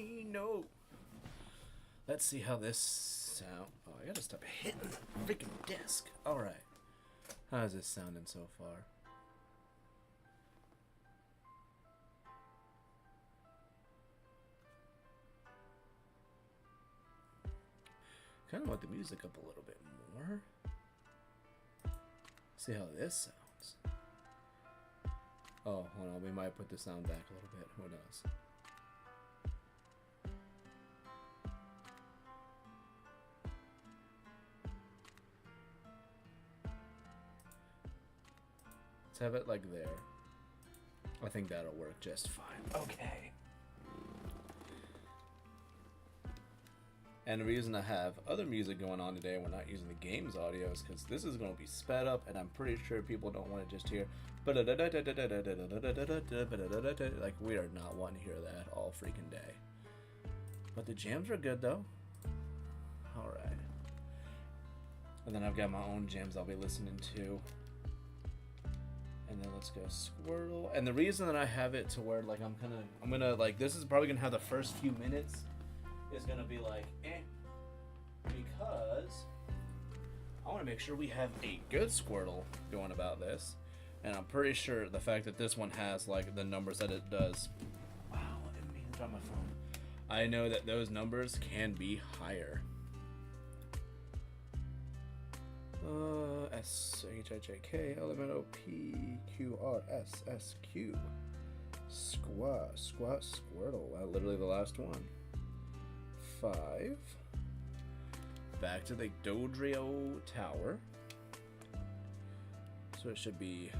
13. No. Let's see how this sound. Oh, I gotta stop hitting the freaking desk. Alright. How's this sounding so far? Kind of want the music up a little bit more. See how this sounds. Oh, hold on. We might put the sound back a little bit. Who knows? Let's have it like there. I think that'll work just fine. Okay. And the reason I have other music going on today, we're not using the game's audio, is because this is going to be sped up, and I'm pretty sure people don't want to just hear like we are not wanting to hear that all freaking day. But the jams are good though. Alright. And then I've got my own jams I'll be listening to. And then let's go Squirtle. And the reason that I have it to where like I'm gonna like this is probably gonna have the first few minutes is gonna be like because I want to make sure we have a good Squirtle going about this, and I'm pretty sure the fact that this one has like the numbers that it does. Wow, I didn't mean to drop my phone. I know that those numbers can be higher. S-H-I-J-K-L-M-N-O-P-Q-R-S-S-Q. Squirtle. Literally the last one. 5. Back to the Dodrio Tower. So it should be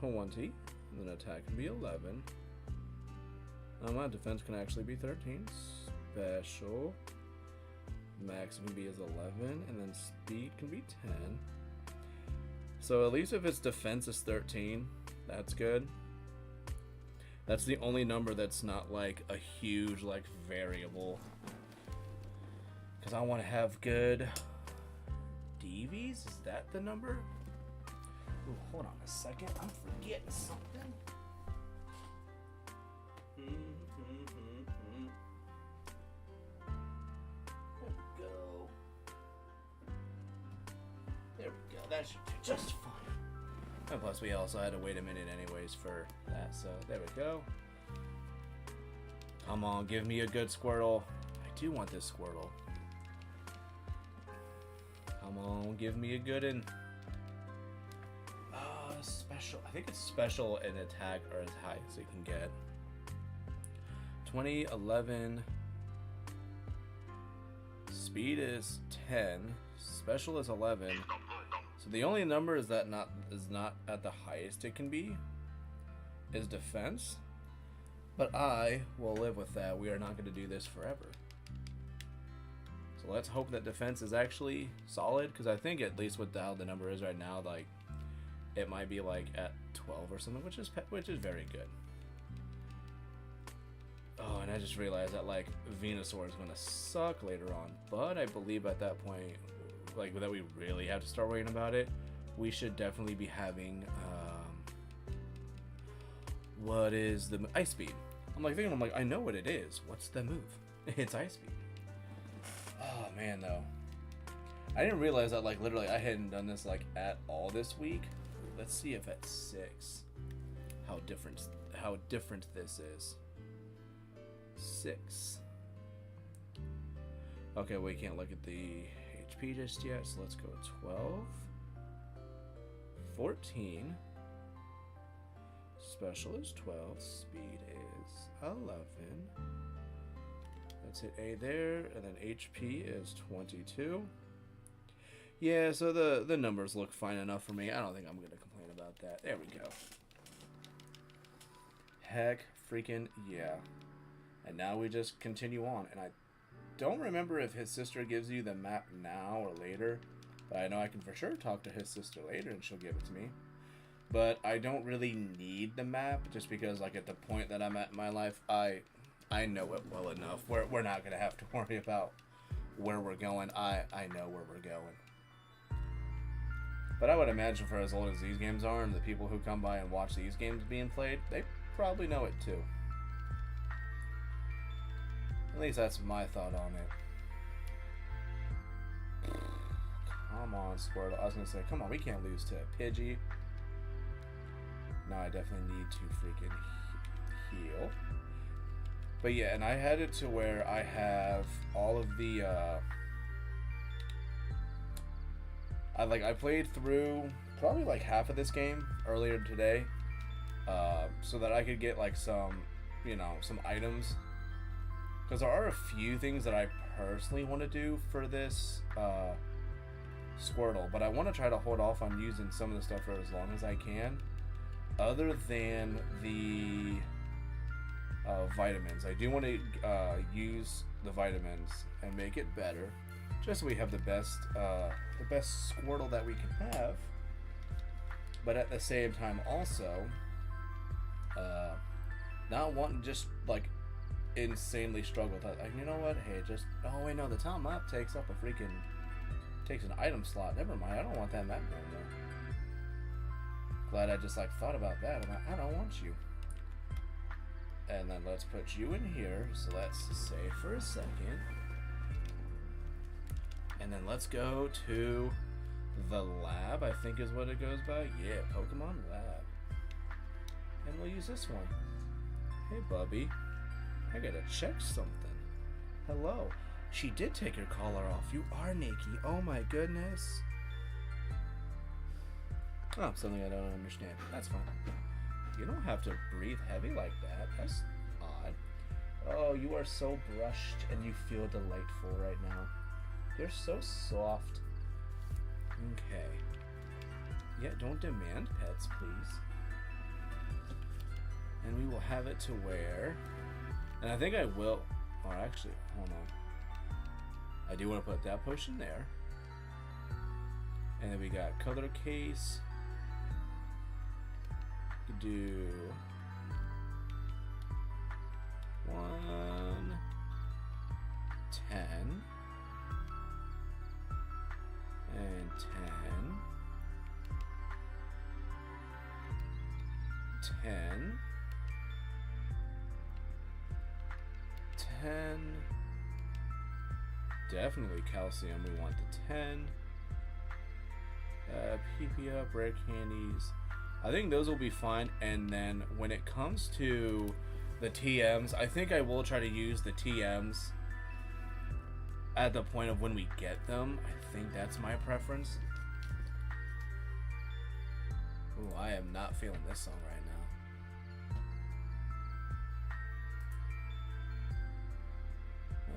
20. And then attack can be 11. My defense can actually be 13. Special. Max can be as 11. And then speed can be 10. So at least if its defense is 13, that's good. That's the only number that's not like a huge like variable. Because I want to have good DVs. Is that the number? Ooh, hold on a second. I'm forgetting something. There we go. There we go. That should do just fine. And plus we also had to wait a minute anyways for that, so there we go. Come on, give me a good Squirtle. I do want this Squirtle. Come on, give me a good one. Special. I think it's special and attack are as high as you can get. 20, 11. Speed is 10. Special is 11. So the only number is not at the highest it can be is defense. But I will live with that. We are not going to do this forever. So let's hope that defense is actually solid, because I think at least with how the number is right now, like it might be like at 12 or something, which is very good. Oh, and I just realized that like Venusaur is going to suck later on, but I believe at that point, like that we really have to start worrying about it. We should definitely be having what is the Ice Speed? I'm like I know what it is. What's the move? It's Ice Speed. Oh man, though, I didn't realize that like literally I hadn't done this like at all this week. Let's see if at 6 how different this is. 6. Okay, we can't look at the HP just yet, so let's go 12. 14. Special is 12. Speed is 11. Let's hit A there, and then HP is 22. Yeah, so the numbers look fine enough for me. I don't think I'm going to complain about that. There we go. Heck freaking yeah. And now we just continue on. And I don't remember if his sister gives you the map now or later. But I know I can for sure talk to his sister later and she'll give it to me. But I don't really need the map just because like at the point that I'm at in my life, I know it well enough. We're not going to have to worry about where we're going. I know where we're going. But I would imagine for as old as these games are, and the people who come by and watch these games being played, they probably know it too. At least that's my thought on it. Come on, Squirtle. I was gonna say, come on, we can't lose to Pidgey. Now I definitely need to freaking heal. But yeah, and I had it to where I have all of the I played through probably like half of this game earlier today, so that I could get like some, you know, some items. Because there are a few things that I personally want to do for this Squirtle, but I want to try to hold off on using some of the stuff for as long as I can. Other than the vitamins, I do want to use the vitamins and make it better, just so we have the best Squirtle that we can have. But at the same time, also not wanting to just like insanely struggle with that. Like, you know what? Hey, just wait, no, the time up takes up a freaking an item slot. Never mind, I don't want that map no more. Glad I just like thought about that. I'm like, I don't want you. And then let's put you in here. So let's save for a second. And then let's go to the lab, I think is what it goes by. Yeah, Pokemon Lab. And we'll use this one. Hey, Bubby. I gotta check something. Hello. She did take her collar off. You are Nikki. Oh my goodness. Oh, something I don't understand. That's fine. You don't have to breathe heavy like that. That's odd. Oh, you are so brushed and you feel delightful right now. You're so soft. Okay. Yeah, don't demand pets, please. And we will have it to where... And I think I will... Or actually, hold on. I do want to put that potion there. And then we got color case. Do 1, 10, and 10, 10. Definitely calcium. We want the 10. PP up, rare candies. I think those will be fine. And then when it comes to the TMs, I think I will try to use the TMs at the point of when we get them. I think that's my preference. Ooh, I am not feeling this song right now.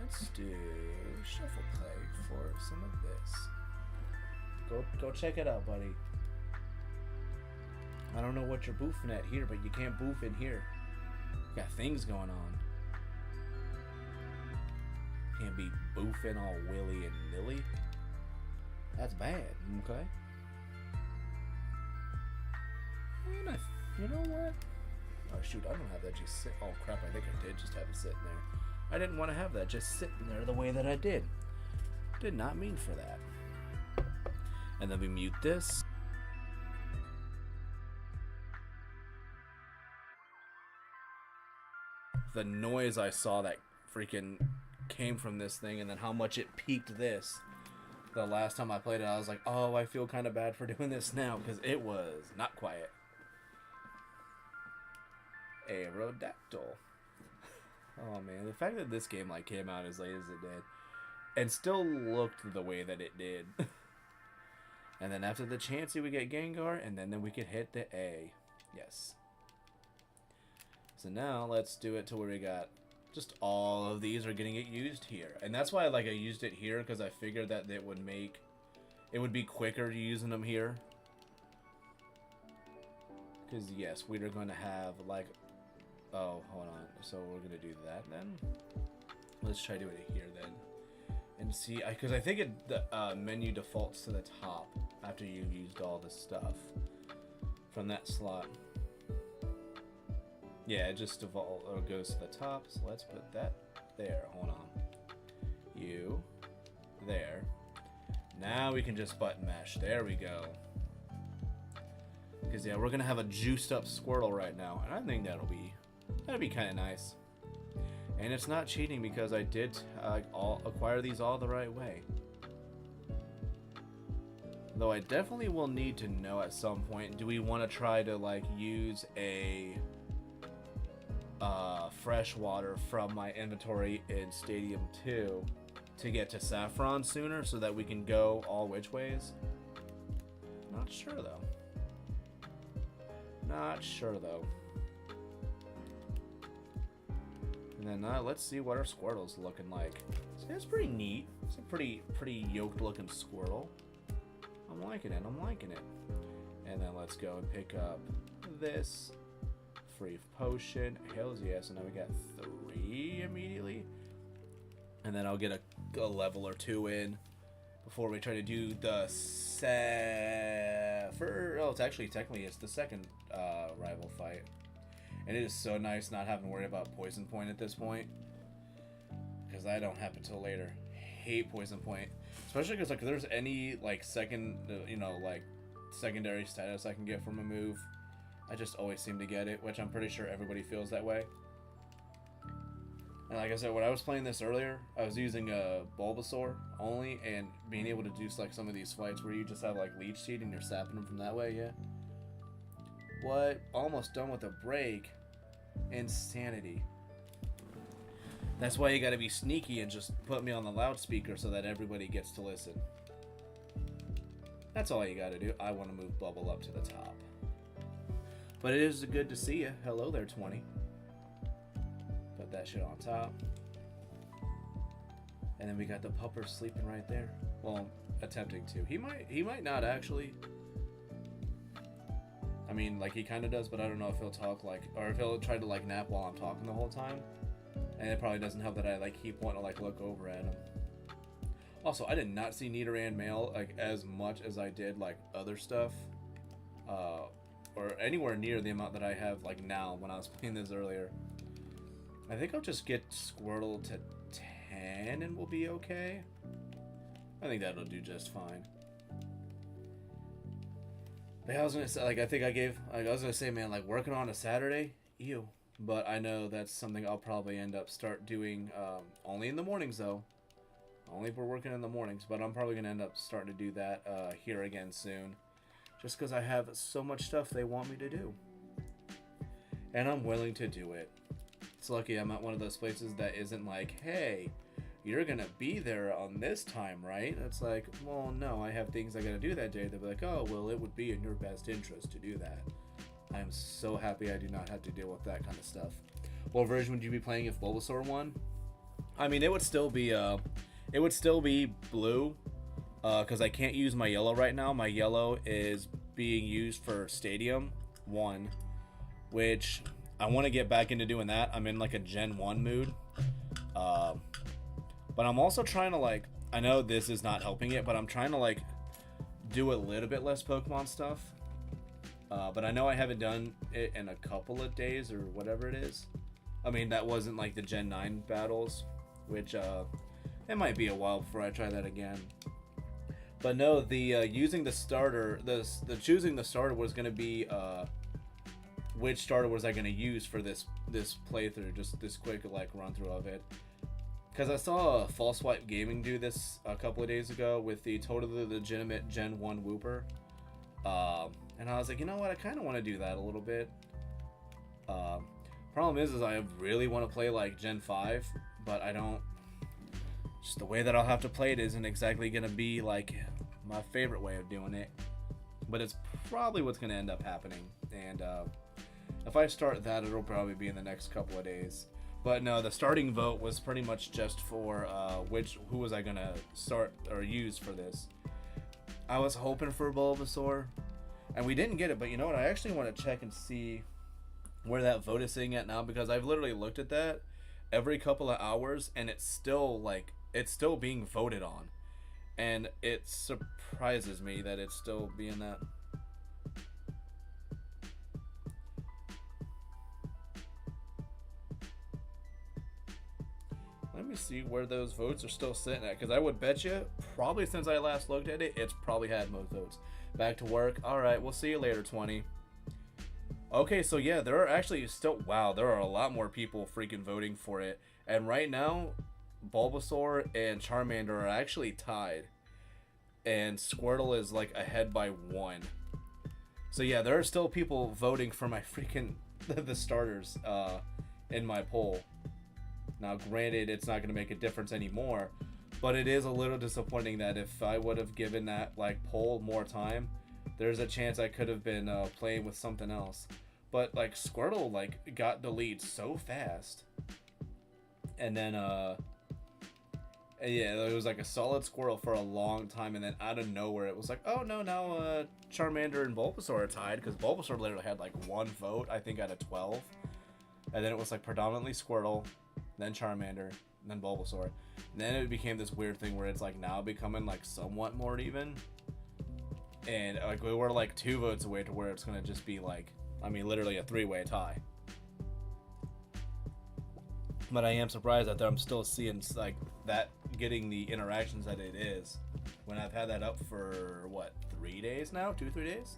Let's do shuffle play for some of this. Go check it out, buddy. I don't know what you're boofing at here, but you can't boof in here. You got things going on. Can't be boofing all willy and nilly. That's bad, okay? And you know what? Oh shoot, I don't have that just sit. Oh crap, I think I did just have it sitting there. I didn't want to have that just sitting there the way that I did. Did not mean for that. And then we mute this. The noise I saw that freaking came from this thing, and then how much it peaked this. The last time I played it, I was like, oh, I feel kind of bad for doing this now, because it was not quiet. Aerodactyl. Oh man, the fact that this game like came out as late as it did, and still looked the way that it did. And then after the Chansey, we get Gengar, and then we could hit the A. Yes. So now let's do it to where we got just all of these are getting it used here. And that's why I used it here, because I figured that it would be quicker using them here. Because yes, we are going to have oh, hold on. So we're going to do that then. Let's try doing it here then. And see, because I think the menu defaults to the top after you've used all the stuff from that slot. Yeah, it just goes to the top. So let's put that there. Hold on. You there. Now we can just button mash. There we go. Because yeah, we're gonna have a juiced up Squirtle right now, and I think that'll be kind of nice. And it's not cheating because I did acquire these all the right way. Though I definitely will need to know at some point, do we want to try to like use a freshwater from my inventory in Stadium 2 to get to Saffron sooner so that we can go all which ways? Not sure though. Not sure though. And then let's see what our Squirtle's looking like. So it's pretty neat. It's a pretty yoked looking Squirtle. I'm liking it. I'm liking it. And then let's go and pick up this free potion. Hells yes. And now we got 3 immediately. And then I'll get a level or 2 in before we try to do the it's actually technically it's the second rival fight. And it is so nice not having to worry about Poison Point at this point, because I don't have it till later. Hate Poison Point, especially because like if there's any like secondary status I can get from a move, I just always seem to get it, which I'm pretty sure everybody feels that way. And like I said, when I was playing this earlier, I was using a Bulbasaur only, and being able to do like some of these fights where you just have like Leech Seed and you're sapping them from that way, yeah. What? Almost done with a break. Insanity. That's why you gotta be sneaky and just put me on the loudspeaker so that everybody gets to listen. That's all you gotta do. I want to move Bubble up to the top. But it is good to see you. Hello there, 20. Put that shit on top. And then we got the pupper sleeping right there. Well, attempting to. He might not actually. I mean, like, he kind of does, but I don't know if he'll talk, like, or if he'll try to, like, nap while I'm talking the whole time. And it probably doesn't help that I, like, keep wanting to, like, look over at him. Also, I did not see Nidoran male, like, as much as I did, like, other stuff. Or anywhere near the amount that I have, like, now when I was playing this earlier. I think I'll just get Squirtle to 10 and we'll be okay. I think that'll do just fine. I was gonna say, like, I was gonna say, man, like, working on a Saturday, ew. But I know that's something I'll probably end up start doing, only in the mornings, though. Only if we're working in the mornings, but I'm probably gonna end up starting to do that, here again soon. Just because I have so much stuff they want me to do. And I'm willing to do it. It's lucky I'm at one of those places that isn't like, hey, you're gonna be there on this time, right? It's like, well, no, I have things I gotta do that day. They'll be like, oh, well, it would be in your best interest to do that. I am so happy I do not have to deal with that kind of stuff. What version would you be playing if Bulbasaur won? I mean, it would still be blue, because I can't use my yellow right now. My yellow is being used for Stadium 1, which I want to get back into doing that. I'm in like a Gen 1 mood. But I'm also trying to, like, I know this is not helping it, but I'm trying to, like, do a little bit less Pokemon stuff. But I know I haven't done it in a couple of days or whatever it is. I mean, that wasn't like the Gen 9 battles, which it might be a while before I try that again. But no, the using the starter, the choosing the starter was going to be which starter was I going to use for this playthrough, just this quick like run through of it. Because I saw False Swipe Gaming do this a couple of days ago with the totally legitimate Gen 1 Wooper. And I was like, you know what, I kind of want to do that a little bit. Problem is I really want to play like Gen 5, but I don't. Just the way that I'll have to play it isn't exactly going to be like my favorite way of doing it. But it's probably what's going to end up happening. And if I start that, it'll probably be in the next couple of days. But no, the starting vote was pretty much just for who was I going to start or use for this. I was hoping for Bulbasaur, and we didn't get it. But you know what? I actually want to check and see where that vote is sitting at now, because I've literally looked at that every couple of hours, and it's still being voted on. And it surprises me that it's still being that. Let me see where those votes are still sitting at, because I would bet you, probably since I last looked at it, it's probably had most votes. Back to work. Alright, we'll see you later, 20. Okay, so yeah, there are actually still, wow, there are a lot more people freaking voting for it. And right now, Bulbasaur and Charmander are actually tied. And Squirtle is like ahead by 1. So yeah, there are still people voting for my freaking the starters in my poll. Now, granted, it's not going to make a difference anymore, but it is a little disappointing that if I would have given that like poll more time, there's a chance I could have been playing with something else. But like Squirtle like got the lead so fast, and then yeah, it was like a solid Squirtle for a long time, and then out of nowhere it was like, oh no, now Charmander and Bulbasaur are tied, because Bulbasaur literally had like 1 vote, I think, out of 12, and then it was like predominantly Squirtle, then Charmander, and then Bulbasaur, and then it became this weird thing where it's like now becoming like somewhat more even, and like we were like 2 votes away to where it's gonna just be like, I mean, literally a 3-way tie. But I am surprised that I'm still seeing like that getting the interactions that it is when I've had that up for what, 3 days now, 2-3 days.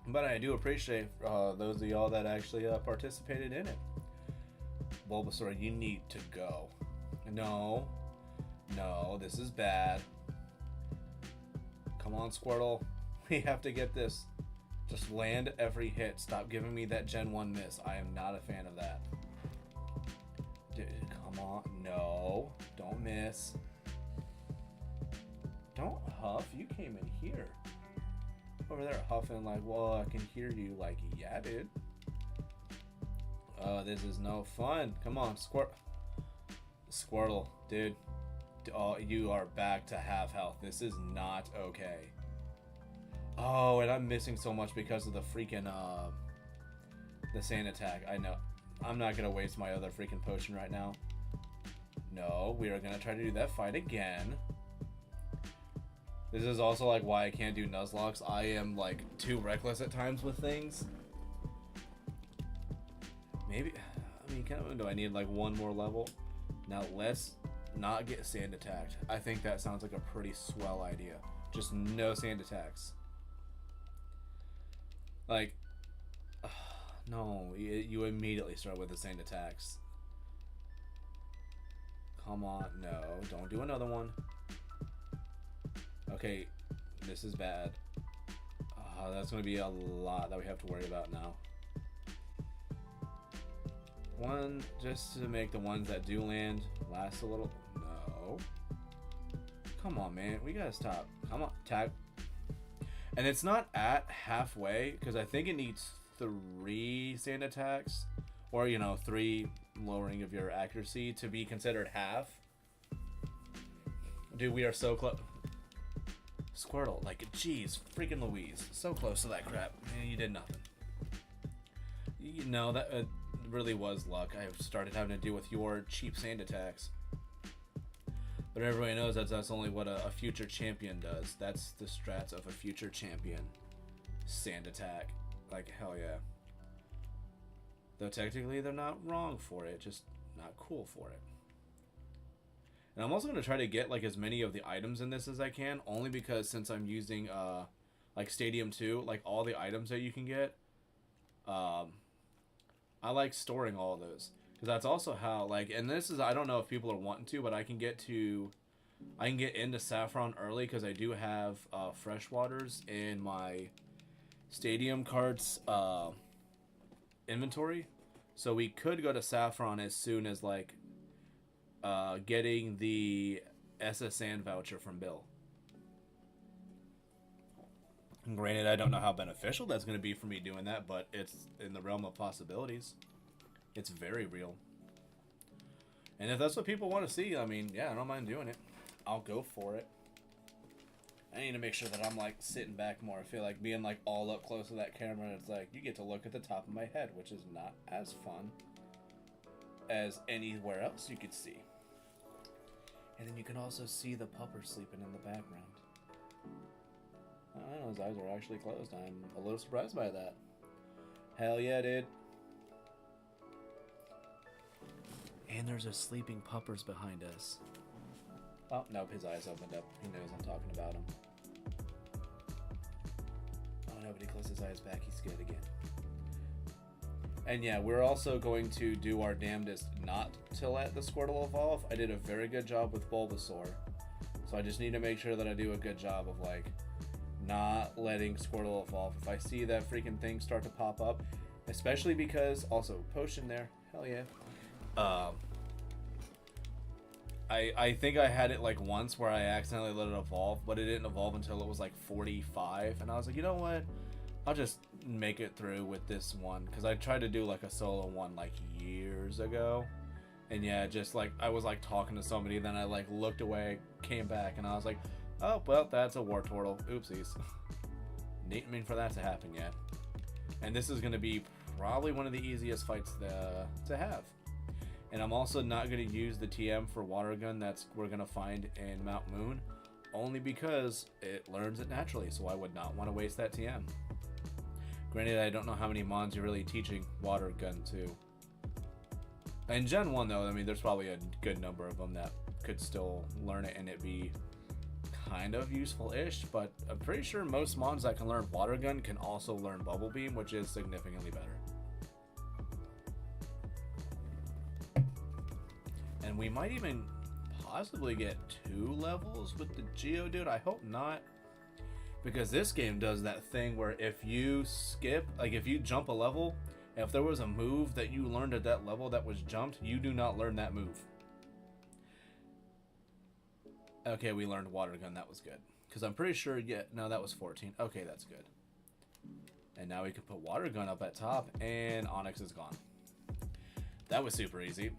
But I do appreciate those of y'all that actually participated in it. Bulbasaur, you need to go. No, this is bad. Come on, Squirtle, we have to get this. Just land every hit. Stop giving me that Gen 1 miss. I am not a fan of that. Dude, come on. No. Don't miss. Don't huff. You came in here. Over there huffing like, well, I can hear you. Like, yeah, dude. Oh, this is no fun. Come on, Squirtle, dude. Oh, you are back to half health. This is not okay. Oh, and I'm missing so much because of the freaking, the sand attack. I know. I'm not going to waste my other freaking potion right now. No, we are going to try to do that fight again. This is also, like, why I can't do Nuzlocke. I am, like, too reckless at times with things. Maybe, I mean, do I need, like, 1 more level? Now, let's not get sand attacked. I think that sounds like a pretty swell idea. Just no sand attacks. Like, no, you immediately start with the sand attacks. Come on, no, don't do another one. Okay, this is bad. That's going to be a lot that we have to worry about now. One, just to make the ones that do land last a little. No. Come on, man, we got to stop. Come on, tag. And it's not at halfway, because I think it needs 3 sand attacks, or, you know, 3 lowering of your accuracy to be considered half. Dude, we are so close. Squirtle, like, jeez, freaking Louise, so close to that crap. Man, you did nothing. You know, that really was luck. I started having to deal with your cheap sand attacks. But everybody knows that's only what a future champion does. That's the strats of a future champion. Sand attack. Like, hell yeah. Though technically they're not wrong for it, just not cool for it. And I'm also going to try to get like as many of the items in this as I can, only because since I'm using like Stadium 2, like all the items that you can get, I like storing all of those. Because that's also how, like, and this is, I don't know if people are wanting to, but I can get into Saffron early because I do have freshwaters in my Stadium carts inventory. So we could go to Saffron as soon as, like, getting the SS Sand voucher from Bill. And granted, I don't know how beneficial that's going to be for me doing that, but it's in the realm of possibilities. It's very real. And if that's what people want to see, I mean, yeah, I don't mind doing it. I'll go for it. I need to make sure that I'm, like, sitting back more. I feel like being, like, all up close to that camera, it's like, you get to look at the top of my head, which is not as fun as anywhere else you could see. And then you can also see the pupper sleeping in the background. I don't know, his eyes are actually closed. I'm a little surprised by that. Hell yeah, dude. And there's a sleeping puppers behind us. Oh, nope, his eyes opened up. He knows I'm talking about him. Oh, nobody closed his eyes back. He's good again. And yeah, we're also going to do our damnedest not to let the Squirtle evolve. I did a very good job with Bulbasaur. So I just need to make sure that I do a good job of, like, not letting Squirtle evolve. If I see that freaking thing start to pop up, especially because, also, potion there, hell yeah. I think I had it, like, once where I accidentally let it evolve, but it didn't evolve until it was, like, 45. And I was like, you know what? I'll just make it through with this one, because I tried to do like a solo one like years ago, and yeah, just like I was like talking to somebody, then I like looked away, came back, and I was like, oh well, that's a Wartortle, oopsies. Didn't mean for that to happen yet. And this is going to be probably one of the easiest fights to have. And I'm also not going to use the TM for Water Gun that's we're going to find in Mount Moon, only because it learns it naturally, so I would not want to waste that TM. Granted, I don't know how many mons you're really teaching Water Gun to. In Gen 1, though, I mean, there's probably a good number of them that could still learn it and it be kind of useful-ish, but I'm pretty sure most mons that can learn Water Gun can also learn Bubble Beam, which is significantly better. And we might even possibly get 2 levels with the Geodude. I hope not. Because this game does that thing where if you skip, like if you jump a level, if there was a move that you learned at that level that was jumped, you do not learn that move. Okay, we learned Water Gun. That was good. Because I'm pretty sure, yeah, no, that was 14. Okay, that's good. And now we can put Water Gun up at top, and Onyx is gone. That was super easy.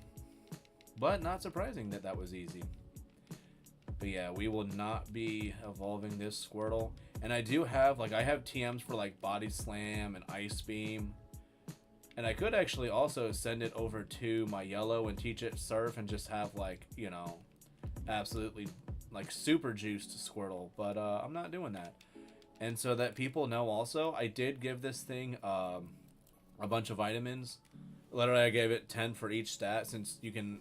But not surprising that that was easy. But yeah, we will not be evolving this Squirtle. And I do have, like, I have TMs for, like, Body Slam and Ice Beam. And I could actually also send it over to my yellow and teach it Surf and just have, like, you know, absolutely, like, super juiced Squirtle. But I'm not doing that. And so that people know also, I did give this thing a bunch of vitamins. Literally, I gave it 10 for each stat since you can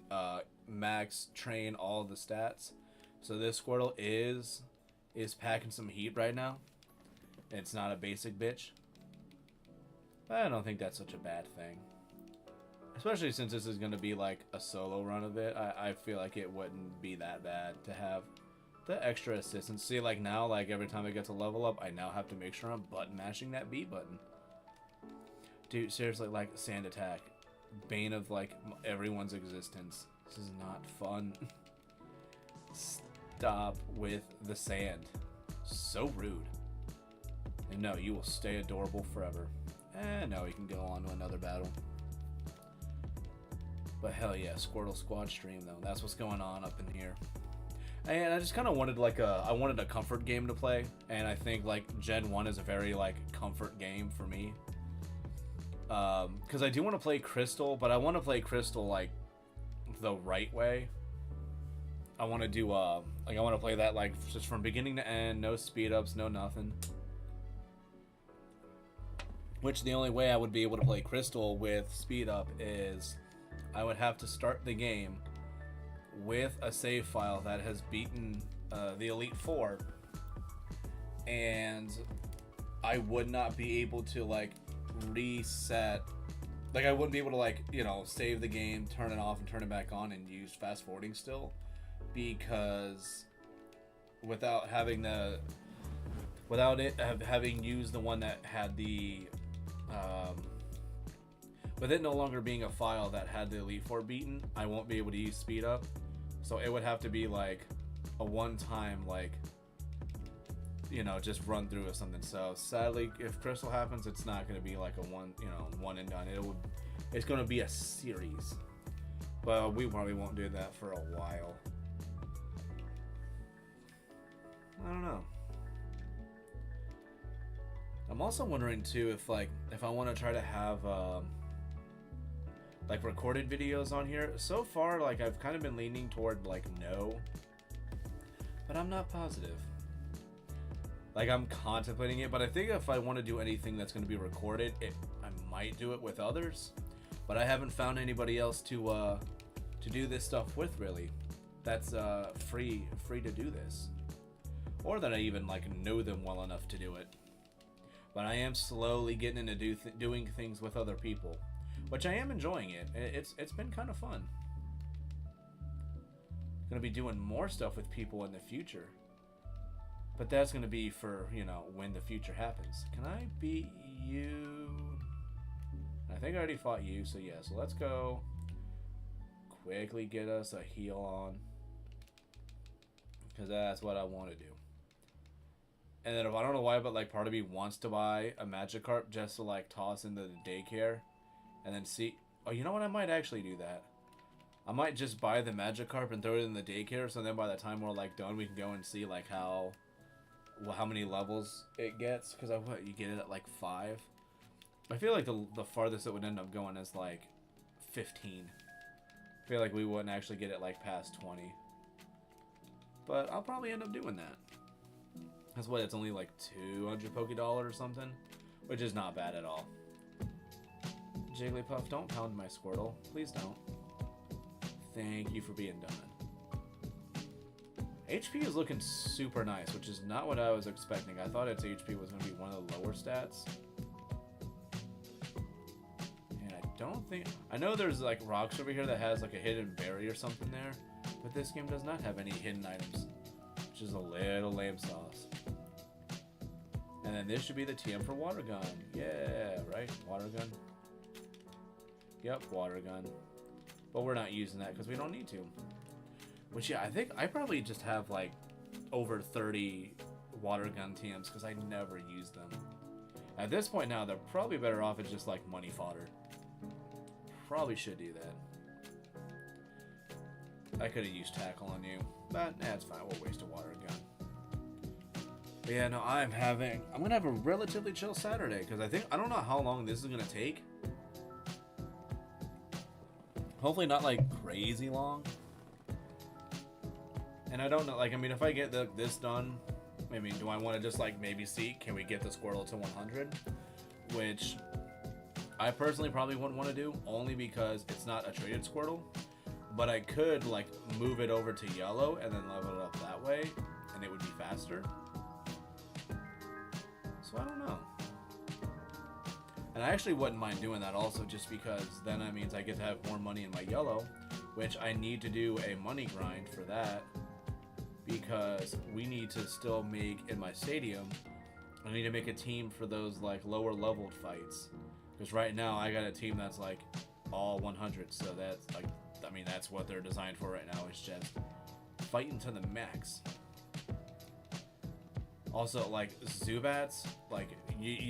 max train all the stats. So this Squirtle is packing some heat right now. It's not a basic bitch. I don't think that's such a bad thing. Especially since this is going to be like a solo run of it. I feel like it wouldn't be that bad to have the extra assistance. See, like now, like every time I get to level up, I now have to make sure I'm button mashing that B button. Dude, seriously, like Sand Attack. Bane of like everyone's existence. This is not fun. Stop with the sand. So rude. And no, you will stay adorable forever. No, you can go on to another battle. But hell yeah, Squirtle Squad stream though. That's what's going on up in here. And I just kind of wanted like I wanted a comfort game to play, and I think like Gen 1 is a very like comfort game for me. Because I do want to play Crystal, but I want to play Crystal like the right way. I want to do like I want to play that like just from beginning to end, no speed ups, no nothing. Which the only way I would be able to play Crystal with speed up is I would have to start the game with a save file that has beaten the Elite Four, and I would not be able to like reset. Like I wouldn't be able to like, you know, save the game, turn it off, and turn it back on and use fast forwarding still, because without having having used the one that had the with it no longer being a file that had the Elite Four beaten, I won't be able to use speed up. So it would have to be like a one-time, like, you know, just run through or something. So sadly, if Crystal happens, it's not going to be like a one and done. It's going to be a series. But we probably won't do that for a while. I don't know. I'm also wondering too if I want to try to have like recorded videos on here. So far, like I've kind of been leaning toward like no, but I'm not positive. Like I'm contemplating it, but I think if I want to do anything that's going to be recorded, I might do it with others. But I haven't found anybody else to do this stuff with really. That's free to do this, or that I even like know them well enough to do it. But I am slowly getting into doing things with other people. which I am enjoying it. It's been kind of fun. Gonna be doing more stuff with people in the future, but that's gonna be for, you know, when the future happens. Can I beat you? I think I already fought you, so yeah. So let's go quickly get us a heal on, because that's what I want to do. And then if I don't know why, but like part of me wants to buy a Magikarp just to like toss into the daycare, and then see. Oh, you know what? I might actually do that. I might just buy the Magikarp and throw it in the daycare, so then by the time we're like done, we can go and see like how many levels it gets. Because you get it at like 5. I feel like the farthest it would end up going is like 15. I feel like we wouldn't actually get it like past 20. But I'll probably end up doing that. That's what, it's only like 200 Pokédoll or something, which is not bad at all. Jigglypuff, don't pound my Squirtle. Please don't. Thank you for being done. HP is looking super nice, which is not what I was expecting. I thought its HP was going to be one of the lower stats. And I don't think... I know there's like rocks over here that has like a hidden berry or something there, but this game does not have any hidden items, which is a little lame sauce. And then this should be the TM for Water Gun. Yeah, right? Water Gun. Yep, Water Gun. But we're not using that because we don't need to. Which, yeah, I think I probably just have like over 30 Water Gun TMs because I never use them. At this point now, they're probably better off as just like money fodder. Probably should do that. I could have used Tackle on you, but that's fine. We'll waste a Water Gun. But yeah, no, I'm gonna have a relatively chill Saturday because I don't know how long this is gonna take. Hopefully not like crazy long. And I don't know, like, I mean, if I get this done, I mean, do I want to just like maybe see, can we get the Squirtle to 100? Which I personally probably wouldn't want to do, only because it's not a traded Squirtle. But I could like move it over to yellow and then level it up that way, and it would be faster. So I don't know. And I actually wouldn't mind doing that also, just because then that means I get to have more money in my yellow, which I need to do a money grind for that, because we need to still make, in my stadium, I need to make a team for those like lower leveled fights. Because right now I got a team that's like all 100, so that's like, I mean, that's what they're designed for right now, is just fighting to the max. Also, like, Zubats, like,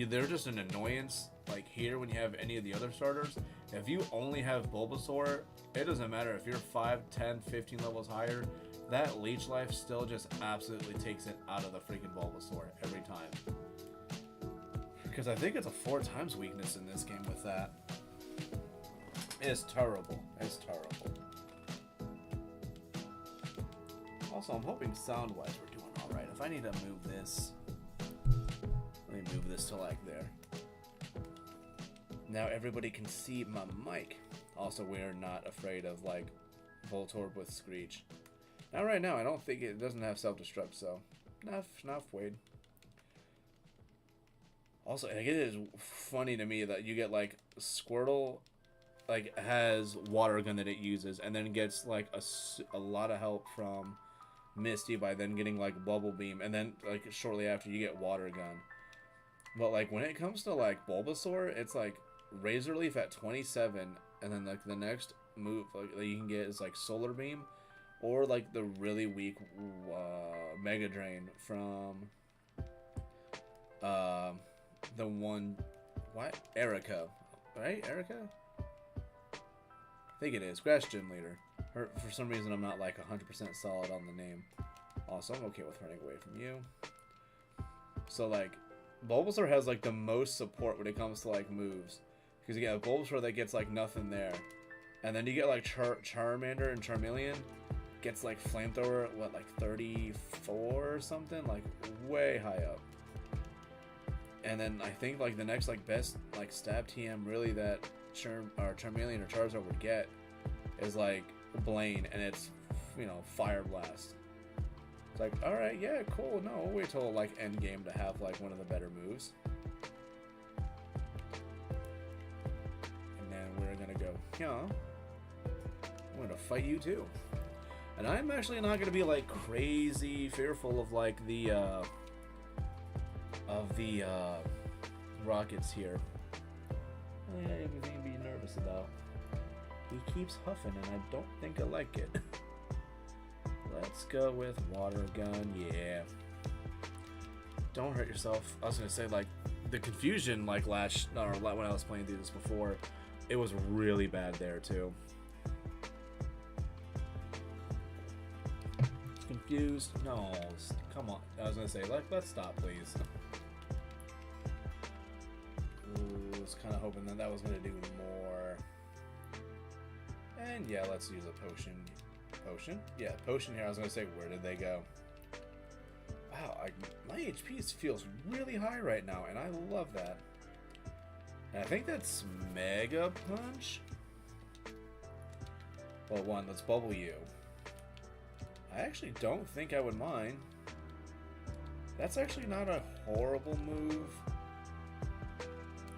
they're just an annoyance, like, here when you have any of the other starters. If you only have Bulbasaur, it doesn't matter if you're 5, 10, 15 levels higher, that Leech Life still just absolutely takes it out of the freaking Bulbasaur every time. Because I think it's a 4 times weakness in this game with that. It's terrible. It's terrible. Also, I'm hoping sound-wise we're doing alright. If I need to move this, let me move this to like there. Now everybody can see my mic. Also, we're not afraid of like Voltorb with Screech. Now right now, I don't think it doesn't have self-destruct, so not Wade. Also, it is funny to me that you get like Squirtle, like has Water Gun that it uses, and then gets like a lot of help from Misty by then getting like Bubble Beam, and then like shortly after you get Water Gun. But like when it comes to like Bulbasaur, it's like Razor Leaf at 27, and then like the next move like that you can get is like Solar Beam, or like the really weak Mega Drain from the one, what? Erica, right? Erica? I think it is. Grass Gym Leader. For some reason, I'm not like 100% solid on the name. Also, I'm okay with running away from you. So like, Bulbasaur has like the most support when it comes to like moves, because you get a Bulbasaur that gets like nothing there, and then you get like Charmander and Charmeleon gets like Flamethrower, what, like 34 or something, like way high up. And then I think like the next like best like stab TM really that Charmeleon or Charizard would get is like Blaine, and it's, you know, Fire Blast. It's like, all right, yeah, cool. No, we'll wait till like end game to have like one of the better moves. And then we're yeah, I'm gonna fight you too. And I'm actually not gonna be like crazy fearful of like the rockets here. Oh, yeah, anything to be nervous about. He keeps huffing, and I don't think I like it. Let's go with water gun. Yeah. Don't hurt yourself. I was gonna say, like, the confusion, like when I was playing through this before, it was really bad there too. Confused? No, come on. I was gonna say, like, let's stop, please. Ooh, I was kind of hoping that was gonna do more. And yeah, let's use a potion. Potion? Yeah, potion here. I was gonna say, where did they go? Wow, my HP feels really high right now, and I love that. And I think that's Mega Punch. Well, one, let's bubble you. I actually don't think I would mind. That's actually not a horrible move.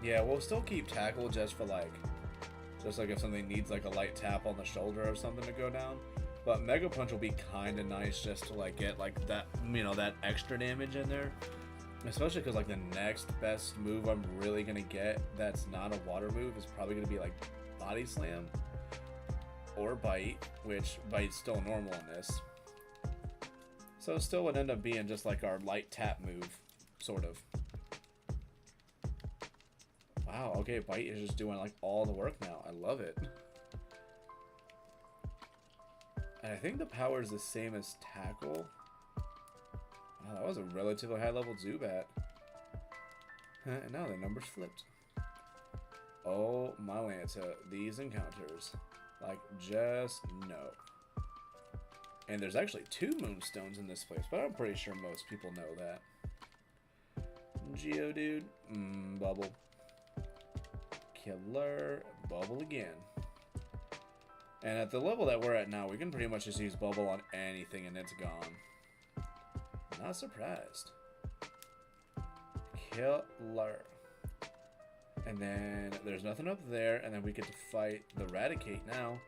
Yeah, we'll still keep tackle just like if something needs like a light tap on the shoulder or something to go down. But Mega Punch will be kind of nice just to like get like that, you know, that extra damage in there. Especially because like the next best move I'm really gonna get that's not a water move is probably gonna be like Body Slam or Bite, which Bite's still normal in this. So it still would end up being just like our light tap move, sort of. Wow, okay, Bite is just doing like all the work now. I love it. And I think the power is the same as Tackle. Wow, that was a relatively high level Zubat. And now the numbers flipped. Oh my Lanta, these encounters. Like, just no. And there's actually 2 Moonstones in this place, but I'm pretty sure most people know that. Geodude, Bubble. Killer, Bubble again. And at the level that we're at now, we can pretty much just use Bubble on anything and it's gone. Not surprised. Killer. And then there's nothing up there, and then we get to fight the Raticate now.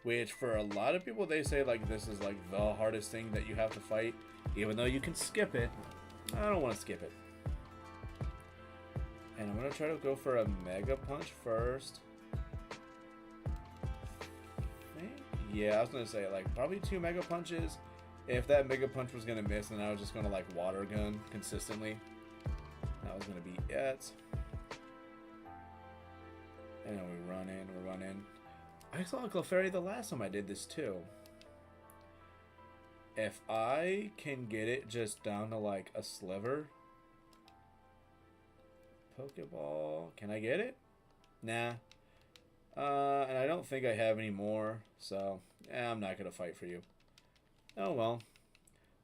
Which, for a lot of people, they say, like, this is, like, the hardest thing that you have to fight. Even though you can skip it. I don't want to skip it. And I'm going to try to go for a Mega Punch first. Yeah, I was going to say, like, probably 2 Mega Punches. If that Mega Punch was going to miss, then I was just going to, like, Water Gun consistently. That was going to be it. And then we run in. I saw a Clefairy the last time I did this too. If I can get it just down to like a sliver. Pokeball. Can I get it? Nah. And I don't think I have any more. So, I'm not going to fight for you. Oh well.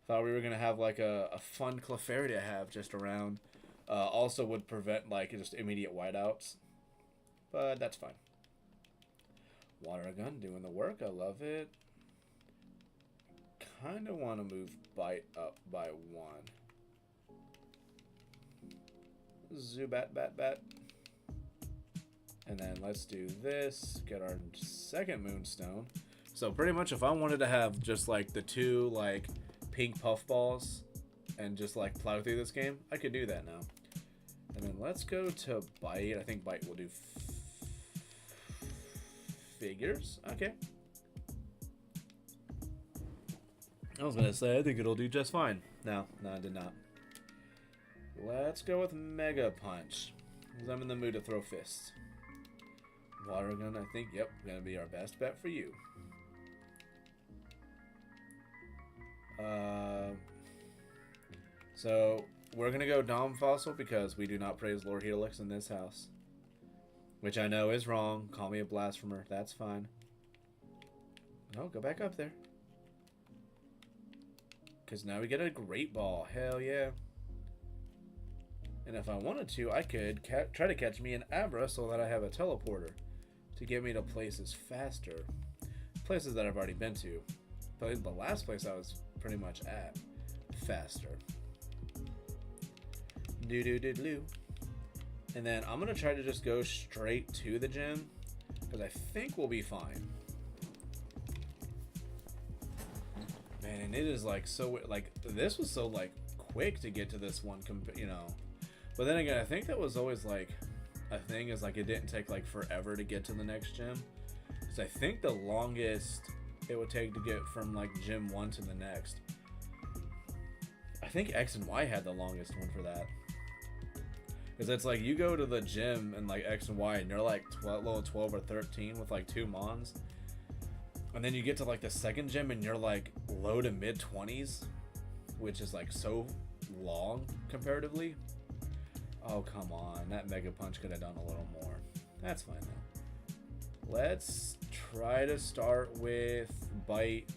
Thought we were going to have like a fun Clefairy to have just around. Also would prevent like just immediate whiteouts. But that's fine. Water Gun doing the work. I love it. Kind of want to move Bite up by 1. Zubat, bat. And then let's do this. Get our second Moonstone. So pretty much if I wanted to have just like the 2 like pink puffballs and just like plow through this game, I could do that now. And then let's go to Bite. I think Bite will do figures. Okay. I was gonna say I think it'll do just fine. No, it did not. Let's go with Mega Punch, because I'm in the mood to throw fists. Water Gun, I think, yep, gonna be our best bet for you. So we're gonna go Dom Fossil because we do not praise Lord Helix in this house. Which I know is wrong. Call me a blasphemer. That's fine. No, go back up there. Because now we get a Great Ball. Hell yeah. And if I wanted to, I could try to catch me an Abra so that I have a teleporter to get me to places faster. Places that I've already been to. But the last place I was pretty much at. Faster. Do-do-do-do. And then I'm going to try to just go straight to the gym. Because I think we'll be fine. Man, and it is like so, like, this was so like quick to get to this one, you know. But then again, I think that was always like a thing, is like it didn't take like forever to get to the next gym. Because I think the longest it would take to get from like gym 1 to the next, I think X and Y had the longest one for that. Because it's like you go to the gym and like X and Y and you're like level 12 or 13 with like 2 Mons. And then you get to like the second gym and you're like low to mid 20s, which is like so long comparatively. Oh, come on. That Mega Punch could have done a little more. That's fine though. Let's try to start with Bite,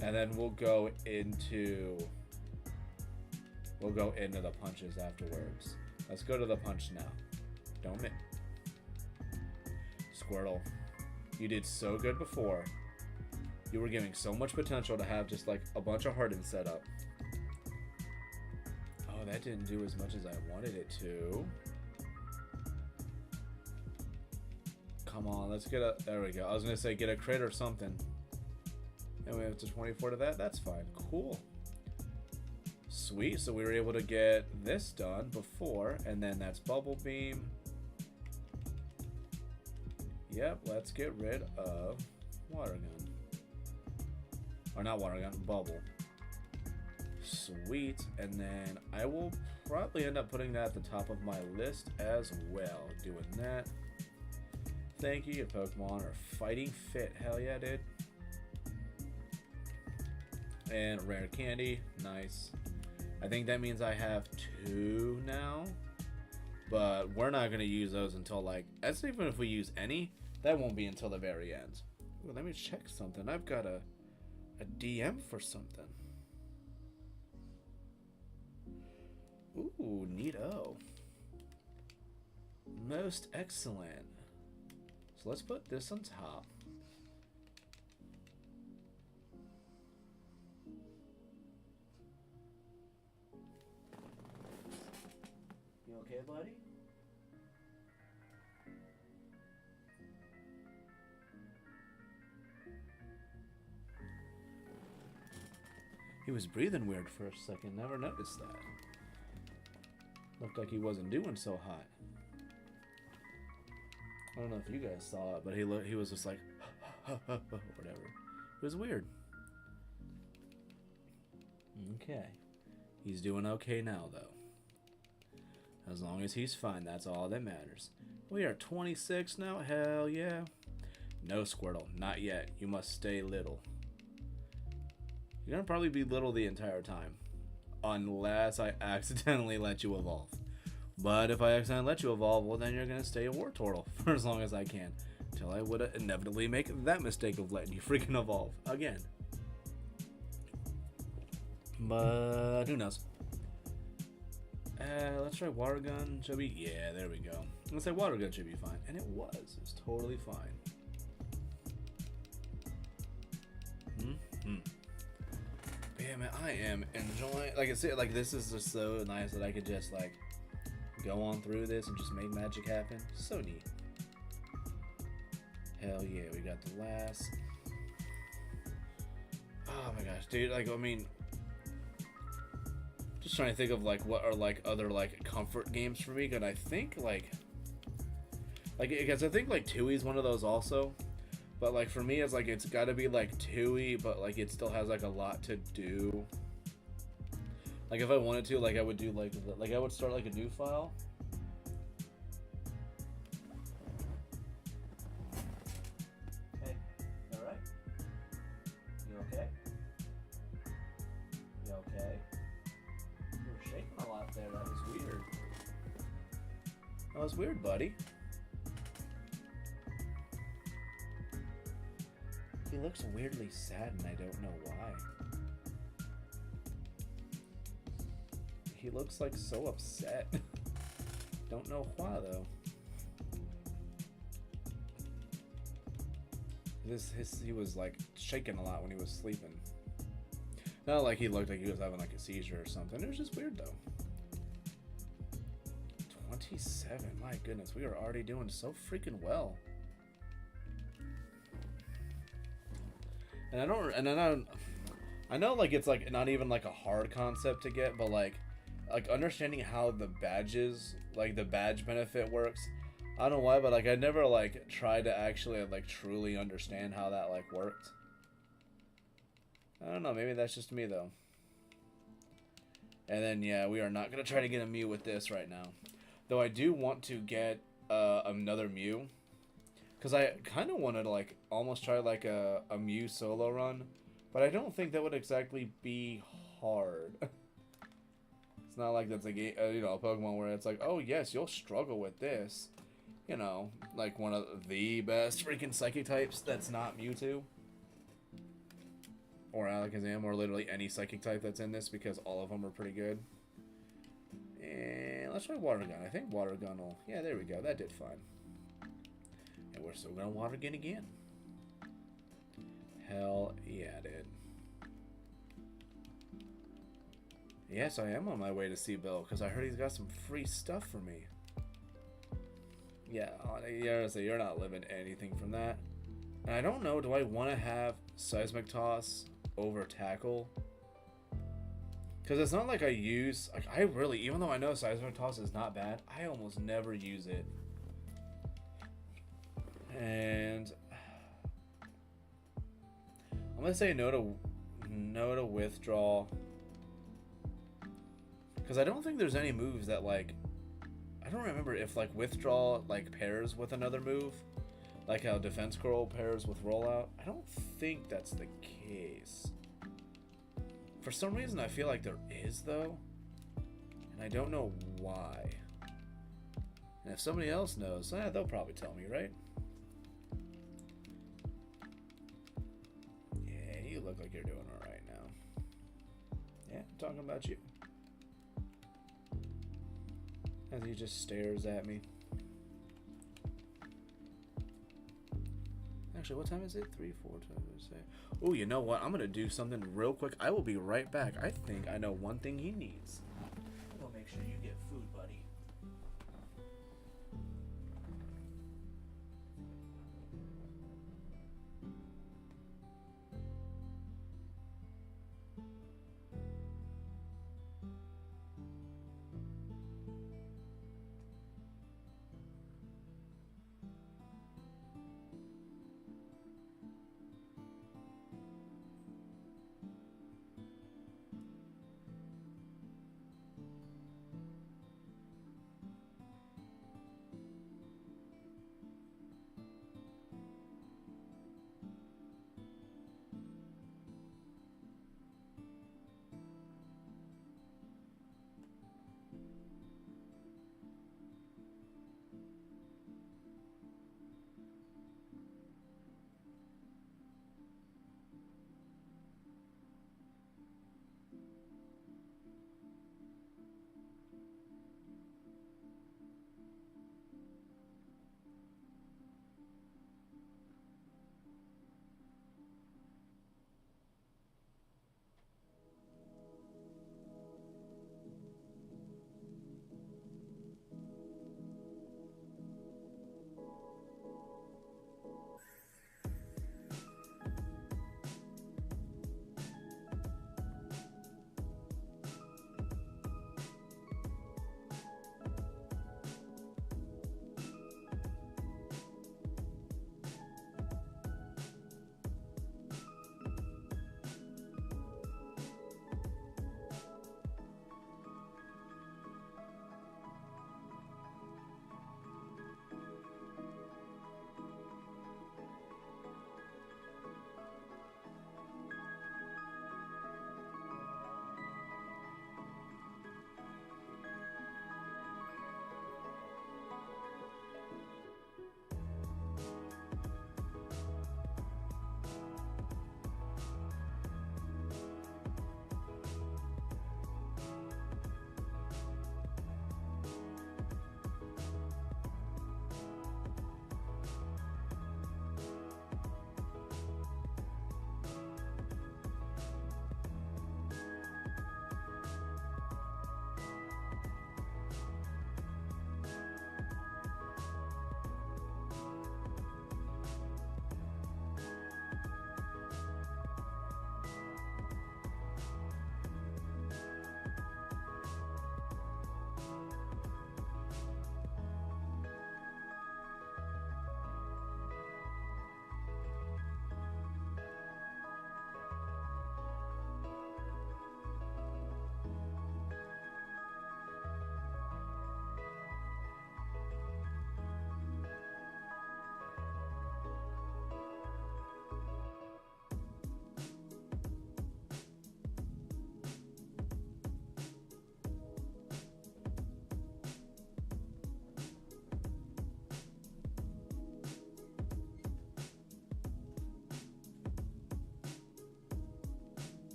and then we'll go into the punches afterwards. Let's go to the punch now. Don't miss. Squirtle, you did so good before. You were giving so much potential to have just like a bunch of hardened set up. Oh, that didn't do as much as I wanted it to. Come on, let's get a... There we go. I was going to say get a crit or something. And we have to 24 to that. That's fine. Cool. Sweet. So we were able to get this done before. And then that's Bubble Beam. Yep, let's get rid of Water Gun. Or not Water Gun, Bubble. Sweet. And then I will probably end up putting that at the top of my list as well. Doing that. Thank you. Your Pokemon are fighting fit. Hell yeah, dude. And rare candy. Nice. I think that means I have 2 now. But we're not going to use those until like... That's even if we use any. That won't be until the very end. Ooh, let me check something. I've got a DM for something. Ooh, neato. Most excellent. So let's put this on top. You okay, buddy? He was breathing weird for a second. Never noticed that. Looked like he wasn't doing so hot. I don't know if you guys saw it, but he was just like, whatever. It was weird. Okay. He's doing okay now, though. As long as he's fine, that's all that matters. We are 26 now? Hell yeah. No, Squirtle, not yet. You must stay little. You're gonna probably be little the entire time. Unless I accidentally let you evolve. But if I accidentally let you evolve, well then you're gonna stay a Wartortle for as long as I can. Until I would inevitably make that mistake of letting you freaking evolve again. But who knows? Let's try Water Gun. Should be? Yeah, there we go. Let's say Water Gun should be fine. And it was. It was totally fine. Yeah, man, I am enjoying. Like I said, like this is just so nice that I could just like go on through this and just make magic happen. So neat. Hell yeah, we got the last. Oh my gosh, dude! Like, I mean, just trying to think of like what are like other like comfort games for me. Cause I think like because I think like Tooie's one of those also. But like for me, it's like it's got to be like Tooie, but like it still has like a lot to do. Like if I wanted to, like I would do like I would start like a new file. Hey, you all right? You okay? You okay? You were shaking a lot there. That was weird. That was weird, buddy. He looks weirdly sad and I don't know why. He looks like so upset. Don't know why though. He was like shaking a lot when he was sleeping. Not like he looked like he was having like a seizure or something. It was just weird though. 27, my goodness, we are already doing so freaking well. And I know like it's like not even like a hard concept to get, but like understanding how the badges, like the badge benefit works. I don't know why, but like I never like tried to actually like truly understand how that like worked. I don't know, maybe that's just me though. And then yeah, we are not gonna try to get a Mew with this right now. Though I do want to get another Mew. Because I kind of wanted to like almost try like a Mew solo run. But I don't think that would exactly be hard. It's not like that's a game, you know, a Pokemon where it's like, oh yes, you'll struggle with this. You know, like one of the best freaking Psychic types that's not Mewtwo. Or Alakazam, or literally any Psychic type that's in this, because all of them are pretty good. And let's try Water Gun. I think Water Gun will... Yeah, there we go. That did fine. And we're still going to Water Gun again. Hell yeah, dude. Yes, I am on my way to see Bill, because I heard he's got some free stuff for me. Yeah, honestly, you're not living anything from that. And I don't know, do I want to have Seismic Toss over Tackle? Because it's not like I use... Like, I really... Even though I know Seismic Toss is not bad, I almost never use it. And... I'm going to say no to Withdraw. Because I don't think there's any moves that, like... I don't remember if, like, Withdraw, like, pairs with another move. Like how Defense Curl pairs with Rollout. I don't think that's the case. For some reason, I feel like there is, though. And I don't know why. And if somebody else knows, they'll probably tell me, right? Yeah, you look like you're doing alright now. Yeah, I'm talking about you. As he just stares at me. Actually, what time is it? 3, 4 times. Oh, you know what? I'm gonna do something real quick. I will be right back. I think I know one thing he needs. I'm gonna make sure you get food, buddy.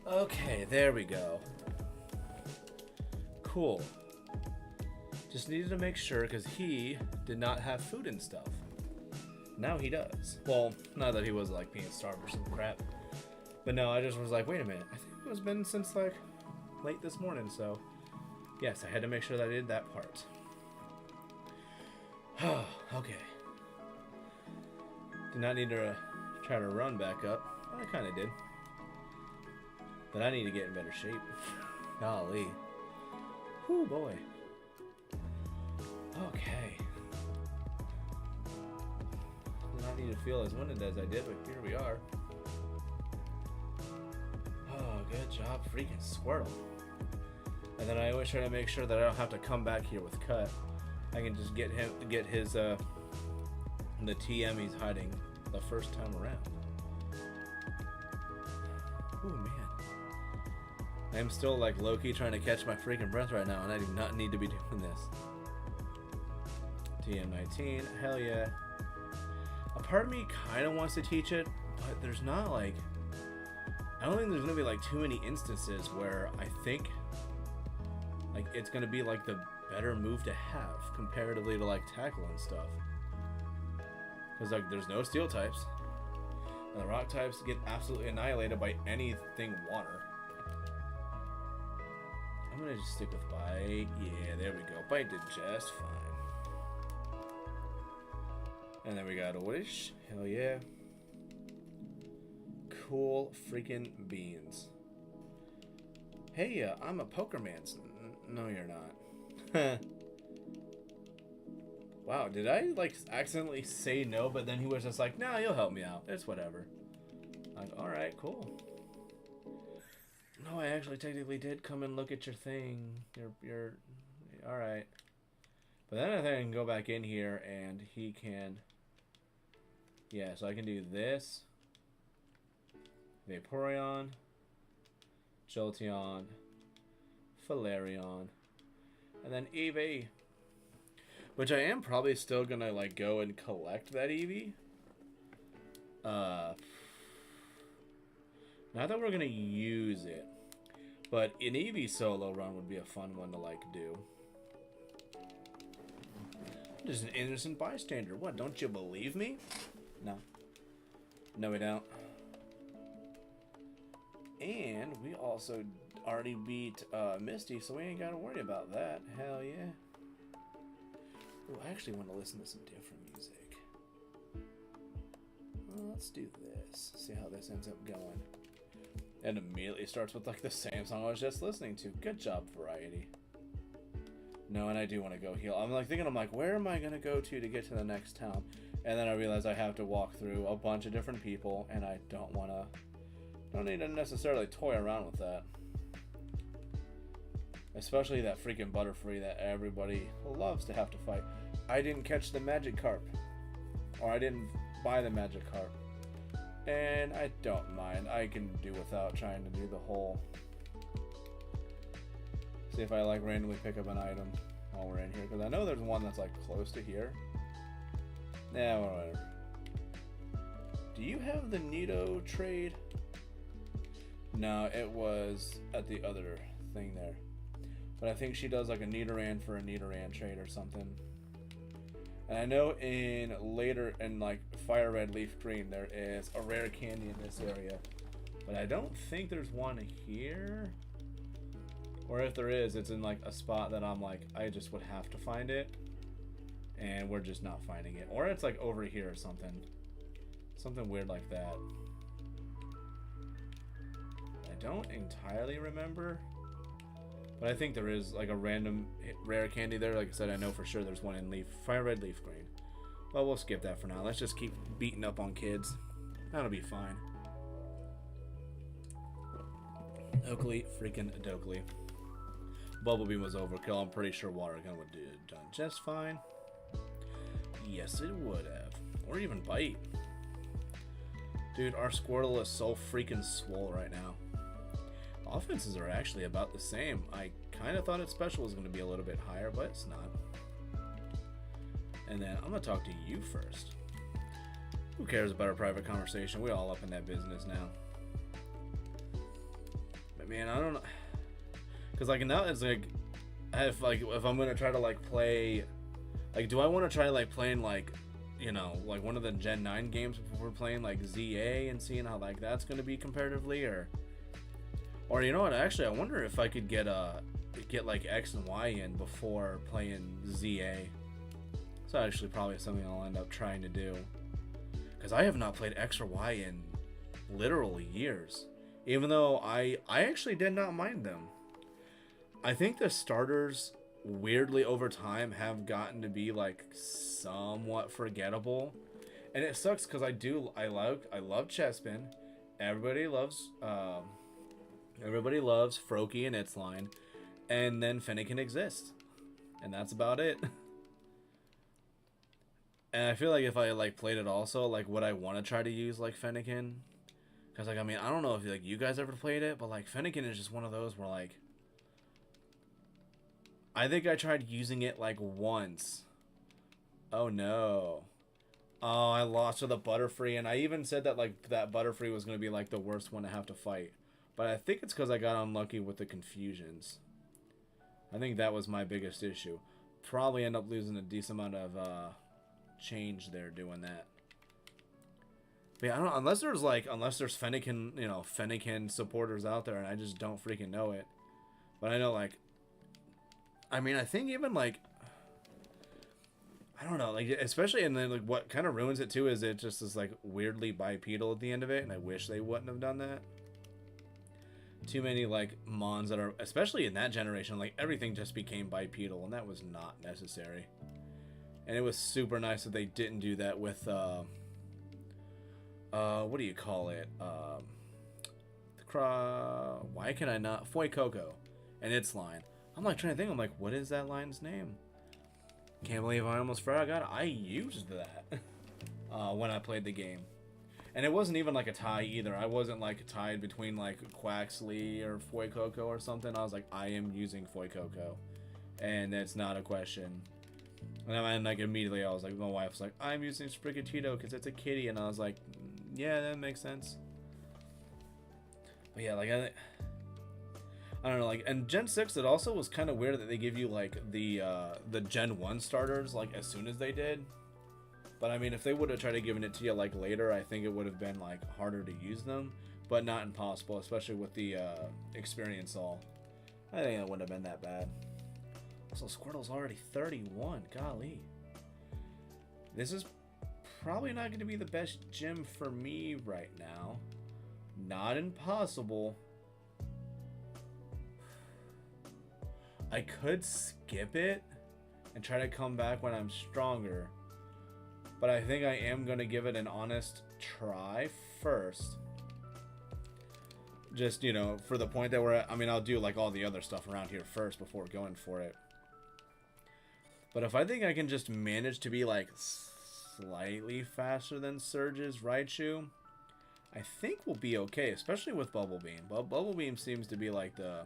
Okay, there we go. Cool. Just needed to make sure because he did not have food and stuff. Now he does. Well, not that he was like being starved or some crap. But no, I just was like, wait a minute. I think it was been since like late this morning, so yes, I had to make sure that I did that part. Okay. Did not need to try to run back up. I kind of did. But I need to get in better shape. Golly. Whew, boy. Okay. Did not need to feel as winded as I did, but here we are. Oh, good job, freaking Squirtle. And then I always try to make sure that I don't have to come back here with Cut. I can just get his the TM he's hiding the first time around. Oh man. I'm still like low-key trying to catch my freaking breath right now, and I do not need to be doing this. TM19, hell yeah. A part of me kind of wants to teach it, but there's not like... I don't think there's going to be like too many instances where I think like it's going to be like the better move to have comparatively to like tackle and stuff. Because like there's no steel types. And the rock types get absolutely annihilated by anything water. I'm going to just stick with Bite. Yeah, there we go. Bite did just fine. And then we got a Wish. Hell yeah. Cool freaking beans. Hey, I'm a Pokémon. No, you're not. Wow, did I like accidentally say no, but then he was just like, nah, you'll help me out. It's whatever. Like, alright, cool. No, I actually technically did come and look at your thing. You're alright. But then I think I can go back in here and he can... Yeah, so I can do this. Vaporeon. Jolteon. Flareon. And then Eevee. Which I am probably still gonna like go and collect that Eevee. Not that we're gonna use it. But an Eevee solo run would be a fun one to like do. Just an innocent bystander. What, don't you believe me? No. No, we don't. And we also already beat Misty, so we ain't gotta worry about that. Hell yeah. Ooh, I actually want to listen to some different music. Well, let's do this. See how this ends up going. And immediately starts with like the same song I was just listening to. Good job, Variety. No, and I do want to go heal. I'm like thinking, where am I gonna go to get to the next town? And then I realize I have to walk through a bunch of different people, and I don't need to necessarily toy around with that. Especially that freaking Butterfree that everybody loves to have to fight. I didn't catch the Magikarp. Or I didn't buy the Magikarp. And I don't mind. I can do without trying to do the whole... See if I like randomly pick up an item while we're in here. Because I know there's one that's like close to here. Yeah, whatever. Do you have the Nido trade? No, it was at the other thing there. But I think she does like a Nidoran for a Nidoran trade or something. And I know in later, in like Fire Red Leaf Green, there is a rare candy in this area. But I don't think there's one here. Or if there is, it's in like a spot that I'm like, I just would have to find it. And we're just not finding it. Or it's like over here or something. Something weird like that. I don't entirely remember. But I think there is like a random rare candy there. Like I said, I know for sure there's one in Fire Red Leaf Green. Well, we'll skip that for now. Let's just keep beating up on kids. That'll be fine. Oakley, freaking Dokley. Bubble Beam was overkill. I'm pretty sure Water Gun would have done just fine. Yes, it would have. Or even Bite. Dude, our Squirtle is so freaking swole right now. Offenses are actually about the same. I kind of thought its special was going to be a little bit higher, but it's not. And then I'm going to talk to you first. Who cares about our private conversation? We all up in that business now. Man, I don't know. Because, like, now it's like, if I'm going to try to, like, play, like, do I want to try, like, playing, like, you know, like, one of the Gen 9 games before playing, like, ZA and seeing how, like, that's going to be comparatively, or, you know what, actually, I wonder if I could get, like, X and Y in before playing ZA. It's actually probably something I'll end up trying to do. Because I have not played X or Y in literally years. Even though I actually did not mind them. I think the starters, weirdly over time, have gotten to be like somewhat forgettable. And it sucks because I love Chespin. Everybody loves Froakie and its line. And then Fennekin exists. And that's about it. And I feel like if I like played it also, like would I want to try to use like Fennekin? Because like I mean I don't know if like you guys ever played it, but like Fennekin is just one of those where like I think I tried using it like once. Oh no. Oh, I lost to the Butterfree, and I even said that like that Butterfree was gonna be like the worst one to have to fight. But I think it's because I got unlucky with the confusions. I think that was my biggest issue. Probably end up losing a decent amount of change there doing that. But yeah, I don't know, unless there's Fennekin, you know, Fennekin supporters out there and I just don't freaking know it. But I know like I mean I think even like I don't know, like especially and then like what kind of ruins it too is it just is like weirdly bipedal at the end of it, and I wish they wouldn't have done that. Too many like mons that are, especially in that generation, like everything just became bipedal, and that was not necessary. And it was super nice that they didn't do that with what do you call it? Why can I not? Fuecoco and its line. I'm like trying to think. I'm like, what is that line's name? Can't believe I almost forgot. I used that when I played the game, and it wasn't even like a tie either. I wasn't like tied between like Quaxley or Fuecoco or something. I was like, I am using Fuecoco, and it's not a question. And then like immediately I was like, my wife was like, I'm using Sprigatito because it's a kitty, and I was like, yeah, that makes sense. But yeah, like I don't know, like, and Gen 6, it also was kind of weird that they give you like the Gen 1 starters like as soon as they did. But I mean, if they would have tried to given it to you like later, I think it would have been like harder to use them, but not impossible, especially with the experience all. I think it wouldn't have been that bad. Also, Squirtle's already 31. Golly. This is probably not going to be the best gym for me right now. Not impossible. I could skip it and try to come back when I'm stronger. But I think I am going to give it an honest try first. Just, you know, for the point that we're at. I mean, I'll do like all the other stuff around here first before going for it. But if I think I can just manage to be like slightly faster than Surge's Raichu, I think we'll be okay, especially with Bubble Beam. Bubble Beam seems to be like the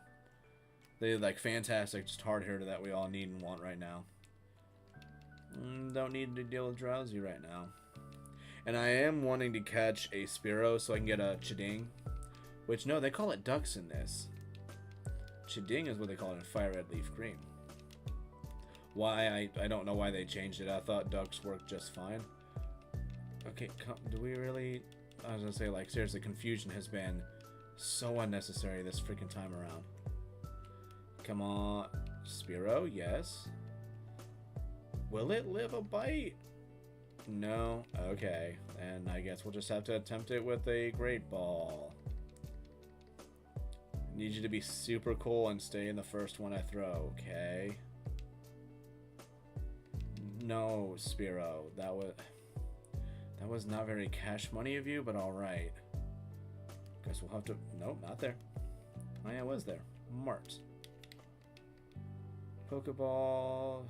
like fantastic, just hard hitter that we all need and want right now. Don't need to deal with Drowsy right now. And I am wanting to catch a Spearow so I can get a Chiding. Which, no, they call it Ducks in this. Chiding is what they call it in Fire Red Leaf Green. Why, I don't know why they changed it. I thought Ducks worked just fine. Okay, do we really... I was gonna say, like, seriously, confusion has been so unnecessary this freaking time around. Come on. Spearow, yes. Will it live a bite? No? Okay. And I guess we'll just have to attempt it with a Great Ball. Need you to be super cool and stay in the first one I throw, okay? No, Spearow. That was not very cash money of you, but alright. Guess we'll have to... Nope, not there. Oh yeah, it was there. Mart. Pokeball.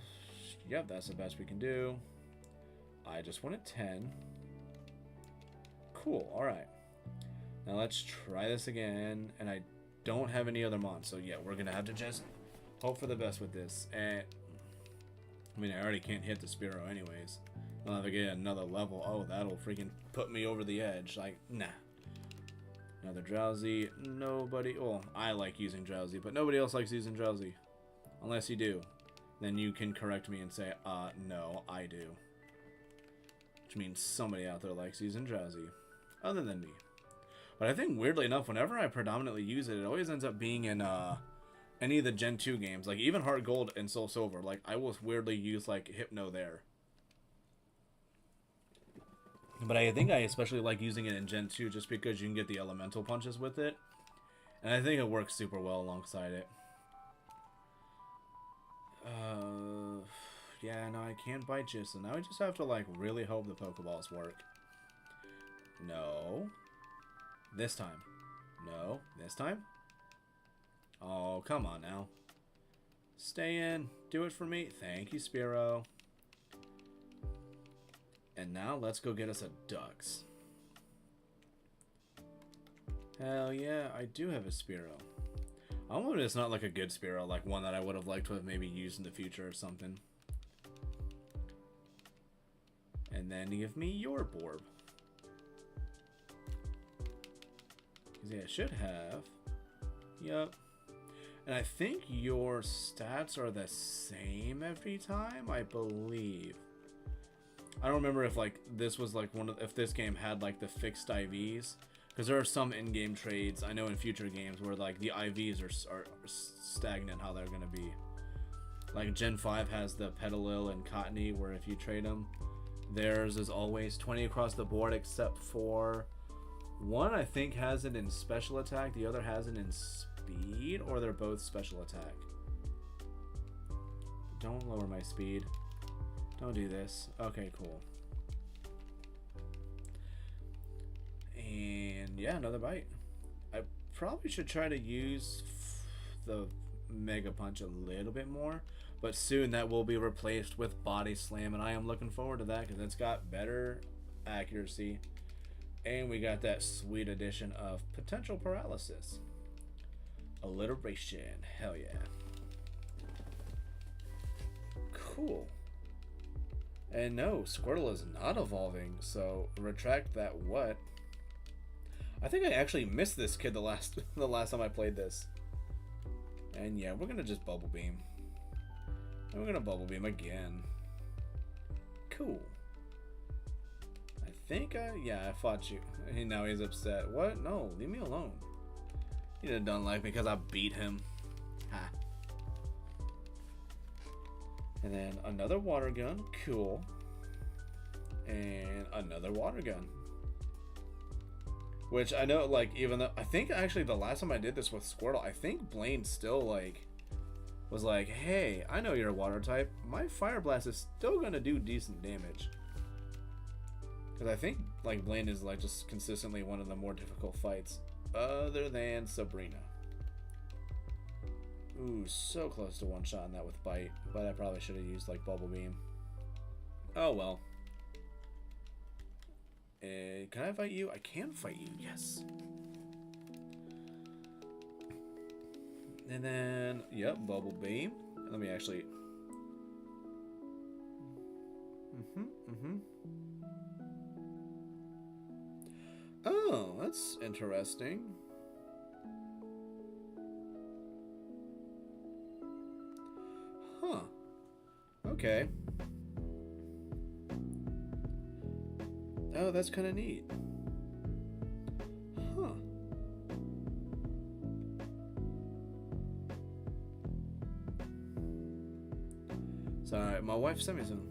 Yep, that's the best we can do. I just wanted 10. Cool, alright. Now let's try this again. And I don't have any other mons, so yeah, we're gonna have to just hope for the best with this. And I mean, I already can't hit the Spearow anyways. I'll have to get another level. Oh, that'll freaking put me over the edge. Like, nah. Another Drowsy. Nobody... Well, I like using Drowsy, but nobody else likes using Drowsy. Unless you do. Then you can correct me and say, no, I do. Which means somebody out there likes using Drowsy. Other than me. But I think, weirdly enough, whenever I predominantly use it, it always ends up being in any of the Gen 2 games. Like, even Heart Gold and Soul Silver. Like, I will weirdly use, like, Hypno there. But I think I especially like using it in Gen 2 just because you can get the elemental punches with it. And I think it works super well alongside it. Yeah, no, I can't bite you, so now I just have to, like, really hope the Pokeballs work. No. This time. No. This time? Oh, come on now. Stay in. Do it for me. Thank you, Spearow. And now let's go get us a Dux. Hell yeah, I do have a Spearow. I wonder if it's not like a good Spearow, like one that I would have liked to have maybe used in the future or something. And then give me your Borb. Because yeah, it should have. Yup. And I think your stats are the same every time, I believe. I don't remember if like this was like if this game had like the fixed IVs, because there are some in-game trades I know in future games where like the IVs are stagnant how they're gonna be. Like Gen 5 has the Petalil and Cottony, where if you trade them, theirs is always 20 across the board, except for one I think has it in special attack, the other has it in speed, or they're both special attack. Don't lower my speed. Don't do this. Okay, cool. And yeah, another bite. I probably should try to use the Mega Punch a little bit more, but soon that will be replaced with Body Slam, and I am looking forward to that because it's got better accuracy, and we got that sweet addition of potential paralysis. Alliteration. Hell yeah. Cool. And no, Squirtle is not evolving, so retract that what. I think I actually missed this kid the last time I played this. And yeah, we're gonna just Bubble Beam. And we're gonna Bubble Beam again. Cool. I think yeah, I fought you. And now he's upset. What? No, leave me alone. He done done like me because I beat him. Ha. And then another water gun, cool. And another water gun. Which I know, like, even though, I think actually the last time I did this with Squirtle, I think Blaine still, like, was like, hey, I know you're a water type. My Fire Blast is still gonna do decent damage. Because I think, like, Blaine is, like, just consistently one of the more difficult fights. Other than Sabrina. Ooh, so close to one-shotting that with Bite, but I probably should have used, like, Bubble Beam. Oh, well. Can I fight you? I can fight you, yes. And then, yep, Bubble Beam. Let me actually... Oh, that's interesting. Huh. Okay. Oh, that's kind of neat. Huh. Sorry, my wife sent me some.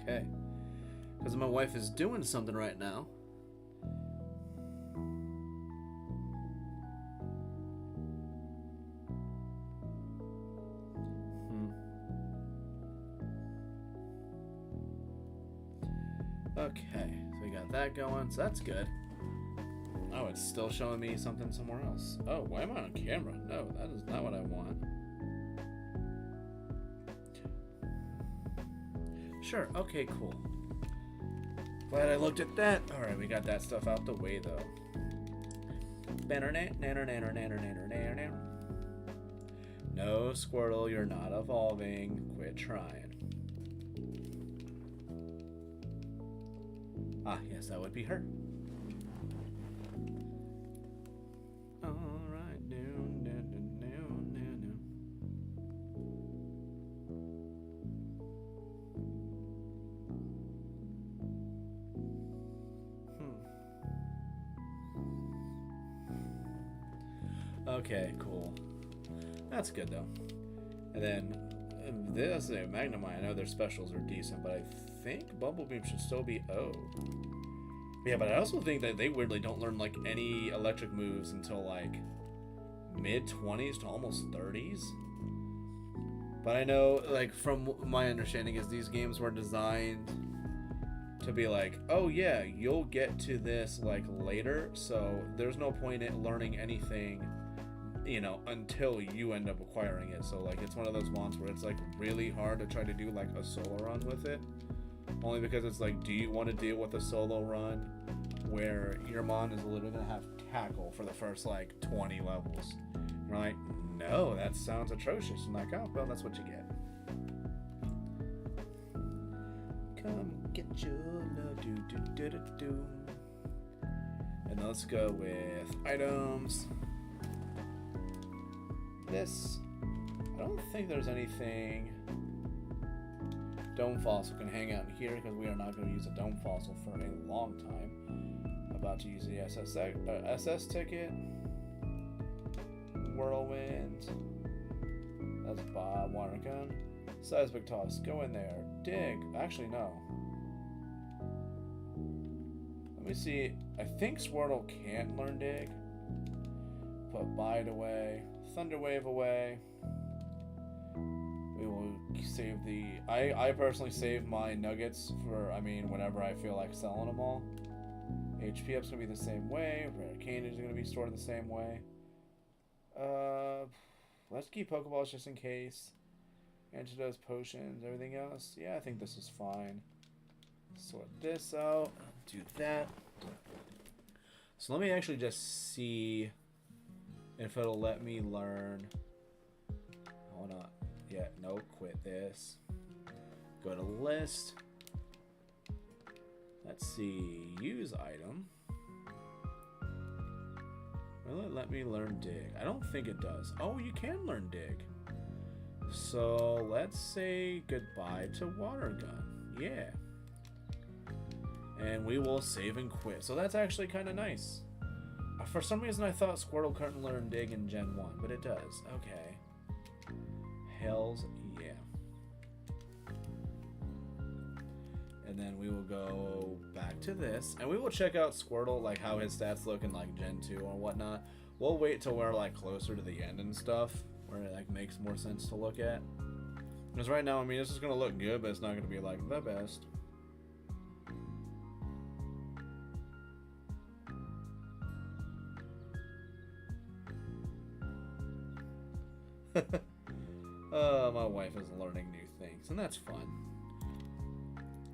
Okay. Because my wife is doing something right now. Okay, so we got that going, so that's good. Oh, it's still showing me something somewhere else. Oh, why am I on camera? No, that is not what I want. Sure, okay, cool. Glad I looked at that. Alright, we got that stuff out the way, though. No, Squirtle, you're not evolving. Quit trying. Ah, yes, that would be her. Alright, no. Okay, cool. That's good though. And then this Magnemite, I know their specials are decent, but I think Bumblebeam should still be O. Yeah, but I also think that they weirdly don't learn like any electric moves until like mid-20s to almost 30s. But I know, like, from my understanding is these games were designed to be like, oh yeah, you'll get to this like later, so there's no point in learning anything, you know, until you end up acquiring it. So like it's one of those ones where it's like really hard to try to do like a solo run with it, only because it's like, do you want to deal with a solo run where your mon is literally gonna have tackle for the first like 20 levels? You're like, no, that sounds atrocious. I'm like, oh well, that's what you get. Come get your love, do. And let's go with items. This, I don't think there's anything. Dome Fossil can hang out in here because we are not going to use a Dome Fossil for a long time. About to use the SS ticket. Whirlwind. That's Bob. Water gun. Seismic Toss. Go in there. Dig. Actually, no. Let me see. I think Squirtle can't learn Dig. Put Bite away. Thunder Wave away. We will save the... I personally save my nuggets for, I mean, whenever I feel like selling them all. HP up's going to be the same way. Rare Cane is going to be stored the same way. Let's keep Pokeballs just in case. Antidotes, potions, everything else. Yeah, I think this is fine. Sort this out. Do that. So let me actually just see if it'll let me learn. Hold on. Yeah, no, quit this. Go to list. Let's see. Use item. Will it let me learn dig? I don't think it does. Oh, you can learn dig. So let's say goodbye to Water Gun. Yeah. And we will save and quit. So that's actually kind of nice. For some reason I thought Squirtle couldn't learn dig in Gen 1, but it does. Okay. Hells yeah. And then we will go back to this, and we will check out Squirtle, like how his stats look in like Gen 2 or whatnot. We'll wait till we're like closer to the end and stuff, where it like makes more sense to look at. Because right now, I mean, this is gonna look good, but it's not gonna be like the best. My wife is learning new things, and that's fun.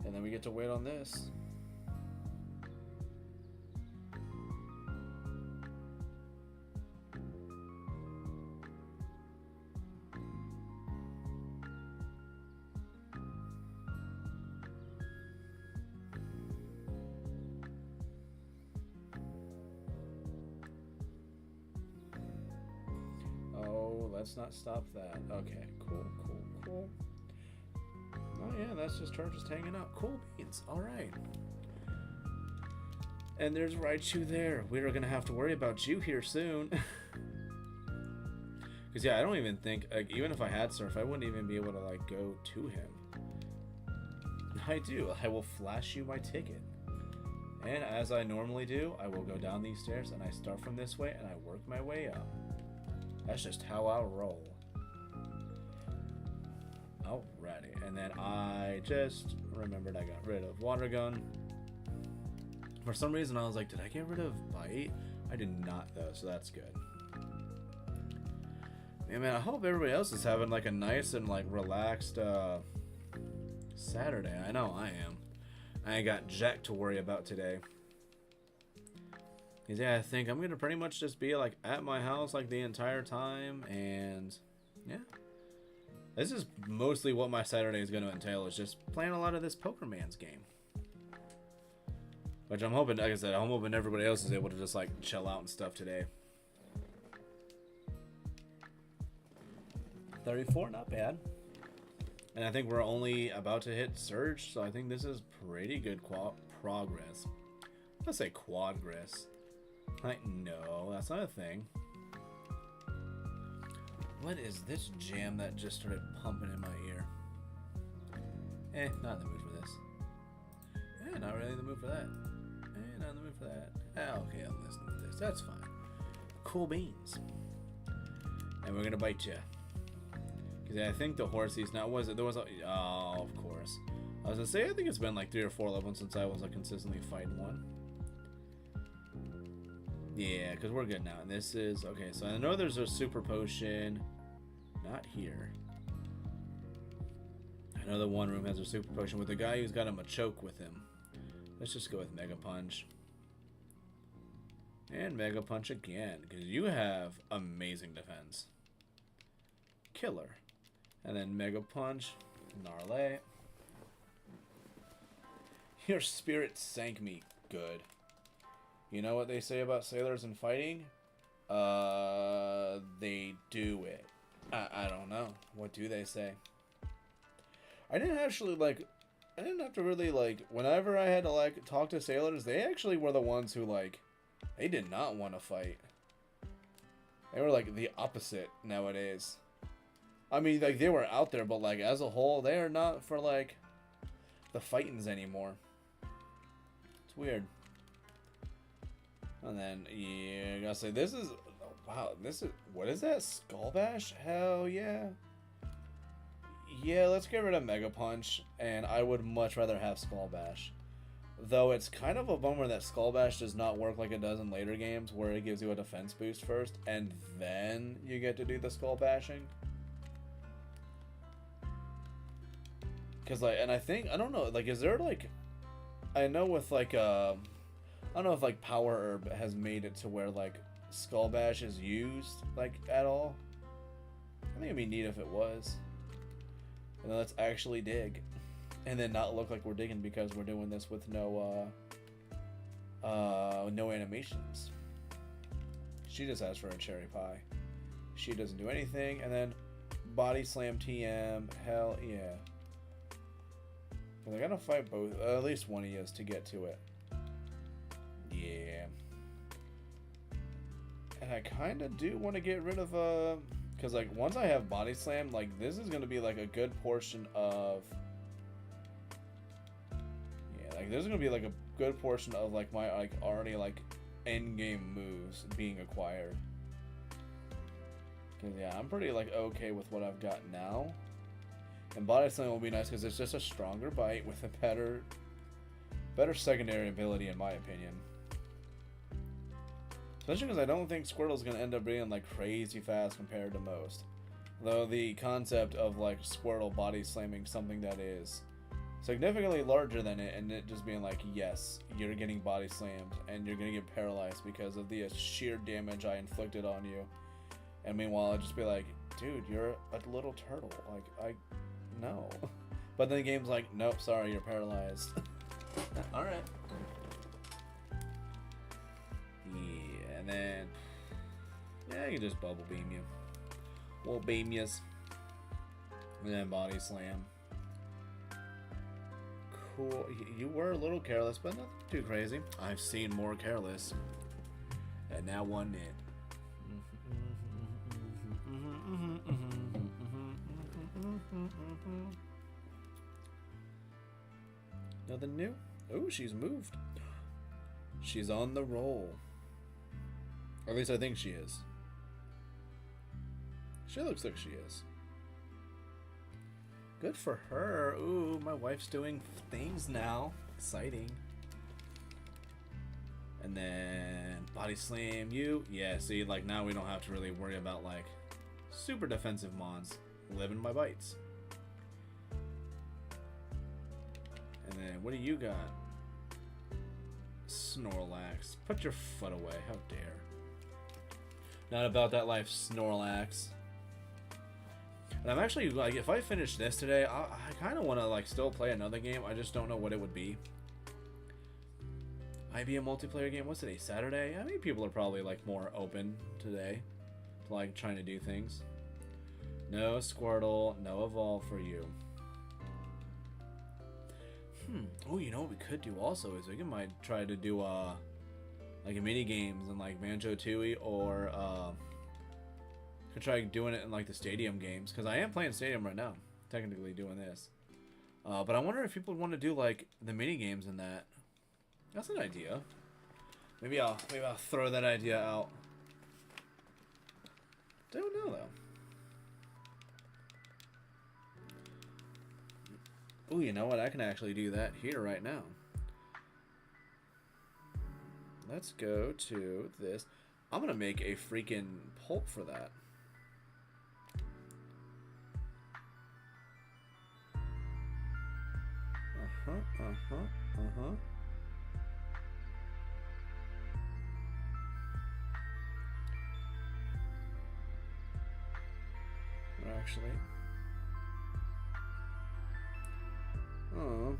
And then we get to wait on this. Oh, let's not stop that. Okay, cool. Oh yeah, that's just her just hanging out. Cool beans. All right. And there's Raichu there. We're gonna have to worry about you here soon. Because yeah, I don't even think, like, even if I had Surf, I wouldn't even be able to like go to him. I do. I will flash you my ticket. And as I normally do, I will go down these stairs and I start from this way and I work my way up. That's just how I roll. Alrighty, and then I just remembered I got rid of Water Gun. For some reason I was like, did I get rid of Bite? I did not though, so that's good. Yeah, man, I hope everybody else is having like a nice and like relaxed Saturday. I know I am. I ain't got jack to worry about today. 'Cause, yeah, I think I'm gonna pretty much just be like at my house like the entire time, and yeah, this is mostly what my Saturday is gonna entail, is just playing a lot of this Pokémon's game. Which I'm hoping, like I said, I'm hoping everybody else is able to just like chill out and stuff today. 34, not bad. And I think we're only about to hit Surge, so I think this is pretty good progress. Let's say quadgress. Like, no, that's not a thing. What is this jam that just started pumping in my ear? Not in the mood for this. Not really in the mood for that. Not in the mood for that. Okay, I'll listen to this. That's fine. Cool beans. And we're gonna bite you. Because I think the Horsey's now, was it? There was a, oh, of course. I was gonna say, I think it's been like 3 or 4 levels since I was like consistently fighting one. Yeah, because we're good now. And this is, okay, so I know there's a super potion. Not here. I know the one room has a super potion with a guy who's got a Machoke with him. Let's just go with Mega Punch. And Mega Punch again, because you have amazing defense. Killer. And then Mega Punch. Gnarly. Your spirit sank me. Good. You know what they say about sailors and fighting? They do it. I don't know. What do they say? I didn't actually, like, I didn't have to really, like, whenever I had to, like, talk to sailors, they actually were the ones who, like, they did not want to fight. They were, like, the opposite nowadays. I mean, like, they were out there, but, like, as a whole, they are not for, like, the fightings anymore. It's weird. And then, yeah, I gotta say, this is, wow, this is, what is that? Skull Bash? Hell yeah. Yeah, let's get rid of Mega Punch, and I would much rather have Skull Bash. Though it's kind of a bummer that Skull Bash does not work like it does in later games, where it gives you a defense boost first, and then you get to do the Skull Bashing. Because, like, and I think, I don't know, like, is there, like, I know with, like, I don't know if, like, Power Herb has made it to where, like, Skull Bash is used, like, at all. I think it'd be neat if it was. And then let's actually dig. And then not look like we're digging because we're doing this with no animations. She just asks for a cherry pie. She doesn't do anything. And then Body Slam TM. Hell yeah. But I gotta fight both, at least one of you to get to it. Yeah. And I kind of do want to get rid of, because, like, once I have Body Slam, like, this is going to be, like, a good portion of, yeah, like, there's going to be, like, a good portion of, like, my, like, already, like, end-game moves being acquired. Because, yeah, I'm pretty, like, okay with what I've got now. And Body Slam will be nice because it's just a stronger bite with a better secondary ability, in my opinion. Especially because I don't think Squirtle's going to end up being, like, crazy fast compared to most. Though the concept of, like, Squirtle body slamming something that is significantly larger than it, and it just being like, yes, you're getting body slammed, and you're going to get paralyzed because of the sheer damage I inflicted on you. And meanwhile, I'd just be like, dude, you're a little turtle. Like, no. But then the game's like, nope, sorry, you're paralyzed. Alright. Yeah, and then, yeah, you can just bubble beam you. We'll beam yous. And then body slam. Cool. You were a little careless, but nothing too crazy. I've seen more careless. And now one in. Nothing new? Oh, she's moved. She's on the roll. Or at least I think she is. She looks like she is. Good for her. Ooh, my wife's doing things now. Exciting. And then body slam you. Yeah, see, like, now we don't have to really worry about, like, super defensive mons living my bites. And then what do you got? Snorlax. Put your foot away. How dare. Not about that life, Snorlax. And I'm actually, like, if I finish this today, I kind of want to, like, still play another game. I just don't know what it would be. Might be a multiplayer game. What's today? Saturday? I mean, people are probably, like, more open today to, like, trying to do things. No Squirtle, no Evolve for you. Oh, you know what we could do also is we might try to do, like, mini games in, like, Banjo-Tooie, or, could try doing it in, like, the stadium games, because I am playing stadium right now, technically doing this. But I wonder if people want to do, like, the mini games in that. That's an idea. Maybe I'll throw that idea out. Don't know though. Oh, you know what? I can actually do that here right now. Let's go to this. I'm gonna make a freaking pulp for that. Actually. Oh.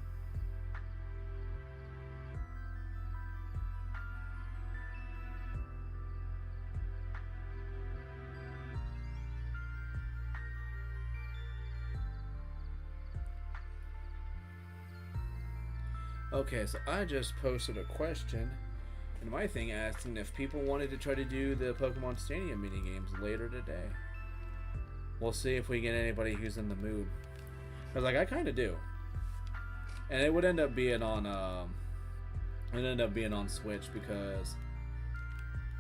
Okay, so I just posted a question in my thing asking if people wanted to try to do the Pokemon Stadium minigames later today. We'll see if we get anybody who's in the mood. Cause like I kind of do, and it would end up being on Switch, because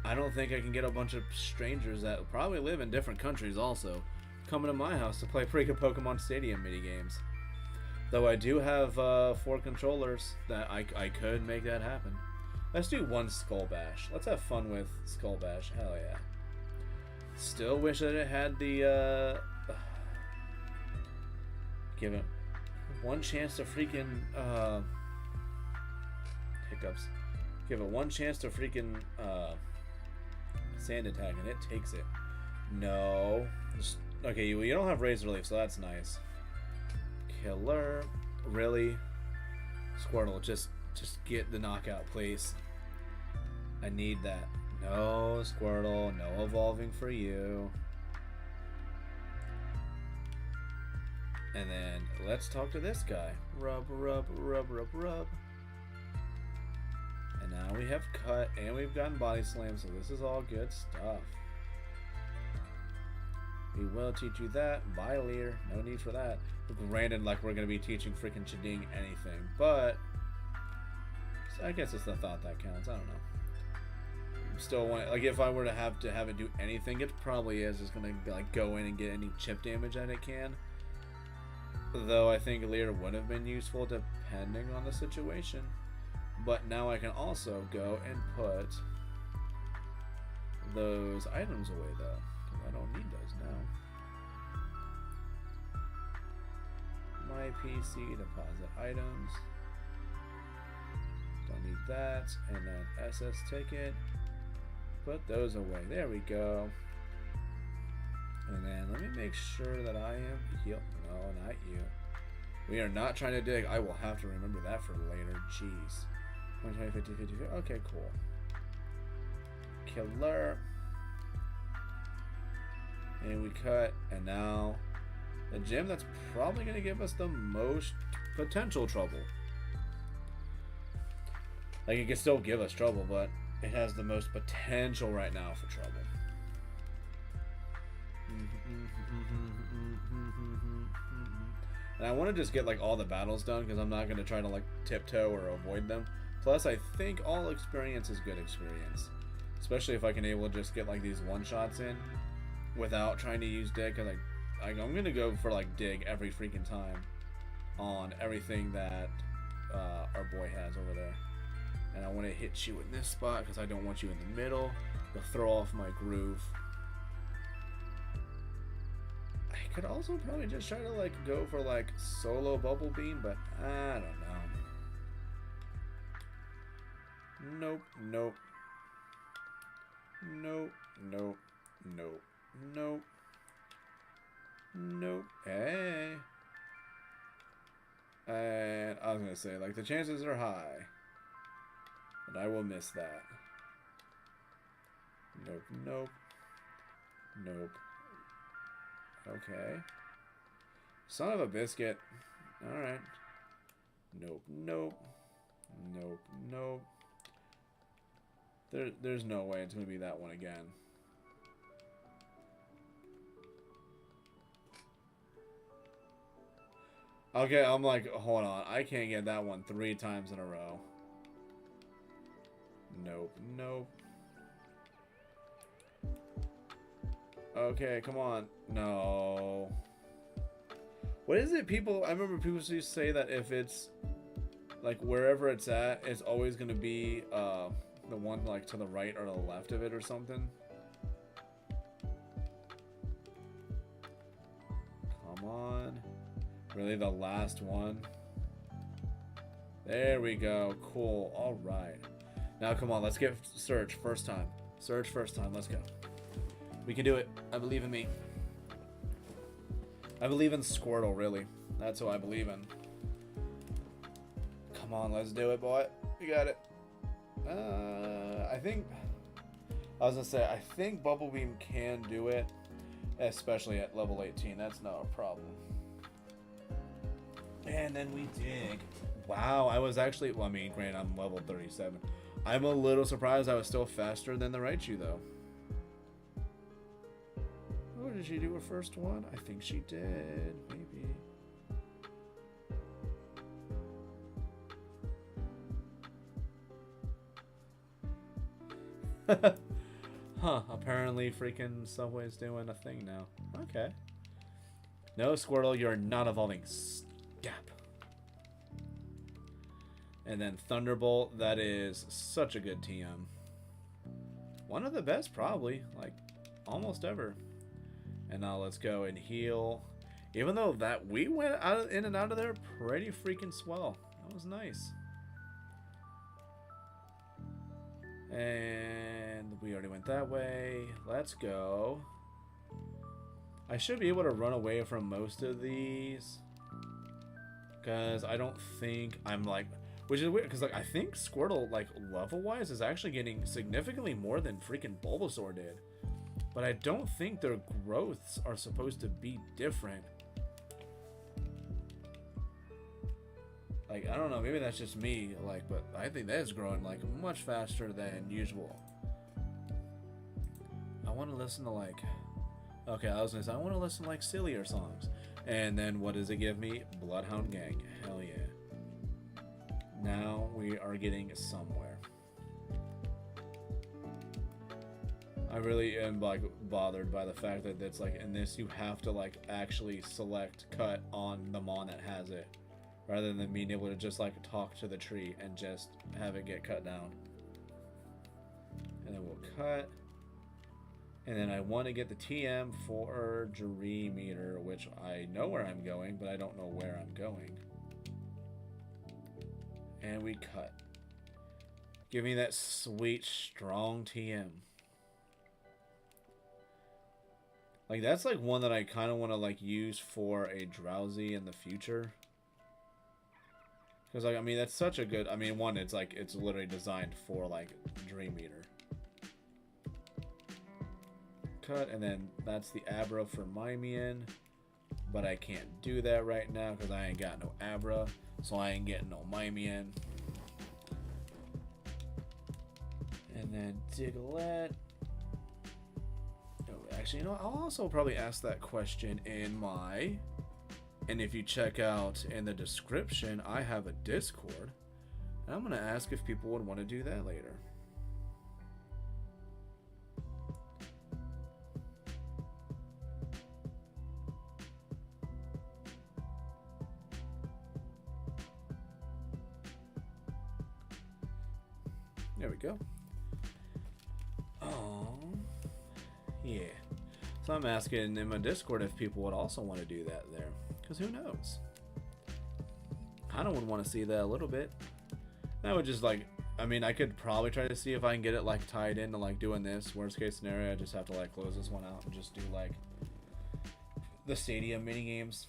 I don't think I can get a bunch of strangers that probably live in different countries also coming to my house to play freaking Pokemon Stadium minigames. Though I do have 4 controllers that I could make that happen. Let's do one Skull Bash. Let's have fun with Skull Bash. Hell yeah. Still wish that it had the, give it one chance to freaking, hiccups. Give it one chance to freaking, Sand Attack, and it takes it. No. Just, okay, you don't have Razor Leaf, so that's nice. Killer. Really? Squirtle, just get the knockout, please. I need that. No, Squirtle, no evolving for you. And then let's talk to this guy. Rub, rub, rub, rub, rub. And now we have cut, and we've gotten body slam, so this is all good stuff. We will teach you that. Bye, leader. No need for that. Granted, like we're going to be teaching freaking Chiding anything, but I guess it's the thought that counts. I don't know. Still want, like, if I were to have it do anything, it probably is just gonna like go in and get any chip damage that it can. Though I think Leer would have been useful depending on the situation. But now I can also go and put those items away though, because I don't need those now. My PC, deposit items. Don't need that. And then SS ticket. Put those away. There we go. And then let me make sure that I am healed. No, not you. We are not trying to dig. I will have to remember that for later. Jeez. 120, 50, 50, 50. Okay, cool. Killer. And we cut. And now the gym that's probably going to give us the most potential trouble. Like, it can still give us trouble, but it has the most potential right now for trouble. And I want to just get like all the battles done, because I'm not going to try to like tiptoe or avoid them. Plus, I think all experience is good experience. Especially if I can able to just get like these one-shots in without trying to use dig. Because I'm going to go for like dig every freaking time on everything that our boy has over there. And I want to hit you in this spot because I don't want you in the middle. You'll throw off my groove. I could also probably just try to like go for like solo bubble beam, but I don't know. Nope. Nope. Nope. Nope. Nope. Nope. Nope. Hey. And I was gonna say, like, the chances are high that I will miss that. Nope. Nope. Nope. Okay. Son of a biscuit. Alright. Nope. Nope. Nope. Nope. There's no way it's gonna be that one again. Okay, I'm like, hold on. I can't get that one 3 times in a row. Nope. Nope. Okay, come on. No. What is it, people? I remember people used to say that if it's like wherever it's at, it's always gonna be the one like to the right or the left of it or something. Come on. Really, the last one? There we go. Cool. All right. Now, come on. Let's get search first time. Search first time. Let's go. We can do it. I believe in me. I believe in Squirtle, really. That's who I believe in. Come on, let's do it, boy. You got it. I think... I was gonna say, I think Bubble Beam can do it. Especially at level 18. That's not a problem. And then we dig. Wow, I was actually... Well, I mean, granted, I'm level 37. I'm a little surprised I was still faster than the Raichu, though. Oh, did she do her first one? I think she did. Maybe. Huh, apparently freaking Subway's doing a thing now. Okay. No, Squirtle, you're not evolving. Stop. And then Thunderbolt, that is such a good TM. One of the best, probably. Like, almost ever. And now let's go and heal. Even though that we went out in and out of there pretty freaking swell. That was nice. And we already went that way. Let's go. I should be able to run away from most of these. Because I don't think I'm like... Which is weird, because like I think Squirtle, like level-wise, is actually getting significantly more than freaking Bulbasaur did. But I don't think their growths are supposed to be different. Like, I don't know, maybe that's just me, like, but I think that is growing, like, much faster than usual. I want to listen to, like... Okay, I was gonna say, I want to listen to, like, sillier songs. And then what does it give me? Bloodhound Gang. Hell yeah. Now we are getting somewhere. I really am like bothered by the fact that it's like in this you have to like actually select cut on the mon that has it, rather than being able to just like talk to the tree and just have it get cut down. And then we'll cut. And then I want to get the TM for Dream Eater, which I know where I'm going, but I don't know where I'm going. And we cut. Give me that sweet, strong TM. Like, that's like one that I kind of want to like use for a Drowsy in the future. Because, like, I mean, that's such a good... I mean, one, it's like, it's literally designed for, like, Dream Eater. Cut, and then that's the Abra for Mimian. But I can't do that right now because I ain't got no Abra. So I ain't getting no Mimian. And then Diglett. Oh, actually, you know, I'll also probably ask that question in my... And if you check out in the description, I have a Discord. And I'm going to ask if people would want to do that later. There we go. Oh, yeah. So I'm asking in my Discord if people would also want to do that there. Because who knows? I don't want to see that a little bit. That would just like I mean, I could probably try to see if I can get it like tied into like doing this. Worst case scenario, I just have to like close this one out and just do like the stadium mini games,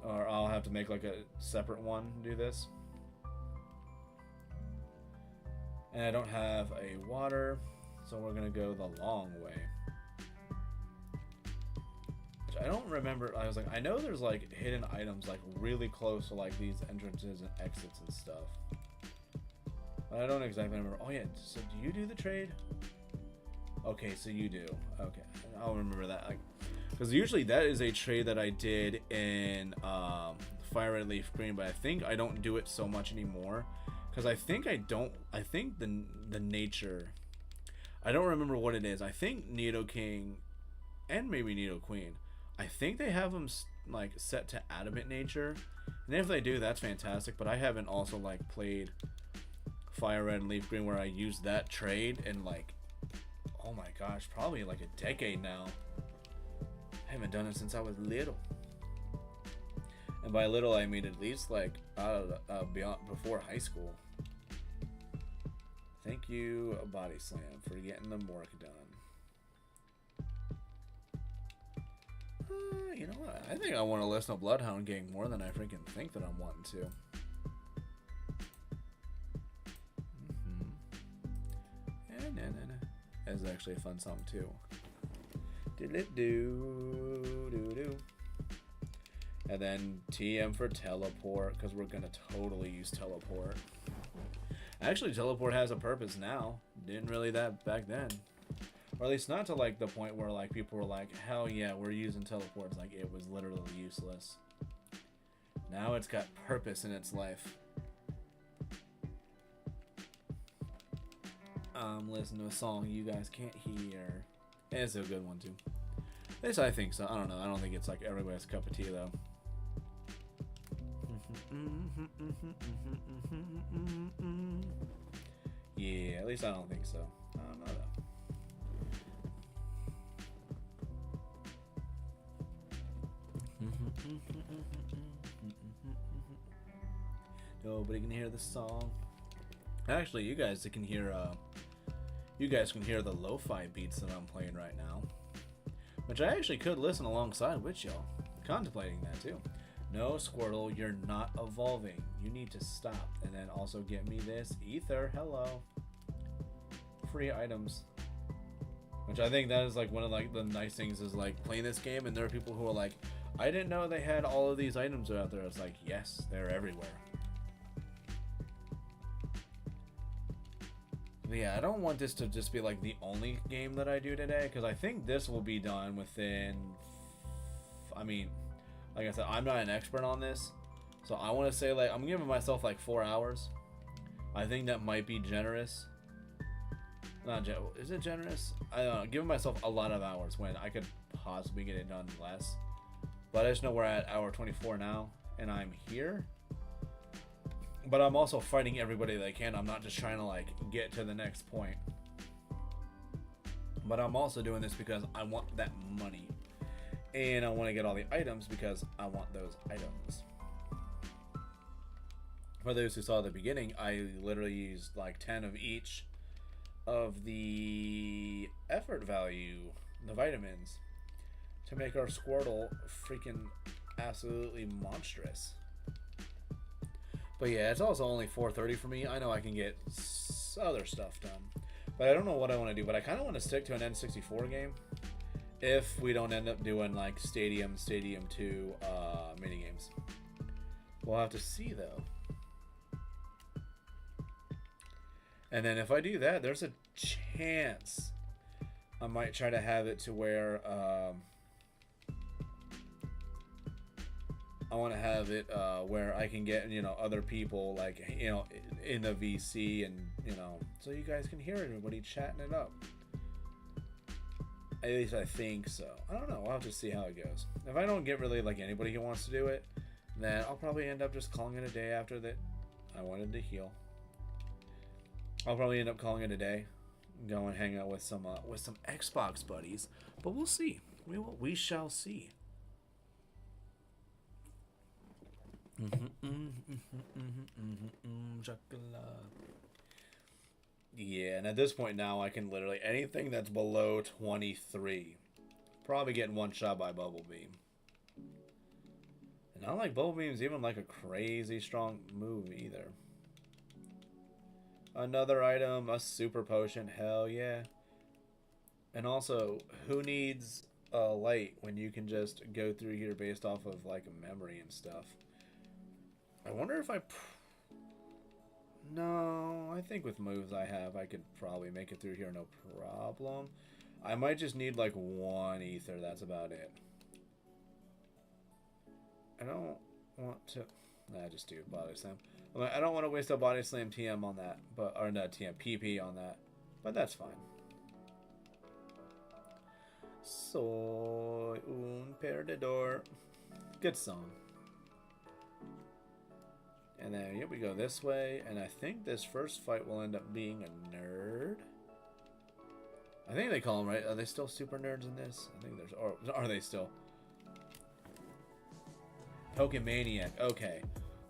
or I'll have to make like a separate one and do this. And I don't have a water, so we're gonna go the long way. Which I don't remember. I was like, I know there's like hidden items like really close to like these entrances and exits and stuff. But I don't exactly remember. Oh yeah, so do you do the trade? Okay, so you do. Okay, I'll remember that. Like, because usually that is a trade that I did in Fire Red Leaf Green, but I think I don't do it so much anymore. Because I think the nature, I don't remember what it is. I think Nido King and maybe Nido Queen, I think they have them like set to adamant nature. And if they do, that's fantastic. But I haven't also like played Fire Red and Leaf Green where I used that trade in like, oh my gosh, probably like a decade now. I haven't done it since I was little. And by little, I mean at least like beyond before high school. Thank you, Body Slam, for getting the work done. You know what? I think I want to listen to Bloodhound Gang more than I freaking think that I'm wanting to. That's actually a fun song too. Do. And then TM for teleport, because we're gonna totally use teleport. Actually, teleport has a purpose now. Didn't really that back then. Or at least not to like the point where like people were like, hell yeah, we're using teleports. Like it was literally useless. Now it's got purpose in its life. I'm listening to a song you guys can't hear. It's a good one too. At least I think so. I don't know. I don't think it's like everybody's cup of tea though. Yeah, at least I don't think so. I don't know though. Nobody can hear the song. Actually, you guys can hear the lo-fi beats that I'm playing right now, which I actually could listen alongside with y'all. Contemplating that too. No, Squirtle, you're not evolving. You need to stop. And then also get me this ether. Hello. Free items. Which I think that is like one of like the nice things is like playing this game, and there are people who are like, I didn't know they had all of these items out there. It's like, yes, they're everywhere. But yeah, I don't want this to just be like the only game that I do today, because I think this will be done within, I mean, like I said, I'm not an expert on this, so I want to say like I'm giving myself like 4 hours. I think that might be generous. Is it generous? I don't know. Giving myself a lot of hours when I could possibly get it done less. But I just know we're at hour 24 now, and I'm here. But I'm also fighting everybody that I can. I'm not just trying to like get to the next point. But I'm also doing this because I want that money. And I want to get all the items because I want those items. For those who saw the beginning, I literally used like 10 of each of the effort value, the vitamins, to make our Squirtle freaking absolutely monstrous. But yeah, it's also only 4:30 for me. I know I can get other stuff done. But I don't know what I want to do. But I kind of want to stick to an N64 game. If we don't end up doing like Stadium 2 minigames. We'll have to see though. And then if I do that, there's a chance I might try to have it to where I want to have it where I can get, you know, other people like, you know, in the VC, and, you know, so you guys can hear everybody chatting it up. At least I think so. I don't know. We'll have to see how it goes. If I don't get really like anybody who wants to do it, then I'll probably end up just calling it a day after that. I wanted to heal. I'll probably end up calling it a day. Go and hang out with some Xbox buddies. But we'll see. We shall see. Yeah, and at this point now, I can literally anything that's below 23, probably getting one shot by Bubble Beam. And not like Bubble Beam's even like a crazy strong move either. Another item, a super potion, hell yeah. And also, who needs a light when you can just go through here based off of like a memory and stuff? I wonder if I... No, I think with moves I have, I could probably make it through here no problem. I might just need like one ether, that's about it. I don't want to... Nah, just do body slam. I don't want to waste a body slam TM on that, but or not TM, PP on that, but that's fine. Soy un perdedor. Good song. And then here we go this way, and I think this first fight will end up being a nerd. I think they call them, right? Are they still super nerds in this? I think there's... Or are they still? Pokemaniac. Okay.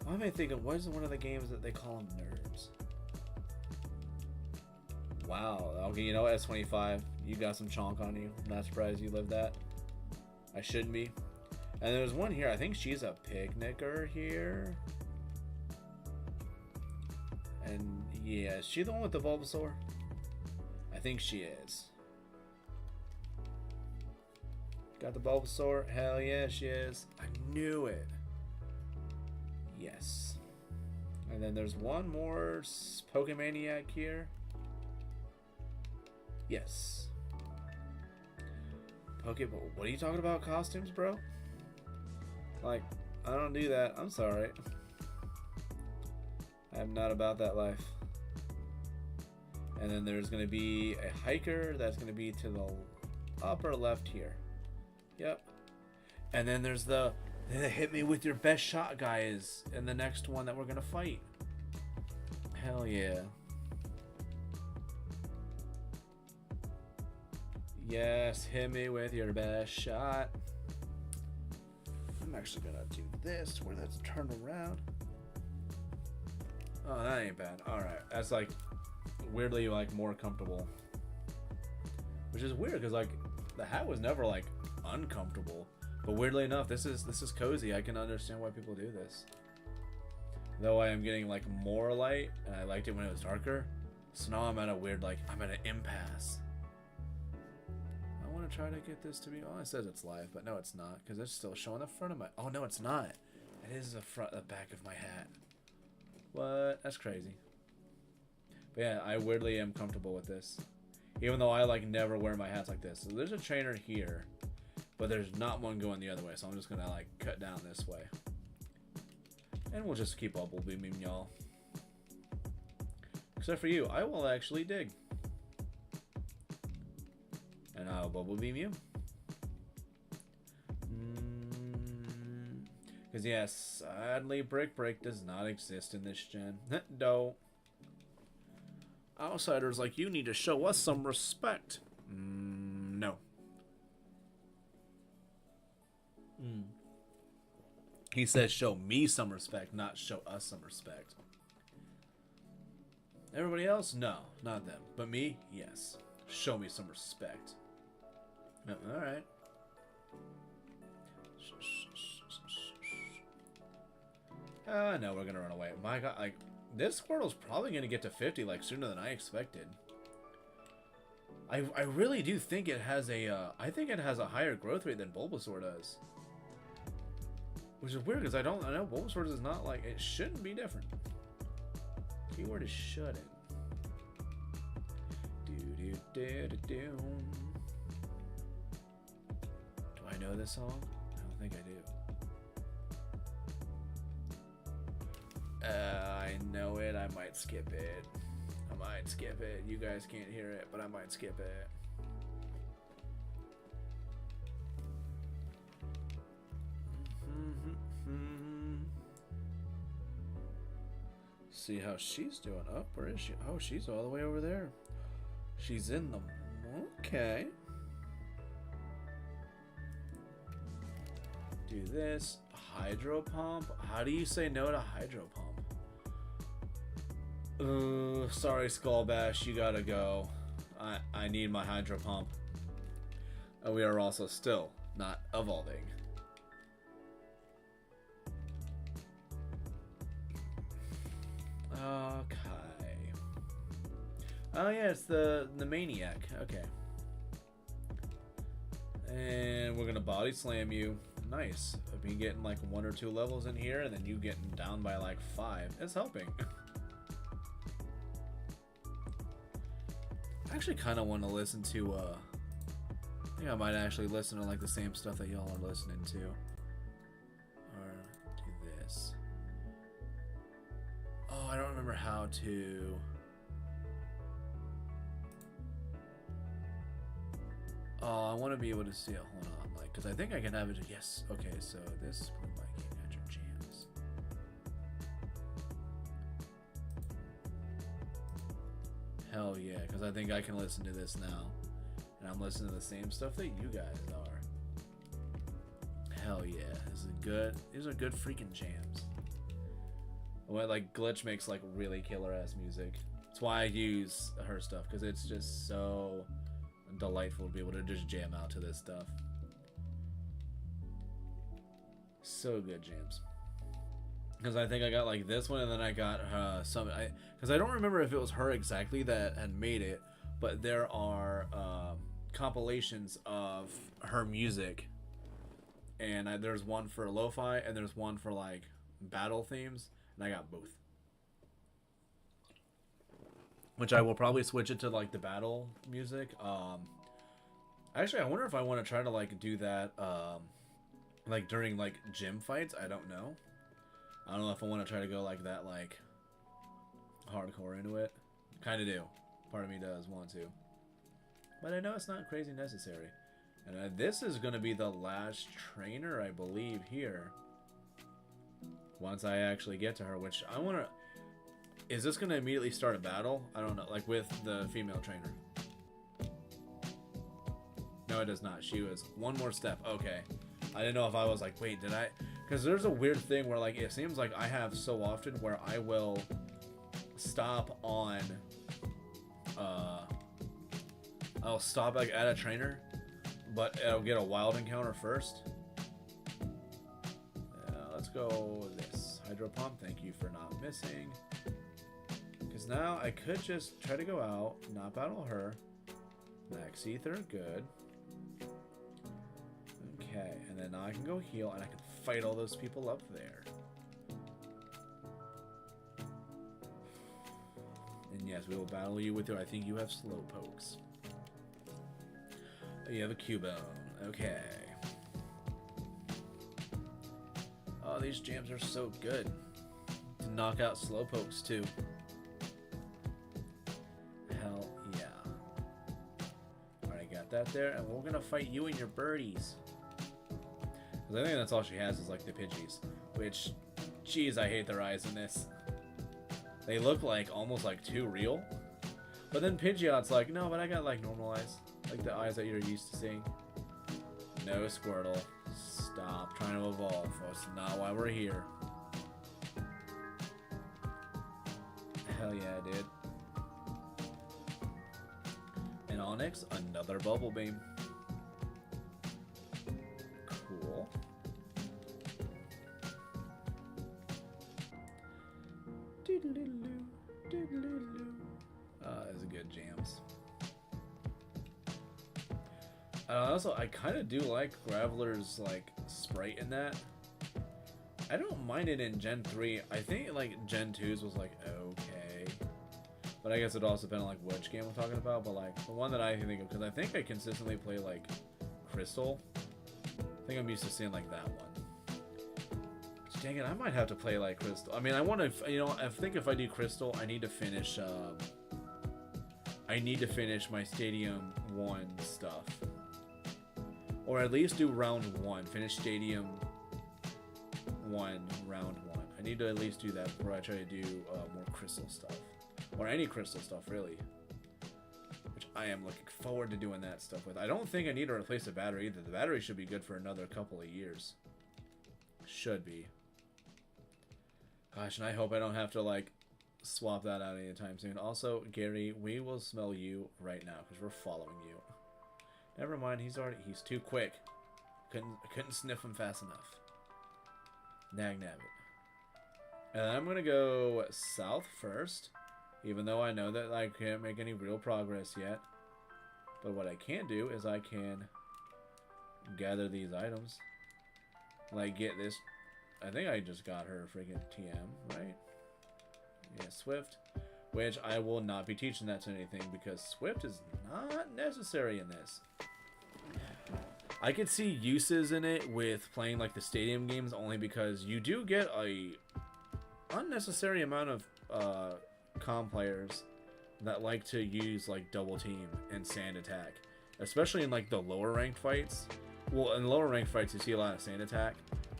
Why am I thinking, what is one of the games that they call them nerds? Wow. Okay, you know what, S25, you got some chonk on you. I'm not surprised you lived that. I shouldn't be. And there's one here. I think she's a picnicker here. And yeah, is she the one with the Bulbasaur? I think she is. Got the Bulbasaur? Hell yeah, she is. I knew it. Yes. And then there's one more Pokemaniac here. Yes. What are you talking about costumes, bro? Like, I don't do that. I'm sorry. I'm not about that life. And then there's going to be a hiker that's going to be to the upper left here. Yep. And then there's the hit me with your best shot guys in the next one that we're going to fight. Hell yeah. Yes, hit me with your best shot. I'm actually going to do this where that's turned around. Oh, that ain't bad. Alright, that's like weirdly like more comfortable. Which is weird because like the hat was never like uncomfortable. But weirdly enough, this is cozy. I can understand why people do this. Though I am getting like more light, and I liked it when it was darker. So now I'm at a weird like I'm at an impasse. I want to try to get this to be. Oh, it says it's live, but no, it's not because it's still showing the front of my. Oh no, it's not. It is the back of my hat. What? That's crazy. But yeah, I weirdly am comfortable with this. Even though I like never wear my hats like this. So there's a trainer here, but there's not one going the other way. So I'm just gonna like cut down this way. And we'll just keep bubble beaming y'all. Except for you, I will actually dig. And I'll bubble beam you. Because yes, sadly, Brick Break does not exist in this gen. No. Outsiders like you need to show us some respect. No. He says show me some respect, not show us some respect. Everybody else? No, not them. But me? Yes. Show me some respect. Alright. I know we're gonna run away. My god, like, this Squirtle's probably gonna get to 50, like, sooner than I expected. I really do think it has a, I think it has a higher growth rate than Bulbasaur does. Which is weird, because I know Bulbasaur is not, like, it shouldn't be different. Keyword is shouldn't. Do I know this song? I don't think I do. I know it. I might skip it. You guys can't hear it, but I might skip it. See how she's doing. Oh, where is she? Oh, she's all the way over there. She's in the... Okay. Do this. Hydro Pump? How do you say no to Hydro Pump? Sorry, Skullbash, you gotta go. I need my Hydro Pump. And we are also still not evolving. Okay. Oh yeah, it's the Maniac. Okay. And we're gonna body slam you. Nice. I've been getting like 1 or 2 levels in here, and then you getting down by like 5. It's helping. I actually kind of want to listen to, I think I might actually listen to like the same stuff that y'all are listening to. Or do this. Oh, I don't remember how to... Oh, I want to be able to see it. Hold on, like, because I think I can have it. Yes. Okay, so this blue biking at your jams. Hell yeah, because I think I can listen to this now, and I'm listening to the same stuff that you guys are. Hell yeah, this is good. These are good freaking jams. What like Glitch makes like really killer ass music. That's why I use her stuff, because it's just so delightful to be able to just jam out to this stuff. So good jams. Because I think I got like this one, and then I got some. Because I don't remember if it was her exactly that had made it, but there are compilations of her music, and there's one for lo-fi, and there's one for like battle themes, and I got both. Which I will probably switch it to like the battle music. Actually, I wonder if I want to try to like do that like during like gym fights. I don't know. I don't know if I want to try to go like that, like hardcore into it. Kind of do. Part of me does want to. But I know it's not crazy necessary. And this is going to be the last trainer, I believe, here. Once I actually get to her, which I want to... Is this going to immediately start a battle? I don't know. Like with the female trainer. No, it does not. She was one more step. Okay. I didn't know if I was like, wait, did I... Because there's a weird thing where like it seems like I have so often where I will stop on... I'll stop like at a trainer, but I'll get a wild encounter first. Let's go this. Hydro Pump, thank you for not missing. Because now I could just try to go out, not battle her. Max Ether, good. Okay, and then now I can go heal, and I can fight all those people up there. And yes, we will battle you with your... I think you have Slowpokes. You have a Cubone. Okay. Oh, these jams are so good. To knock out Slowpokes, too. Hell yeah. Alright, got that there. And we're gonna fight you and your birdies. Because I think that's all she has is, like, the Pidgeys. Which, geez, I hate their eyes in this. They look like, almost like too real. But then Pidgeot's like, no, but I got, like, normal eyes. Like the eyes that you're used to seeing. No, Squirtle. Stop trying to evolve. That's not why we're here. Hell yeah, dude. And Onyx, another Bubble Beam. Cool. Doodle-doodle-doo, doodle-doodle-doo. Those are good jams. Also, I kind of do like Graveler's, like, sprite in that. I don't mind it in Gen 3. I think, like, Gen 2's was, like, okay. But I guess it also depends on, like, which game we're talking about. But, like, the one that I can think of, because I think I consistently play, like, Crystal. I think I'm used to seeing, like, that one. But dang it, I might have to play, like, Crystal. I mean, I want to, you know, I think if I do Crystal, I need to finish, my Stadium 1 stuff. Or at least do round 1. Finish Stadium 1, round 1. I need to at least do that before I try to do more crystal stuff. Or any crystal stuff, really. Which I am looking forward to doing that stuff with. I don't think I need to replace the battery either. The battery should be good for another couple of years. Should be. Gosh, and I hope I don't have to, like, swap that out anytime soon. Also, Gary, we will smell you right now because we're following you. Never mind, he's too quick. Couldn't sniff him fast enough. Nag nabbit. And then I'm gonna go south first, even though I know that I can't make any real progress yet. But what I can do is I can gather these items. Like get this. I think I just got her freaking TM, right? Yeah, Swift. Which I will not be teaching that to anything because Swift is not necessary in this. I could see uses in it with playing like the stadium games only because you do get a unnecessary amount of comm players that like to use like double team and sand attack, especially in like the lower ranked fights. Well, in lower ranked fights you see a lot of sand attack,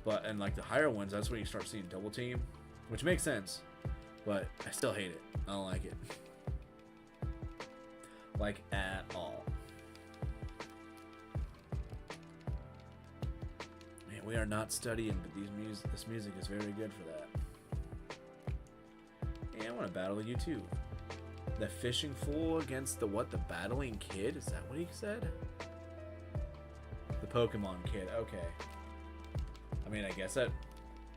but in like the higher ones that's when you start seeing double team, which makes sense, but I still hate it. I don't like it, like at all. Man, we are not studying, but this music is very good for that. Yeah, I want to battle you too. The fishing fool against the what? The battling kid? Is that what he said? The Pokemon kid. Okay. I mean, I guess that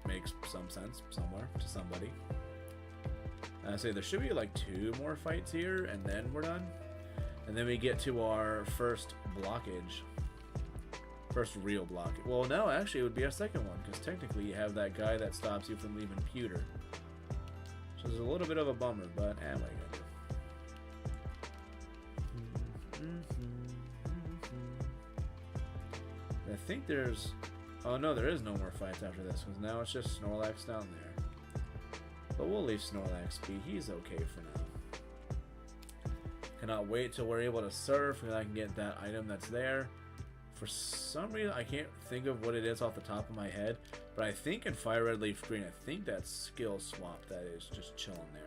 makes some sense somewhere to somebody. I say there should be like 2 more fights here, and then we're done. And then we get to our first blockage. First real blockage. Well, no, actually, it would be our second one, because technically you have that guy that stops you from leaving pewter. So it's a little bit of a bummer, but anyway. I think there's... Oh no, there is no more fights after this, because now it's just Snorlax down there. But we'll leave Snorlax be. He's okay for now. Cannot wait till we're able to surf, and I can get that item that's there. For some reason, I can't think of what it is off the top of my head, but I think in Fire Red Leaf Green, I think that's Skill Swap that is just chilling there.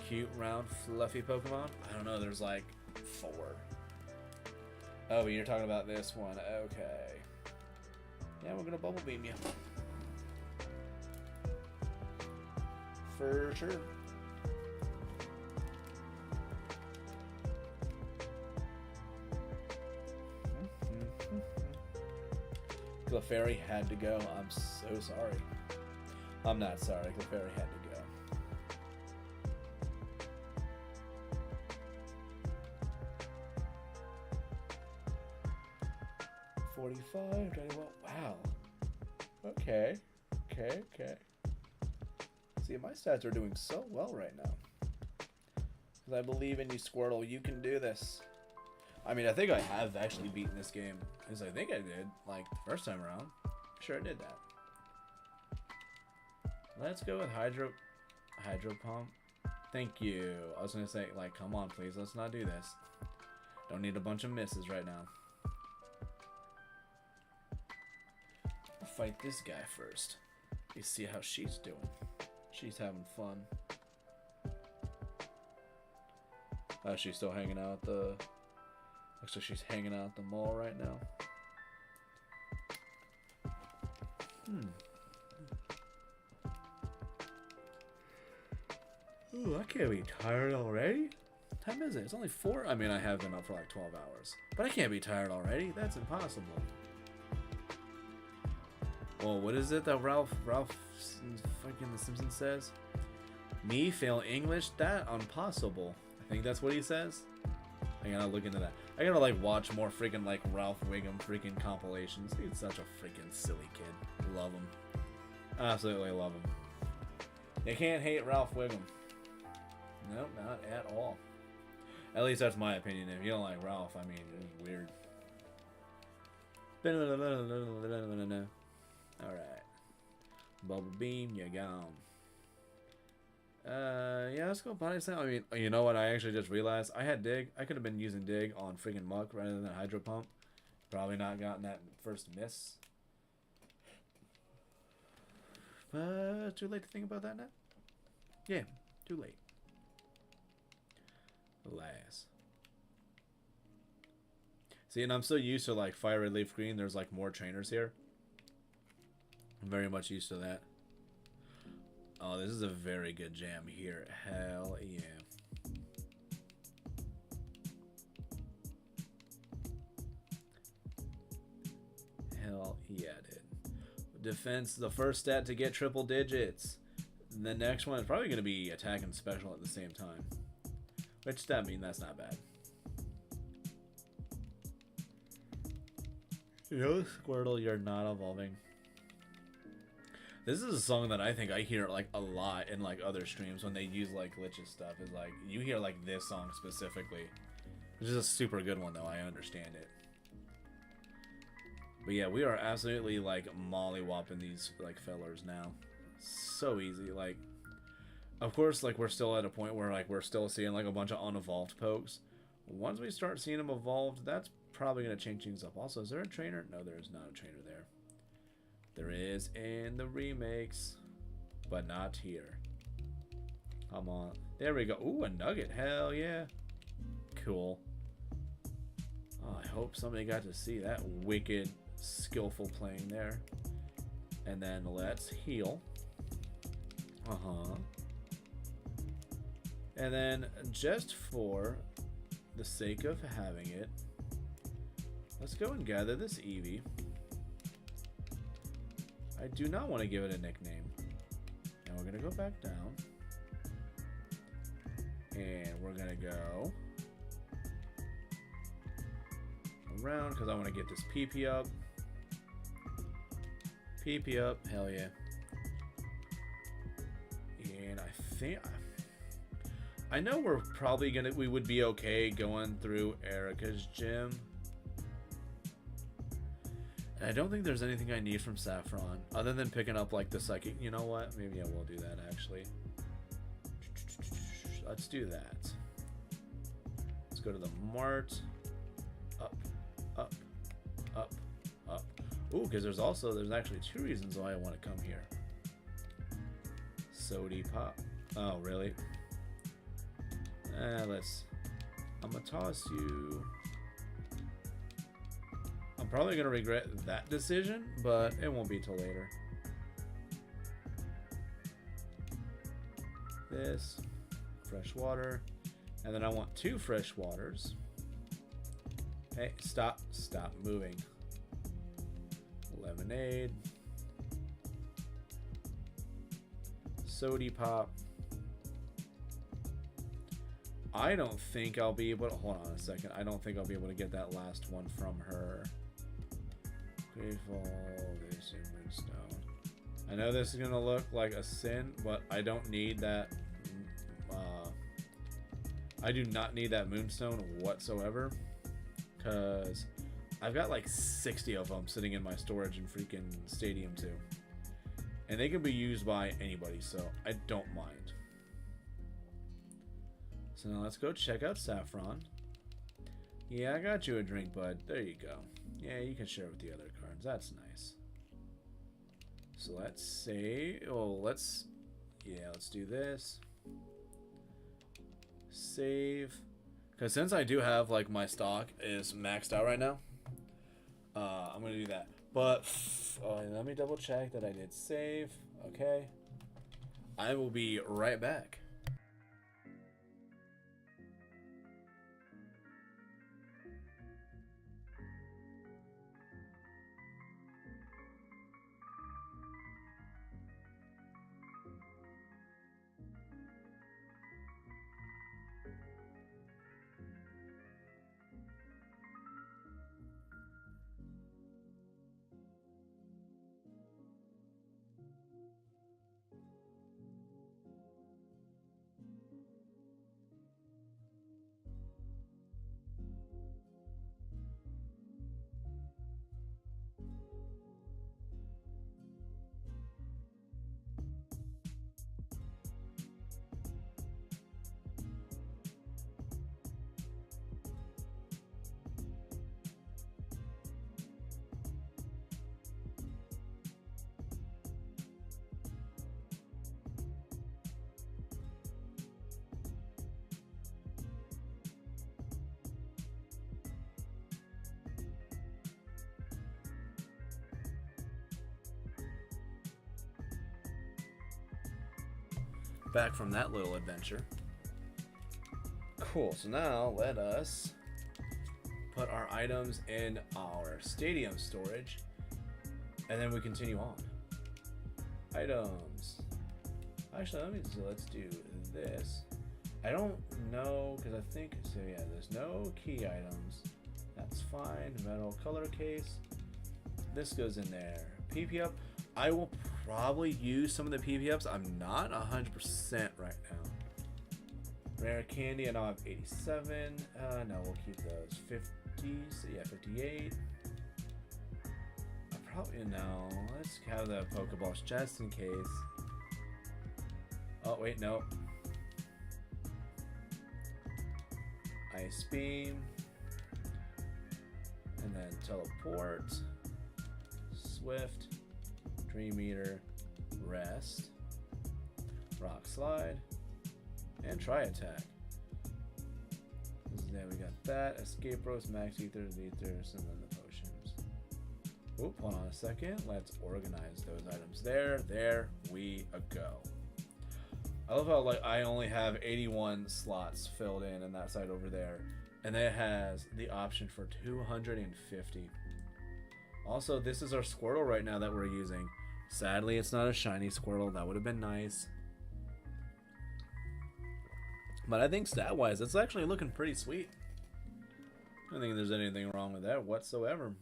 Cute, round, fluffy Pokemon? I don't know, there's like 4. Oh, but you're talking about this one. Okay. Yeah, we're gonna Bubble Beam you. For sure. Clefairy had to go. I'm so sorry. I'm not sorry. Clefairy had to go. $45. Wow. Okay. Okay. See, my stats are doing so well right now. Because I believe in you, Squirtle. You can do this. I mean, I think I have actually beaten this game. Because I think I did, like, the first time around. Sure, I did that. Let's go with Hydro Pump. Thank you. I was going to say, like, come on, please. Let's not do this. Don't need a bunch of misses right now. I'll fight this guy first. You see how she's doing. She's having fun. She's still hanging out at the... Looks like she's hanging out at the mall right now. Ooh, I can't be tired already. What time is it? It's only 4. I mean, I have been up for like 12 hours. But I can't be tired already. That's impossible. Well, what is it that Ralph fucking The Simpsons says? Me fail English? That impossible. I think that's what he says. I gotta look into that. I gotta like watch more freaking like Ralph Wiggum freaking compilations. He's such a freaking silly kid. Love him. Absolutely love him. You can't hate Ralph Wiggum. Nope, not at all. At least that's my opinion. If you don't like Ralph, I mean, it's weird. Alright. Bubble Beam, you're gone. Yeah, let's go body slam. I mean, you know what? I actually just realized I had Dig. I could have been using Dig on freaking Muck rather than Hydro Pump. Probably not gotten that first miss. But too late to think about that now? Yeah, too late. Alas. See, and I'm so used to like Fire Red Leaf Green. There's like more trainers here. I'm very much used to that. Oh, this is a very good jam here. Hell yeah. Hell yeah, dude. Defense, the first stat to get triple digits. The next one is probably going to be attack and special at the same time. Which, that means that's not bad. Yo, Squirtle, you're not evolving. This is a song that I think I hear like a lot in like other streams when they use like glitches stuff. Is like you hear like this song specifically, which is a super good one though. I understand it. But yeah, we are absolutely like mollywopping these like fellers now. So easy. Like, of course, like we're still at a point where like we're still seeing like a bunch of unevolved pokes. Once we start seeing them evolved, that's probably gonna change things up. Also, is there a trainer? No, there is not a trainer there. There is in the remakes, but not here. Come on. There we go. Ooh, a nugget. Hell yeah. Cool. Oh, I hope somebody got to see that wicked, skillful playing there. And then let's heal. Uh-huh. And then just for the sake of having it, let's go and gather this Eevee. I do not want to give it a nickname. And we're going to go back down. And we're going to go around because I want to get this PP up. PP up. Hell yeah. And I think... I know we're probably going to... We would be okay going through Erica's gym. And I don't think there's anything I need from Saffron other than picking up like the psychic. You know what? Maybe I will do that actually. Let's do that. Let's go to the mart. Up, up, up, up. Ooh, because there's actually 2 reasons why I want to come here. Sody pop. Oh, really? I'm gonna toss you. I'm probably gonna regret that decision, but it won't be till later. This, fresh water, and then I want 2 fresh waters. Hey, stop moving. Lemonade. Sody pop. I don't think I'll be able to, hold on a second. I don't think I'll be able to get that last one from her. Grateful, this Moonstone. I know this is gonna look like a sin, but I don't need that. I do not need that Moonstone whatsoever, because I've got like 60 of them sitting in my storage in freaking Stadium 2, and they can be used by anybody, so I don't mind. So now let's go check out Saffron. Yeah, I got you a drink, bud. There you go. Yeah, you can share with the other cards. That's nice. So let's say, let's do this. Save. Because since I do have, like, my stock is maxed out right now, I'm going to do that. But, let me double check that I did save. Okay. I will be right back. back from that little adventure. Cool, so now let us put our items in our stadium storage, and then we continue on. Items. Actually, let's do this. I don't know, because I think, so yeah, there's no key items. That's fine. Metal color case. This goes in there. PP up. I will probably use some of the PP ups. I'm not 100% right now. Rare candy, I know I have 87. No, we'll keep those. 50, so yeah, 58. I probably, no, let's have the Pokeballs just in case. Oh, wait, no. Ice Beam. And then Teleport. Swift. Dream Eater. Rest. Rock Slide. And Tri Attack. Then we got that. Escape Ropes, Max Ethers, and then the potions. Oop, hold on a second. Let's organize those items there. There we go. I love how like I only have 81 slots filled in that side over there, and it has the option for 250. Also, this is our Squirtle right now that we're using. Sadly, it's not a shiny Squirtle. That would have been nice. But I think stat-wise, it's actually looking pretty sweet. I don't think there's anything wrong with that whatsoever.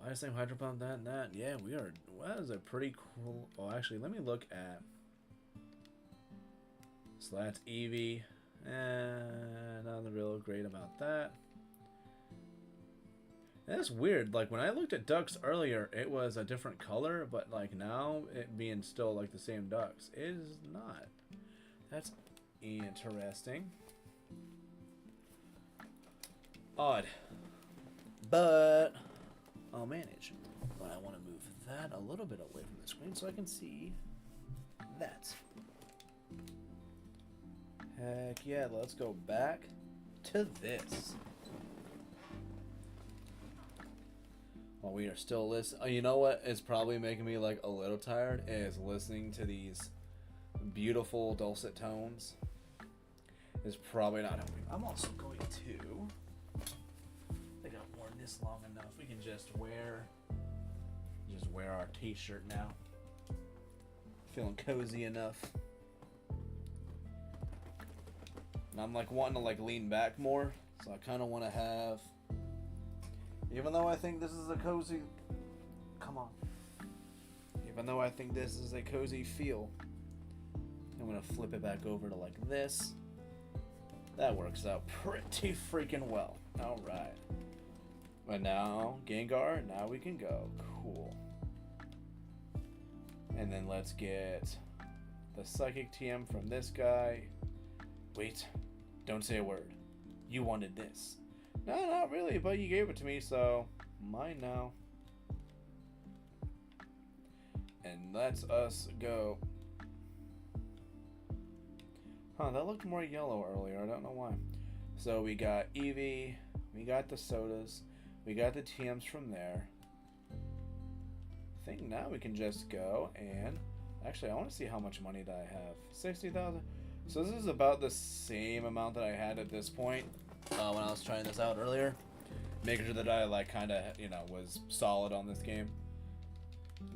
Buy the same Hydro Pump, that and that. Yeah, we are. Well, that is a pretty cool. Oh, actually, let me look at. So that's Eevee. Not real great about that. And that's weird. Like when I looked at ducks earlier, it was a different color, but like now it being still like the same ducks is not. That's interesting. Odd. But I'll manage. But I want to move that a little bit away from the screen so I can see that. Heck yeah, let's go back to this. While we are still listening, you know what is probably making me like a little tired is listening to these beautiful dulcet tones. Is probably not helping. I'm also going to. I think I've worn this long enough. We can just wear our t-shirt now. Feeling cozy enough. And I'm like wanting to like lean back more, so I kind of want to have. Even though I think this is a cozy. Come on. Even though I think this is a cozy feel, I'm gonna flip it back over to like this. That works out pretty freaking well. All right. But now Gengar. Now we can go. Cool. And then let's get the Psychic TM from this guy. Wait, don't say a word. You wanted this. No, not really, but you gave it to me, so mine now. And let's us go. Huh, that looked more yellow earlier. I don't know why. So we got Eevee. We got the sodas. We got the TMs from there. I think now we can just go and... Actually, I want to see how much money that I have. 60,000. So this is about the same amount that I had at this point when I was trying this out earlier. Making sure that I like kind of, you know, was solid on this game.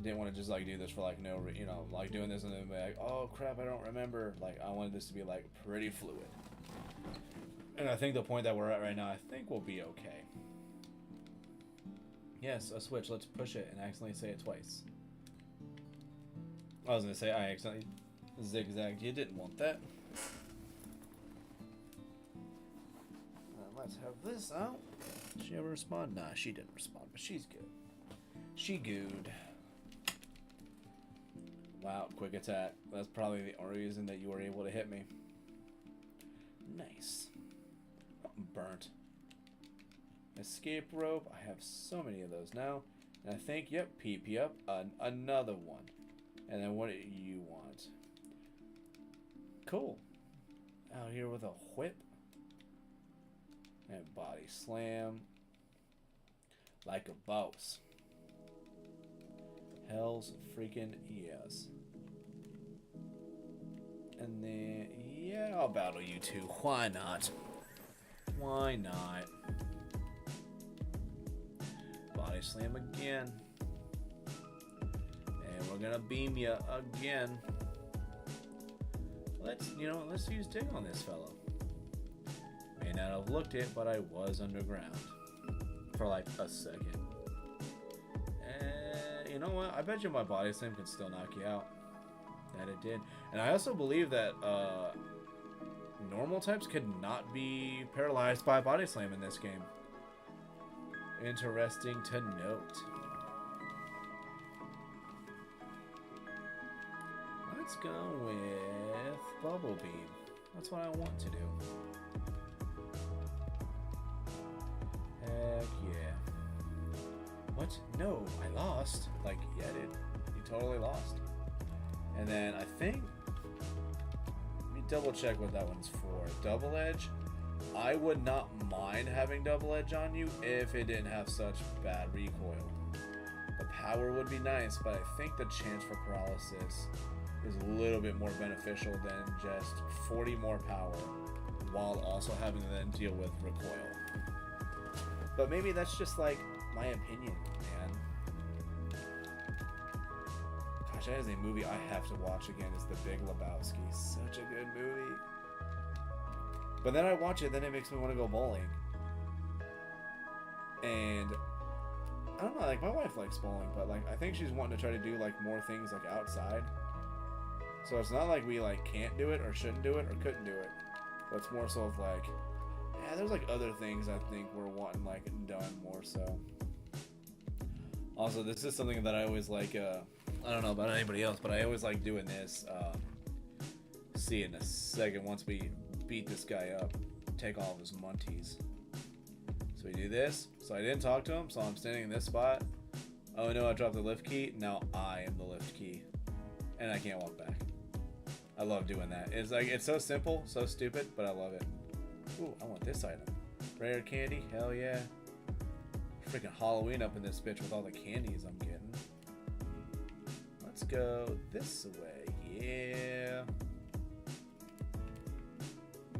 Didn't want to just like do this for like no, you know, like doing this and then be like, oh crap, I don't remember. Like I wanted this to be like pretty fluid. And I think the point that we're at right now, I think we'll be okay. Yes, a switch. Let's push it and accidentally say it twice. I was gonna say I accidentally zigzagged. You didn't want that. Let's have this out. Did she ever respond? Nah, she didn't respond, but she's good. She good. Wow, quick attack. That's probably the only reason that you were able to hit me. Nice. Burnt. Escape rope. I have so many of those now. And I think, yep, PP up. Another one. And then what do you want? Cool. Out here with a whip. And body slam. Like a boss. Hell's freaking yes. And then, yeah, I'll battle you too. Why not? Why not? Body slam again. And we're gonna beam you again. Let's use dig on this fellow. May not have looked it, but I was underground. For like a second. And you know what? I bet you my body slam can still knock you out. That it did. And I also believe that normal types could not be paralyzed by body slam in this game. Interesting to note. Let's go with Bubble Beam. That's what I want to do. Heck yeah. What? No, I lost. Like, yeah, dude. You totally lost. And then I think, let me double check what that one's for. Double Edge, I would not mind having Double Edge on you if it didn't have such bad recoil. The power would be nice, but I think the chance for paralysis is a little bit more beneficial than just 40 more power while also having to then deal with recoil. But maybe that's just like my opinion, man. Gosh, that is a movie I have to watch again, is The Big Lebowski. Such a good movie. But then I watch it, then it makes me want to go bowling. And I don't know, like my wife likes bowling, but like I think she's wanting to try to do like more things like outside. So it's not like we like can't do it or shouldn't do it or couldn't do it. But it's more so of like, yeah, there's like other things I think we're wanting like done more so. Also, this is something that I always like, I don't know about anybody else, but I always like doing this. See in a second, once we beat this guy up, take all of his munties. So we do this. So I didn't talk to him, so I'm standing in this spot. Oh no, I dropped the lift key. Now I am the lift key. And I can't walk back. I love doing that. It's like, it's so simple, so stupid, but I love it. Ooh, I want this item. Rare candy? Hell yeah. Freaking Halloween up in this bitch with all the candies I'm getting. Let's go this way. Yeah.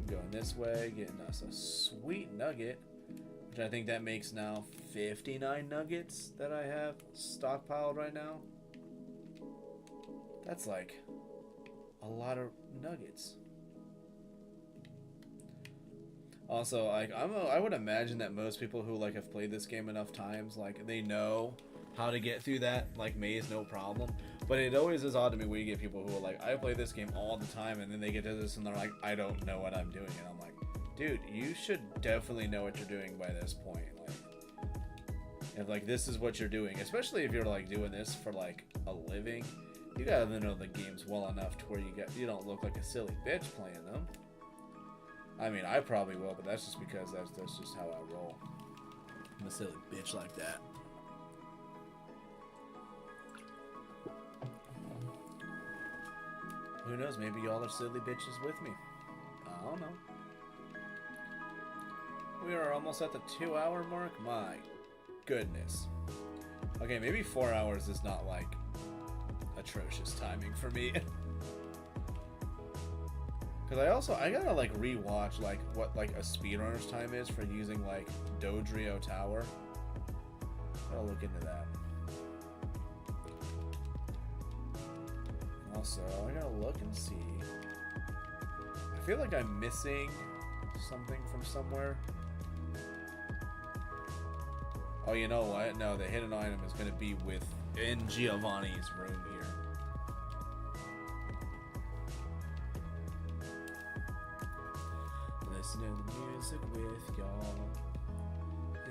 Going this way, getting us a sweet nugget. Which I think that makes now 59 nuggets that I have stockpiled right now. That's like a lot of nuggets. Also, like I would imagine that most people who like have played this game enough times, like they know how to get through that like maze no problem. But it always is odd to me when you get people who are like, I play this game all the time, and then they get to this and they're like, I don't know what I'm doing, and I'm like, dude, you should definitely know what you're doing by this point. Like, if like this is what you're doing, especially if you're like doing this for like a living. You gotta know the games well enough to where you don't look like a silly bitch playing them. I mean, I probably will, but that's just because that's just how I roll. I'm a silly bitch like that. Who knows? Maybe y'all are silly bitches with me. I don't know. We are almost at the 2-hour mark. My goodness. Okay, maybe 4 hours is not like atrocious timing for me. Because I gotta like rewatch like what like a speedrunner's time is for using like Dodrio Tower. Gotta look into that. Also, I gotta look and see. I feel like I'm missing something from somewhere. Oh, you know what? No, the hidden item is gonna be in Giovanni's room here. Listening to music with y'all.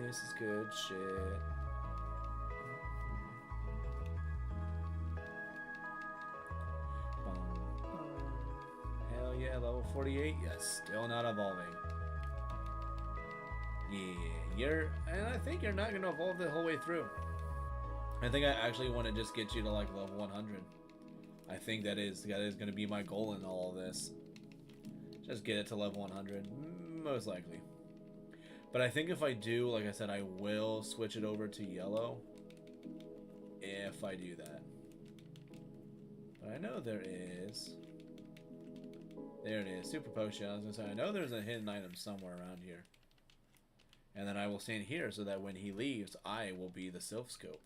This is good shit. Hell yeah, level 48. Yes, still not evolving. Yeah, and I think you're not gonna evolve the whole way through. I think I actually want to just get you to like level 100. I think that is gonna be my goal in all of this. Just get it to level 100, most likely. But I think if I do, like I said, I will switch it over to yellow. If I do that. But I know there is There it is. Super potion. I was going to say, I know there's a hidden item somewhere around here. And then I will stand here so that when he leaves, I will be the Sylph Scope.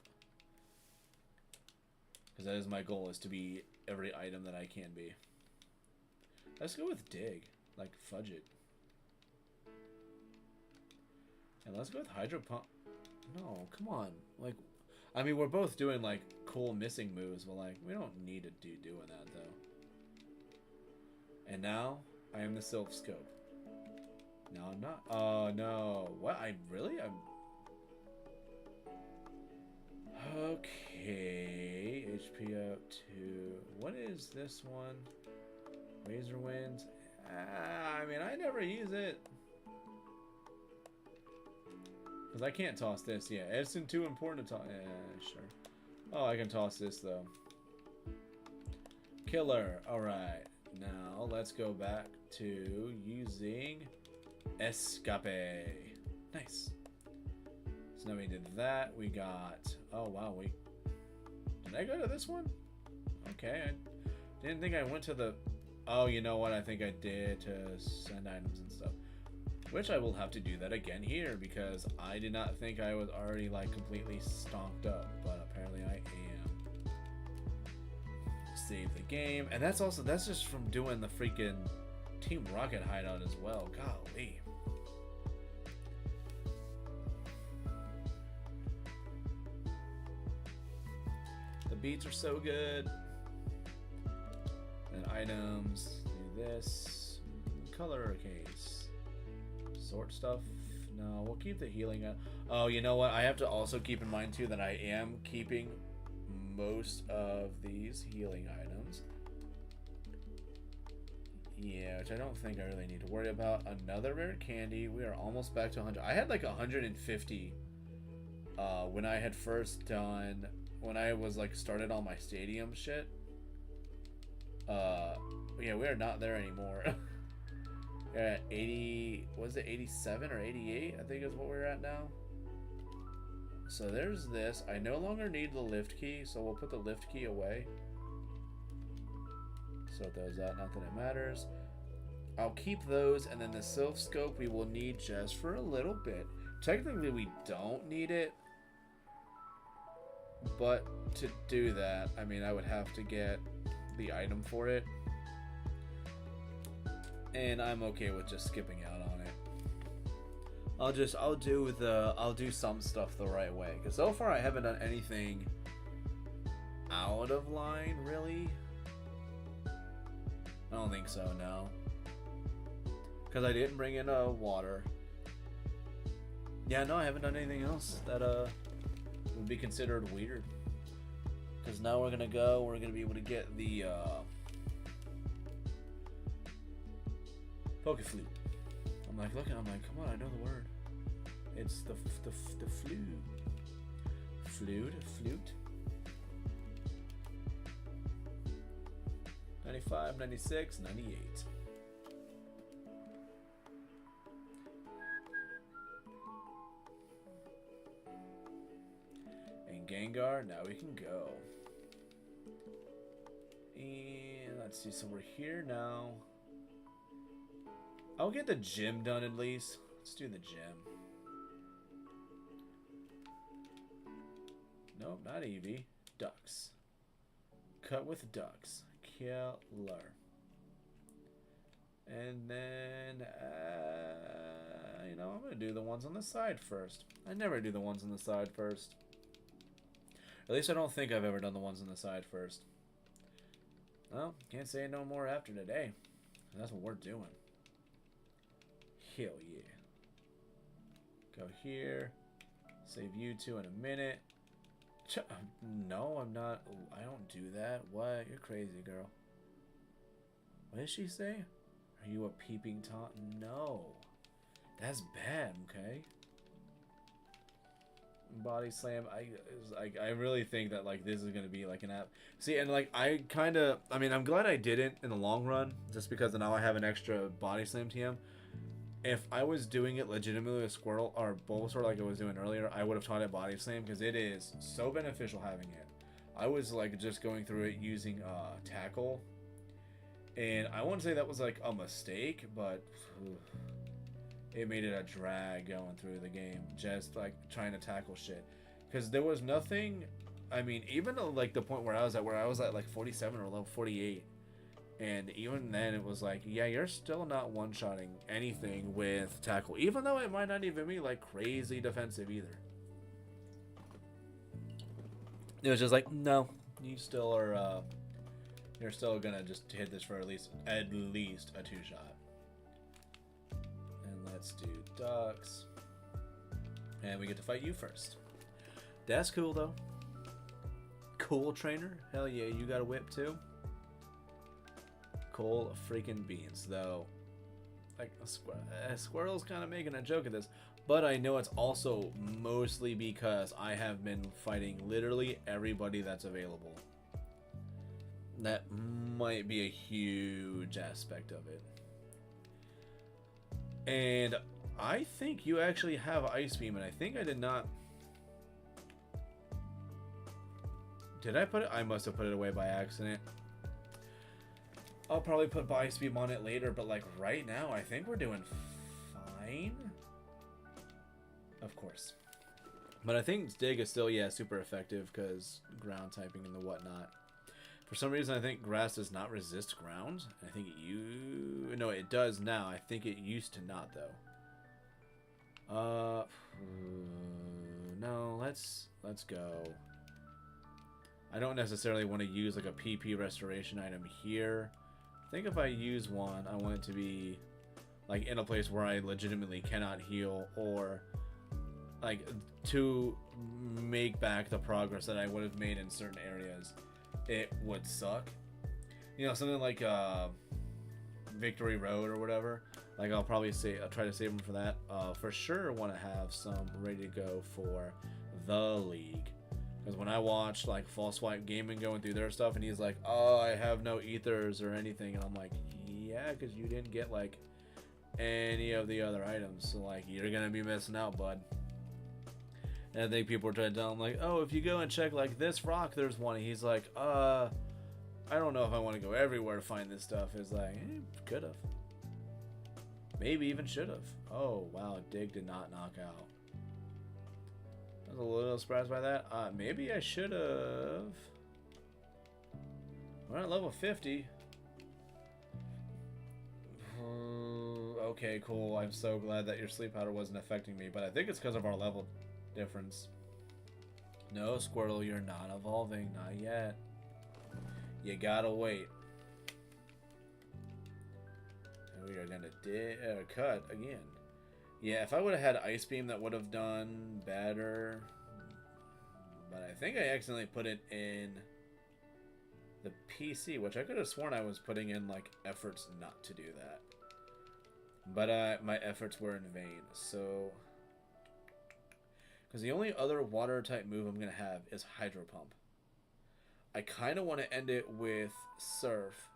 Because that is my goal, is to be every item that I can be. Let's go with Dig. Like, fudge it. And let's go with Hydro Pump. No, come on. Like, I mean, we're both doing, like, cool missing moves, but, like, we don't need to do doing that, though. And now, I am the Sylph Scope. No, I'm not. Oh, no. What? I'm... Okay. HP up to... What is this one? Razor Winds. I mean, I never use it. Because I can't toss this. Yeah, it's too important to toss. Yeah, sure. Oh, I can toss this, though. Killer. Alright. Now, let's go back to using Escape. Nice. So now we did that. We got... Oh, wow. Did I go to this one? Okay. I didn't think I went to the... Oh, you know what? I think I did to send items and stuff. Which I will have to do that again here, because I did not think I was already, like, completely stonked up. But apparently I am. Save the game. And that's just from doing the freaking Team Rocket hideout as well. Golly. The beats are so good. And items. Do this. Color case. Sort stuff. No, we'll keep the healing. Oh, you know what? I have to also keep in mind too that I am keeping most of these healing items. Yeah, which I don't think I really need to worry about. Another rare candy. We are almost back to 100. I had like 150 when I had first done, when I was like started on my stadium shit. Yeah, we are not there anymore. We're at 80, was it 87 or 88? I think is what we're at now. So there's this. I no longer need the lift key, so we'll put the lift key away. Sort those out, not that it matters. I'll keep those, and then the Sylph Scope we will need just for a little bit. Technically we don't need it, but to do that, I mean, I would have to get the item for it. And I'm okay with just skipping out on it. I'll do some stuff the right way. Because so far I haven't done anything out of line, really. I don't think so, no. Because I didn't bring in water. Yeah, no, I haven't done anything else that would be considered weird. Because now we're gonna be able to get the Poke Flute. I'm like, come on, I know the word. It's the flute. Flute. 95, 96, 98. And Gengar, now we can go. And let's see, so we're here now. I'll get the gym done at least. Let's do the gym. Nope, not Eevee. Ducks. Cut with ducks. Killer. And then, you know, I'm going to do the ones on the side first. I never do the ones on the side first. At least I don't think I've ever done the ones on the side first. Well, can't say no more after today. That's what we're doing. Hell yeah. Go here. Save you two in a minute. No, I'm not. I don't do that. What? You're crazy, girl. What did she say? Are you a peeping Tom? No. That's bad, okay? Body slam. I really think that, like, this is going to be, like, an app. See, and, like, I mean, I'm glad I didn't in the long run, just because now I have an extra body slam TM. If I was doing it legitimately with Squirtle or Bulbasaur like I was doing earlier, I would have taught it body slam because it is so beneficial having it. I was like just going through it using tackle, And I wouldn't say that was like a mistake, but it made it a drag going through the game, just like trying to tackle shit. Because there was nothing, I mean, even like the point where I was at like 47 or level 48. And even then, it was like, yeah, you're still not one-shotting anything with tackle, even though it might not even be like crazy defensive either. It was just like, no, you still are. You're still gonna just hit this for at least a 2-shot. And let's do ducks, and we get to fight you first. That's cool though. Cool trainer, hell yeah, you got a whip too. Cool freaking beans, though. Like Squirtle's kind of making a joke of this, but I know it's also mostly because I have been fighting literally everybody that's available. That might be a huge aspect of it. And I think you actually have Ice Beam, and I think I did not. Did I put it? I must have put it away by accident. I'll probably put Ice Beam on it later, but like right now, I think we're doing fine. Of course. But I think Dig is still, yeah, super effective because ground typing and the whatnot. For some reason, I think grass does not resist ground. I think no, it does now. I think it used to not, though. No, let's go. I don't necessarily want to use like a PP restoration item here. I think if I use one, I want it to be like in a place where I legitimately cannot heal, or like to make back the progress that I would have made in certain areas. It would suck. You know, something like Victory Road or whatever. Like I'll probably try to save them for that. For sure want to have some ready to go for the League. Because when I watched like False Swipe Gaming going through their stuff, and he's like, "Oh, I have no ethers or anything," and I'm like, "Yeah, because you didn't get like any of the other items, so like you're gonna be missing out, bud." And I think people were trying to tell him like, "Oh, if you go and check like this rock, there's one." And he's like, I don't know if I want to go everywhere to find this stuff." It's like, could have, maybe even should have. Oh wow, Dig did not knock out. I was a little surprised by that. Maybe I should have. We're at level 50. Okay, cool. I'm so glad that your sleep powder wasn't affecting me, but I think it's because of our level difference. No, Squirtle, you're not evolving. Not yet. You gotta wait. And we are gonna cut again. Yeah, if I would have had Ice Beam, that would have done better. But I think I accidentally put it in the PC, which I could have sworn I was putting in, like, efforts not to do that. But my efforts were in vain, so... Because the only other water-type move I'm going to have is Hydro Pump. I kind of want to end it with Surf.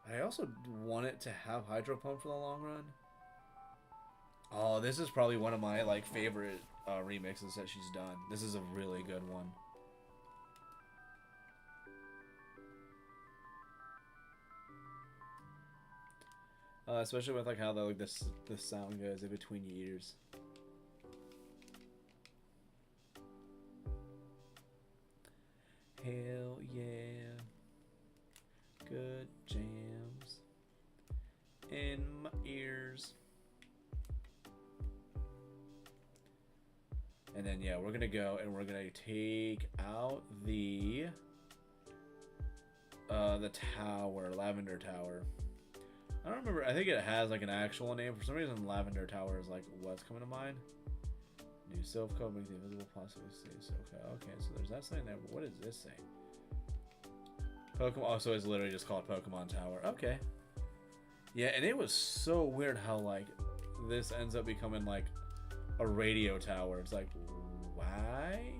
I also want it to have Hydro Pump for the long run. Oh, this is probably one of my like favorite remixes that she's done. This is a really good one. Especially with like how the, like this sound goes in between your ears. Hell yeah. Good jams in my ears. And then yeah, we're gonna go and we're gonna take out the tower, Lavender Tower. I don't remember. I think it has like an actual name. For some reason, Lavender Tower is like what's coming to mind. New self code makes the invisible possibly stay so okay. So there's that sign there. But what does this say? Pokemon. Oh, so it's literally just called Pokemon Tower. Okay. Yeah, and it was so weird how like this ends up becoming like a radio tower. It's like, why?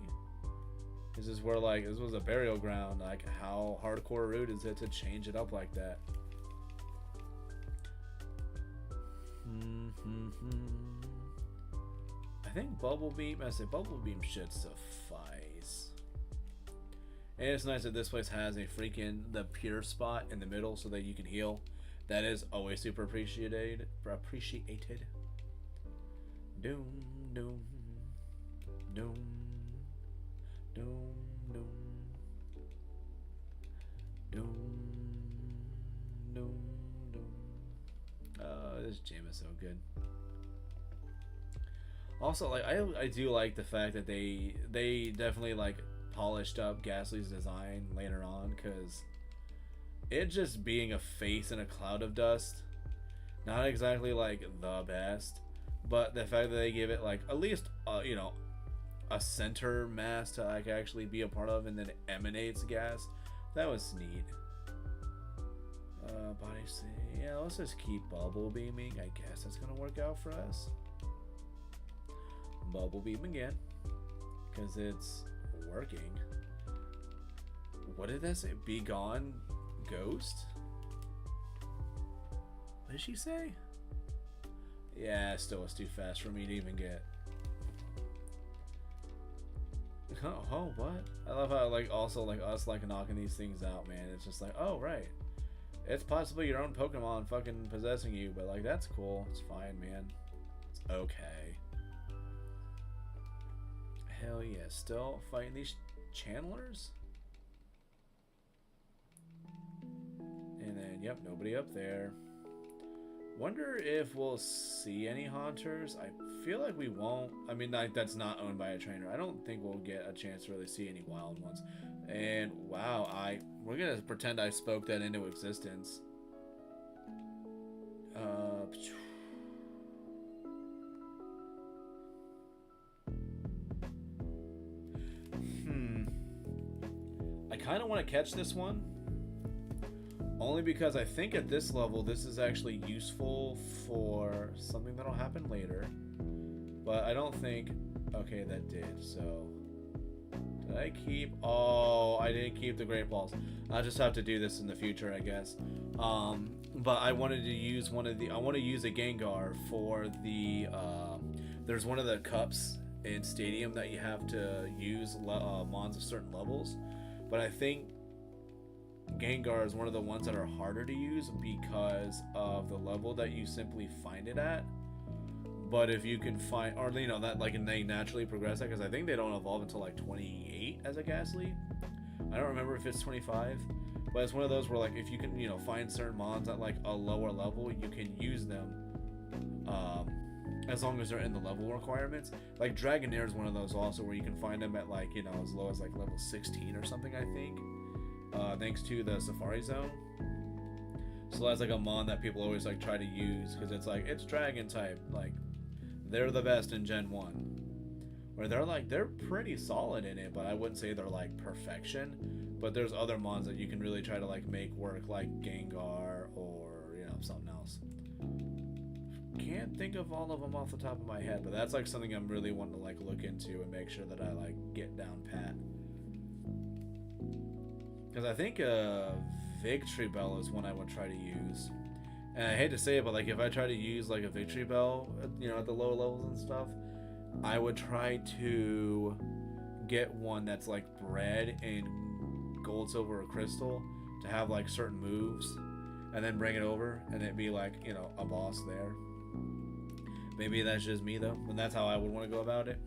This is where like this was a burial ground. Like, how hardcore rude is it to change it up like that? I think Bubble Beam. I say Bubble Beam should suffice. And it's nice that this place has a freaking the pure spot in the middle so that you can heal. That is always super appreciated. Doom, doom, doom, doom, doom, doom, doom, doom. Oh, this jam is so good. Also, like I do like the fact that they definitely like polished up Ghastly's design later on, because it just being a face in a cloud of dust, not exactly like the best, but the fact that they give it like at least you know, a center mass to like actually be a part of, and then it emanates gas, that was neat. Body say, yeah, let's just keep bubble beaming. I guess that's gonna work out for us. Bubble beam again, because it's working. What did that say? Be gone, ghost? What did she say? Yeah, still was too fast for me to even get. Oh, what? I love how like also like us like knocking these things out, man. It's just like, oh right, it's possibly your own Pokemon fucking possessing you, but like that's cool. It's fine, man. It's okay. Hell yeah, still fighting these channelers? And then, yep, nobody up there. Wonder if we'll see any haunters. I feel like we won't. I mean, like, that's not owned by a trainer. I don't think we'll get a chance to really see any wild ones. And, wow, we're gonna pretend I spoke that into existence. I kind of want to catch this one, only because I think at this level this is actually useful for something that'll happen later, but I don't think. Okay, that did. So did I keep? Oh, I didn't keep the Great Balls. I'll just have to do this in the future, I guess. But I wanted to use one of the. I want to use a Gengar for the. There's one of the cups in Stadium that you have to use mons of certain levels. But I think Gengar is one of the ones that are harder to use because of the level that you simply find it at. But if you can find, or you know, that like, and they naturally progress that, because I think they don't evolve until like 28 as a Ghastly. I don't remember if it's 25, but it's one of those where like if you can, you know, find certain mons at like a lower level, you can use them. As long as they're in the level requirements. Like Dragonair is one of those also where you can find them at like, you know, as low as like level 16 or something, I think. Thanks to the Safari Zone. So that's like a mon that people always like try to use, because it's like, it's Dragon type. Like, they're the best in Gen 1. Where they're pretty solid in it, but I wouldn't say they're like perfection. But there's other mons that you can really try to like make work, like Gengar or, you know, something else. Can't think of all of them off the top of my head, but that's like something I'm really wanting to like look into and make sure that I like get down pat. Because I think Victory Bell is one I would try to use, and I hate to say it, but like if I try to use like a Victory Bell, you know, at the low levels and stuff, I would try to get one that's like bred in Gold, Silver, or Crystal to have like certain moves, and then bring it over and it'd be like, you know, a boss there. Maybe that's just me though, and that's how I would want to go about it.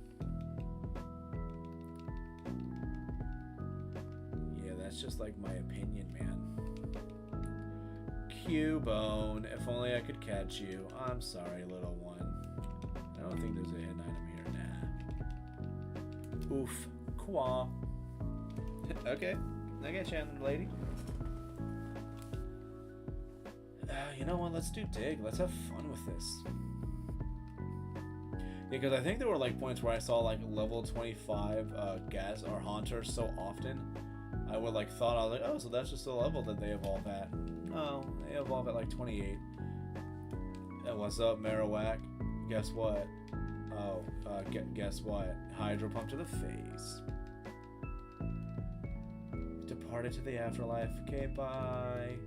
Yeah, that's just like my opinion, man. Cubone, if only I could catch you. I'm sorry, little one. I don't think there's a hidden item here. Nah. Oof. Qua. Okay, I get you, lady. You know what? Let's do dig. Let's have fun with this. Yeah, because I think there were like points where I saw like level 25 gas or haunters so often, I would like thought, I was like, oh, so that's just the level that they evolve at. No, they evolve at like 28. And what's up, Marowak? Guess what? Oh, guess what? Hydro Pump to the face. Departed to the afterlife. Okay, bye.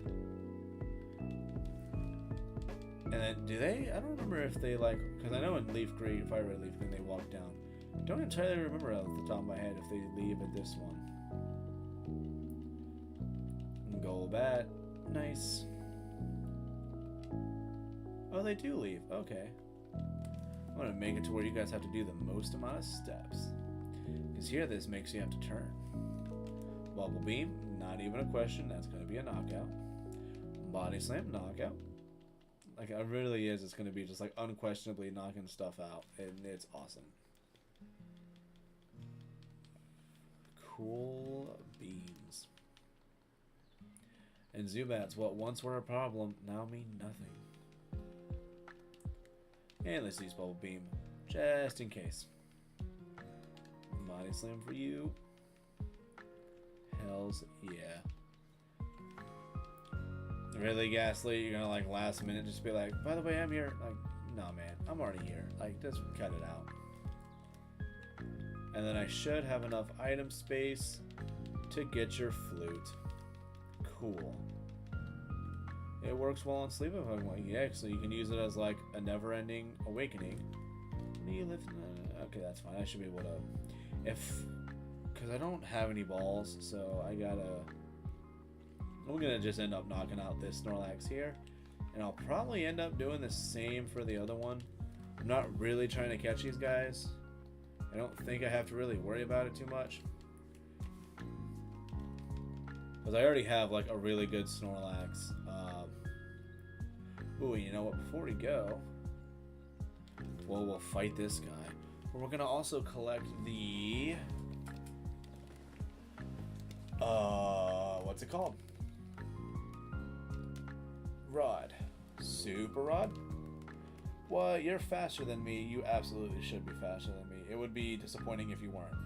And then, do they? I don't remember if they like, because I know in Leaf Green, Fire Red Leaf Green, they walk down. Don't entirely remember off the top of my head if they leave at this one. Gold bat. Nice. Oh, they do leave. Okay. I'm going to make it to where you guys have to do the most amount of steps. Because here this makes you have to turn. Bubble beam, not even a question. That's going to be a knockout. Body slam, knockout. Like, it really is. It's going to be just like unquestionably knocking stuff out. And it's awesome. Cool beans. And Zubats, what once were a problem, now mean nothing. And let's use Bubble Beam, just in case. Body Slam for you. Hells yeah. Really, Ghastly, you're gonna like last minute just be like, by the way, I'm here. Like, no man, I'm already here. Like, just cut it out. And then I should have enough item space to get your flute. Cool. It works well on sleep if I'm like, yeah, so you can use it as like a never-ending awakening. Okay, that's fine. I should be able to, because I don't have any balls, so I'm gonna just end up knocking out this Snorlax here, and I'll probably end up doing the same for the other one. I'm not really trying to catch these guys. I don't think I have to really worry about it too much. Because I already have like a really good Snorlax. Ooh, you know what? Before we go, well, we'll fight this guy. But we're gonna also collect the what's it called? Rod. Super Rod? What? You're faster than me. You absolutely should be faster than me. It would be disappointing if you weren't.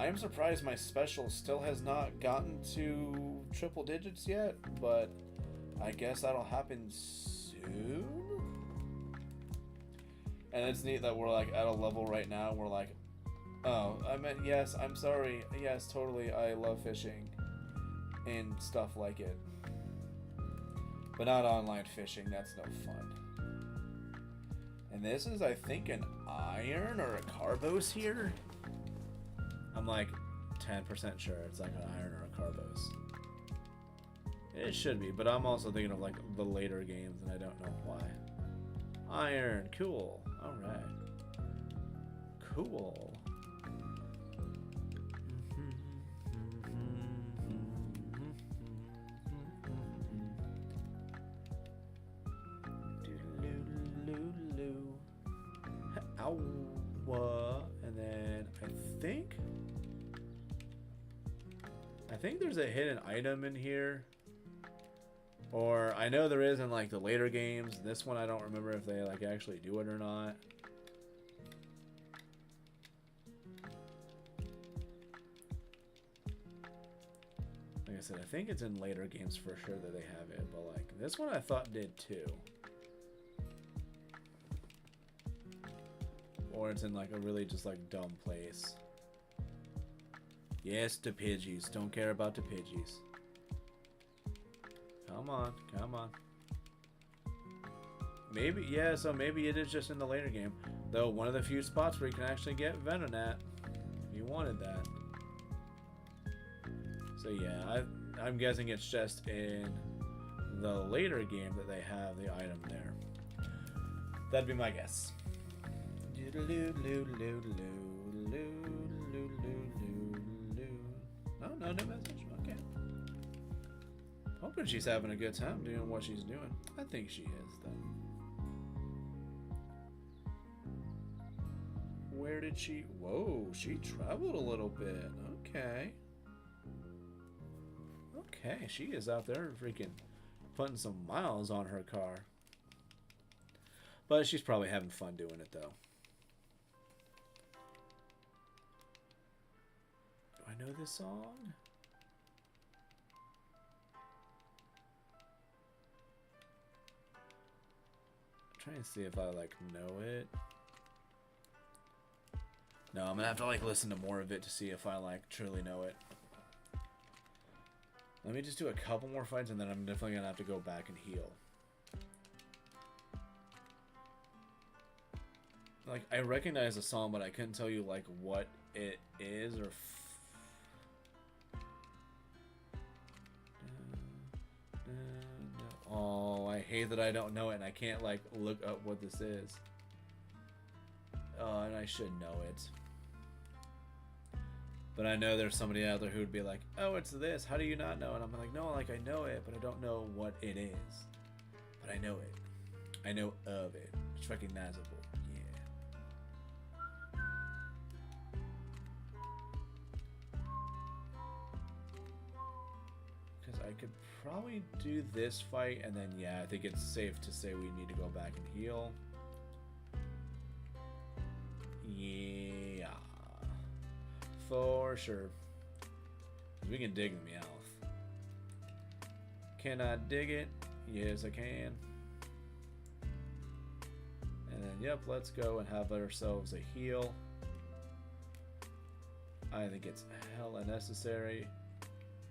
I am surprised my special still has not gotten to triple digits yet, but I guess that'll happen soon. And it's neat that we're like at a level right now. We're like, oh, I meant yes. I'm sorry. Yes, totally. I love fishing and stuff like it, but not online fishing. That's no fun. And this is, I think, an iron or a Carbos here. I'm like 10% sure it's like an iron or a Carbos. It should be, but I'm also thinking of like the later games, and I don't know why. Iron, cool. All right, cool. Ow. And then I think there's a hidden item in here. Or I know there is in like the later games. This one I don't remember if they like actually do it or not. Like I said, I think it's in later games for sure that they have it, but like this one I thought did too. Or it's in like a really just like dumb place. Yes, the Pidgeys. Don't care about the Pidgeys. Come on, come on. Maybe, yeah, so maybe it is just in the later game. Though, one of the few spots where you can actually get Venonat. If you wanted that. So yeah, I'm guessing it's just in the later game that they have the item there. That'd be my guess. No message. Okay. Hoping she's having a good time doing what she's doing. I think she is, though. Where did she... Whoa, she traveled a little bit. Okay. Okay, she is out there freaking putting some miles on her car. But she's probably having fun doing it, though. Do I know this song? I'm trying to see if I, like, know it. No, I'm gonna have to, like, listen to more of it to see if I, like, truly know it. Let me just do a couple more fights, and then I'm definitely gonna have to go back and heal. Like, I recognize the song, but I couldn't tell you, like, what it is or... Oh, I hate that I don't know it and I can't like look up what this is. Oh, and I should know it. But I know there's somebody out there who would be like, oh, it's this. How do you not know? And I'm like, no, like I know it, but I don't know what it is. But I know it. I know of it. It's recognizable. Yeah. Because I could probably do this fight, and then, yeah, I think it's safe to say we need to go back and heal. Yeah. For sure. We can dig the Meowth. Can I dig it? Yes, I can. And then, yep, let's go and have ourselves a heal. I think it's hella necessary.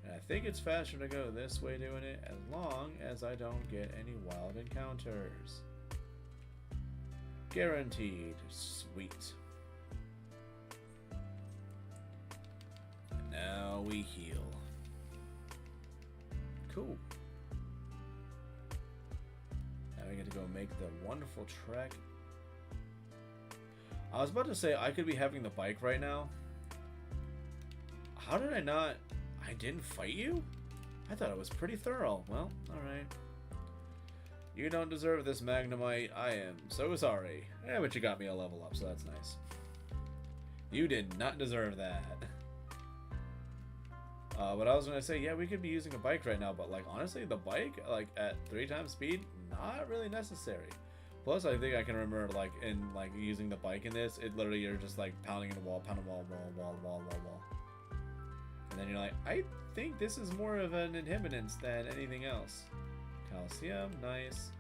And I think it's faster to go this way doing it, as long as I don't get any wild encounters. Guaranteed. Sweet. And now we heal. Cool. Now we get to go make the wonderful trek. I was about to say I could be having the bike right now. How did I not... I didn't fight you? I thought it was pretty thorough. Well, alright. You don't deserve this, Magnemite. I am so sorry. Yeah, but you got me a level up, so that's nice. You did not deserve that. But I was going to say, yeah, we could be using a bike right now, but, like, honestly, the bike, like, at 3 times speed, not really necessary. Plus, I think I can remember, like, in, like, using the bike in this, it literally, you're just, like, pounding in the wall, pounding wall. And then you're like, I think this is more of an inhibitance than anything else. Calcium, nice.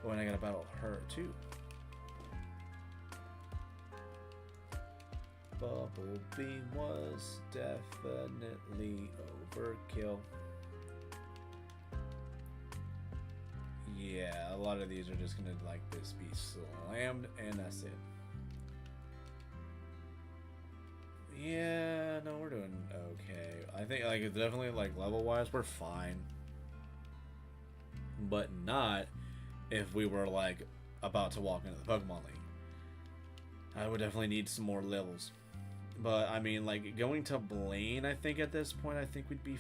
Oh, and I gotta battle her, too. Bubble Beam was definitely overkill. Yeah, a lot of these are just gonna like this be slammed and that's it. Yeah, no, we're doing okay. I think like it's definitely like level wise we're fine. But not if we were like about to walk into the Pokemon League. I would definitely need some more levels. But, I mean, like, going to Blaine, I think, at this point, I think we'd be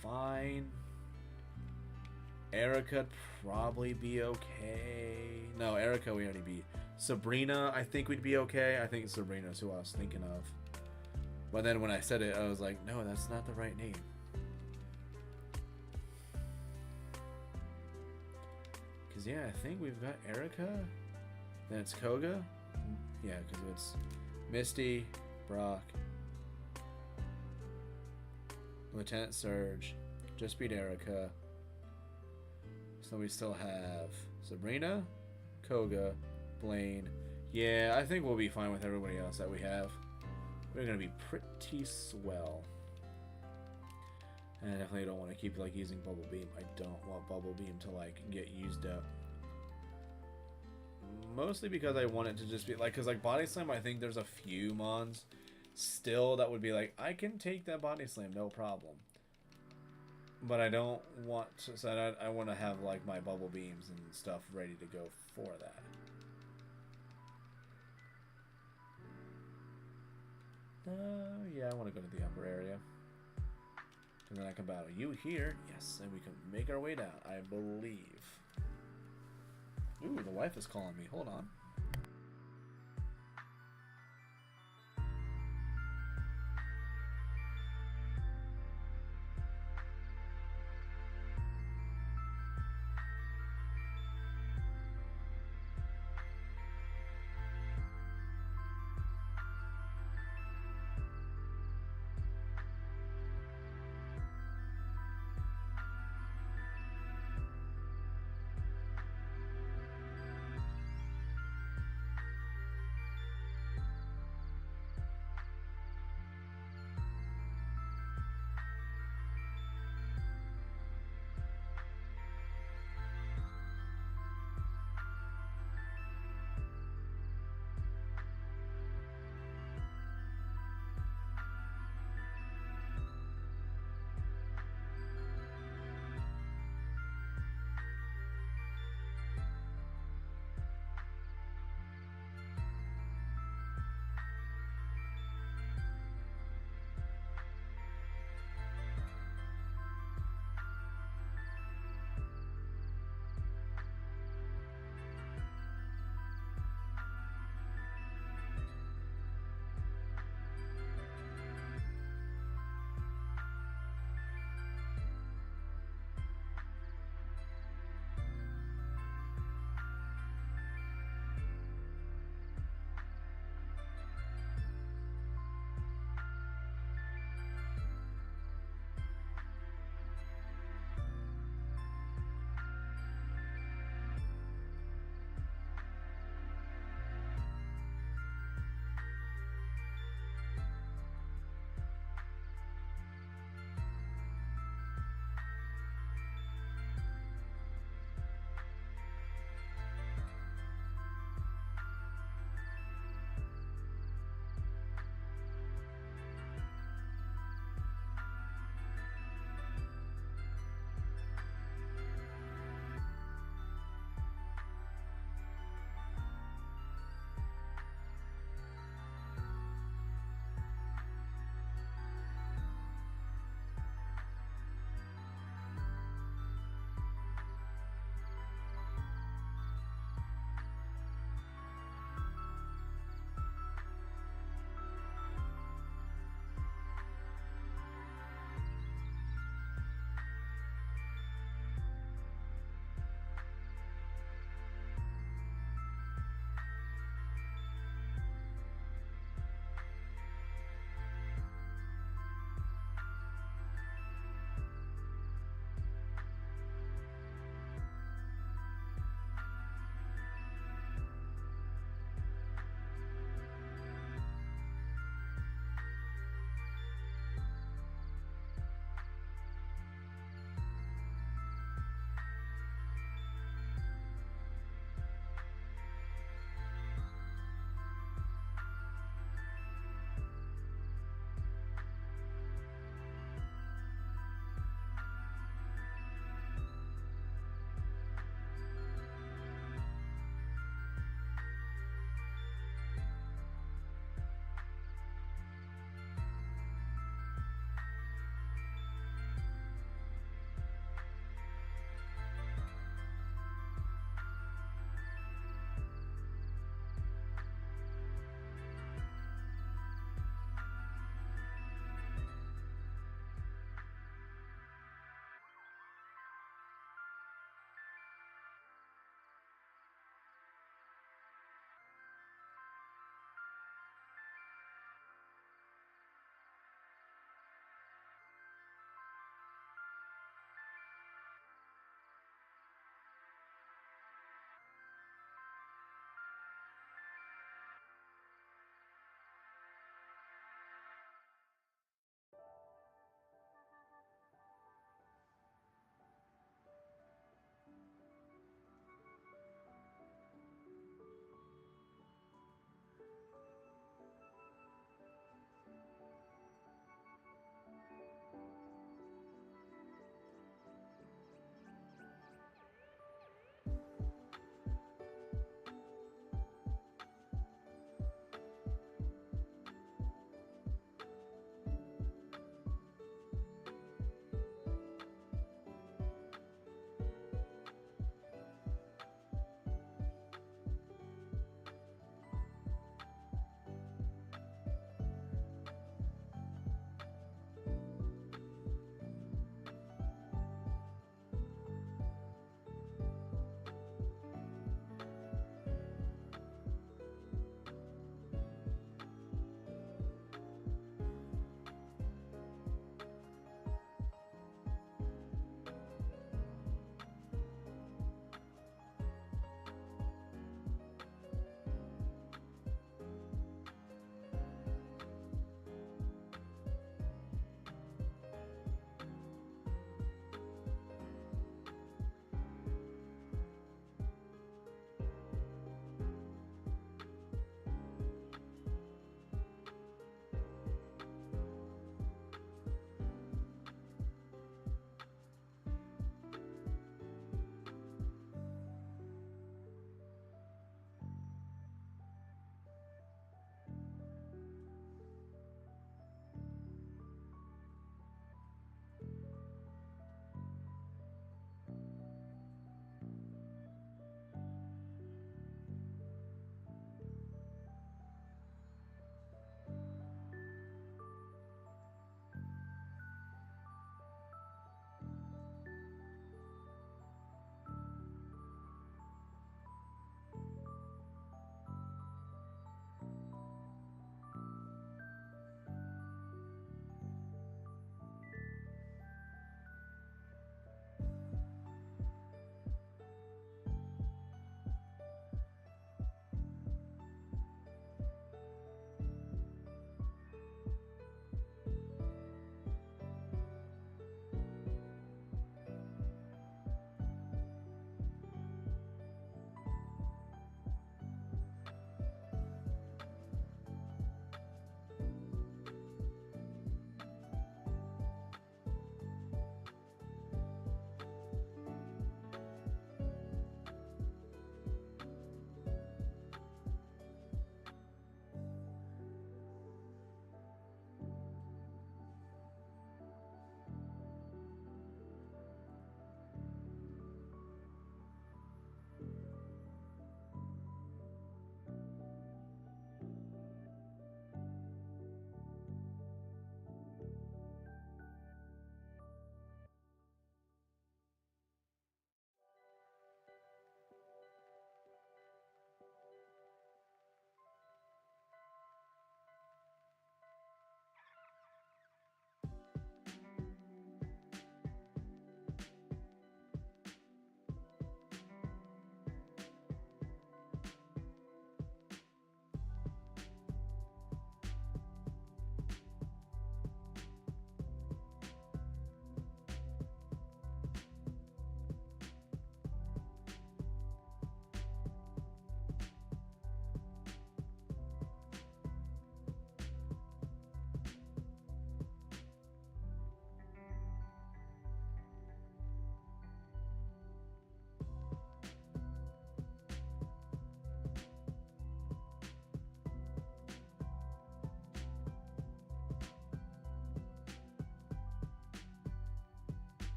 fine. Erica probably be okay. No, Erica we already beat. Sabrina, I think we'd be okay. I think Sabrina's who I was thinking of. But then when I said it, I was like, no, that's not the right name. Because, yeah, I think we've got Erica. Then it's Koga. Yeah, because it's Misty, Brock, Lieutenant Surge, just beat Erica. So we still have Sabrina, Koga, Blaine. Yeah, I think we'll be fine with everybody else that we have. We're gonna be pretty swell. And I definitely don't want to keep like using Bubble Beam. I don't want Bubble Beam to like get used up. Mostly because I want it to just be like, because like Body Slam, I think there's a few mons still that would be like, I can take that Body Slam, no problem. But I don't want to, so I want to have like my Bubble Beams and stuff ready to go for that. Yeah, I want to go to the upper area. And then I can battle you here. Yes, and we can make our way down, I believe. Ooh, the wife is calling me. Hold on.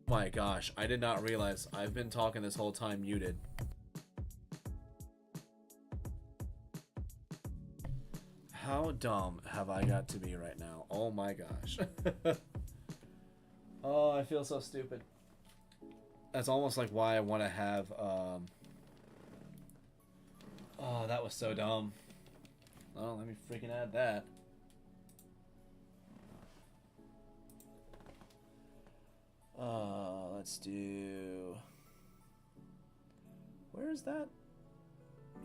My gosh, I did not realize I've been talking this whole time muted. How dumb have I got to be right now? Oh my gosh. Oh, I feel so stupid. That's almost like why I want to have, oh, that was so dumb. Oh, let me freaking add that. Let's do... Where's that?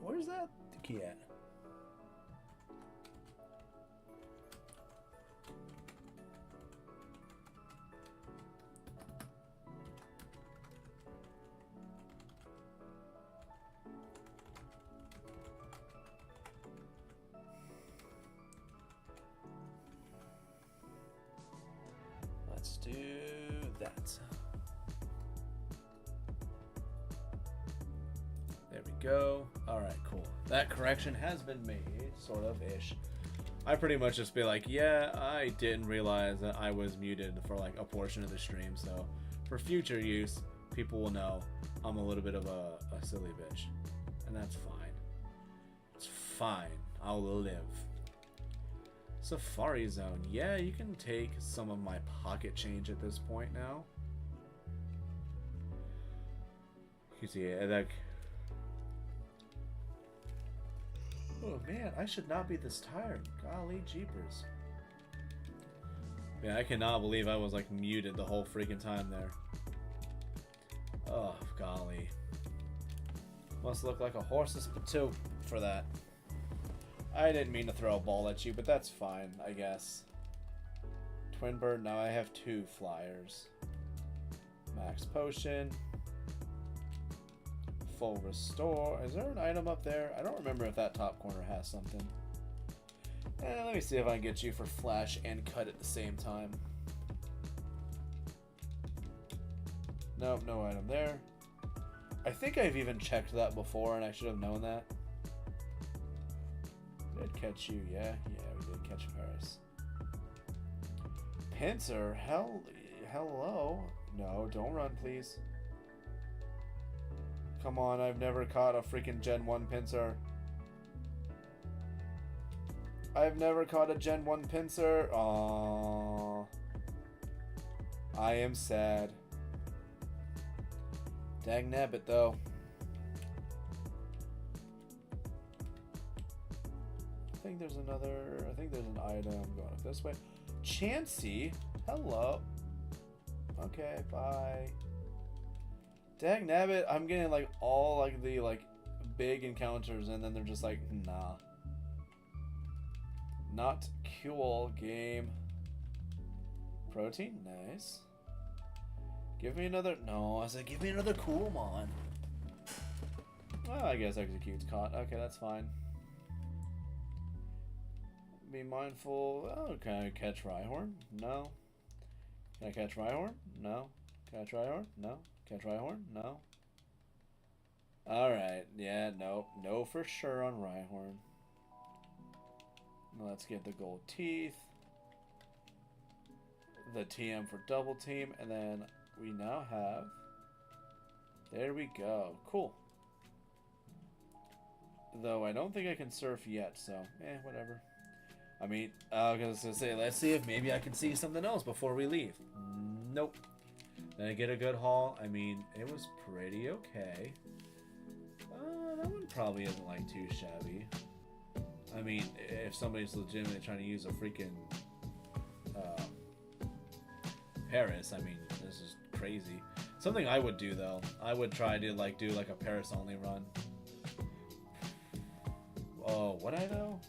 Where's that key at? Let's do that. There we go. Alright, cool. That correction has been made, sort of ish. I pretty much just be like, yeah, I didn't realize that I was muted for like a portion of the stream, so for future use, people will know I'm a little bit of a silly bitch. And that's fine. It's fine. I'll live. Safari Zone. Yeah, you can take some of my pocket change at this point now. You see it, like... Oh man, I should not be this tired. Golly jeepers. Yeah, I cannot believe I was like muted the whole freaking time there. Oh, golly. Must look like a horse's patoo for that. I didn't mean to throw a ball at you, but that's fine, I guess. Twin Bird, now I have 2 flyers. Max Potion. Full Restore. Is there an item up there? I don't remember if that top corner has something. Let me see if I can get you for Flash and Cut at the same time. Nope, no item there. I think I've even checked that before and I should have known that. Did catch you, yeah, we did catch Paris. Pincer, hello. No, don't run, please. Come on, I've never caught a freaking Gen 1 Pincer. I've never caught a Gen 1 Pincer. Aww. I am sad. Dang nabbit, though. I think there's an item going up this way. Chansey, hello. Okay, bye. Dang nabbit, I'm getting like all like the like big encounters and then they're just like, nah. Not cool game. Protein, nice. Give me another, no, I said give me another Coolmon. Well, I guess Execute's caught. Okay, that's fine. Be mindful. Oh, can I catch Rhyhorn? No. Can I catch Rhyhorn? No. Catch Rhyhorn? No. Catch Rhyhorn? No. Alright. Yeah, no. No for sure on Rhyhorn. Let's get the gold teeth. The TM for double team. And then we now have... There we go. Cool. Though I don't think I can surf yet, so... whatever. I mean, I was gonna say, let's see if maybe I can see something else before we leave. Nope. Did I get a good haul? I mean, it was pretty okay. That one probably isn't like too shabby. I mean, if somebody's legitimately trying to use a freaking Paris, I mean, this is crazy. Something I would do though, I would try to like do like a Paris only run. Oh, would I though?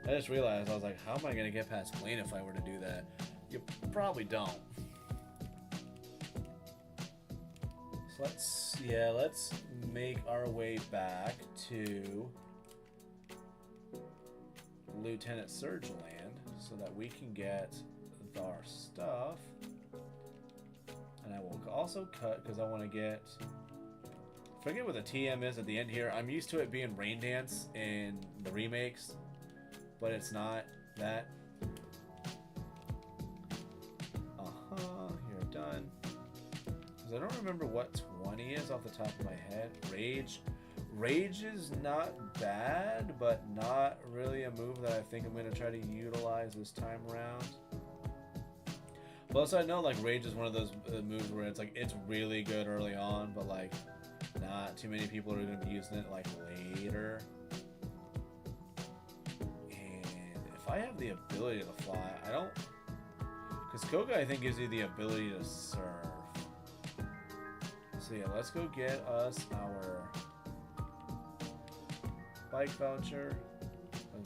I just realized, I was like, how am I going to get past Blaine if I were to do that? You probably don't. So let's make our way back to Lieutenant Surgeland so that we can get our stuff. And I will also cut, because I want to get... Forget what the TM is at the end here. I'm used to it being Rain Dance in the remakes. But it's not that. You're done. Because I don't remember what 20 is off the top of my head. Rage. Rage is not bad, but not really a move that I think I'm going to try to utilize this time around. Plus, I know like Rage is one of those moves where it's like it's really good early on, but like not too many people are going to be using it like later. And if I have the ability to fly, I don't... Because Koga, I think, gives you the ability to surf. So yeah, let's go get us our bike voucher.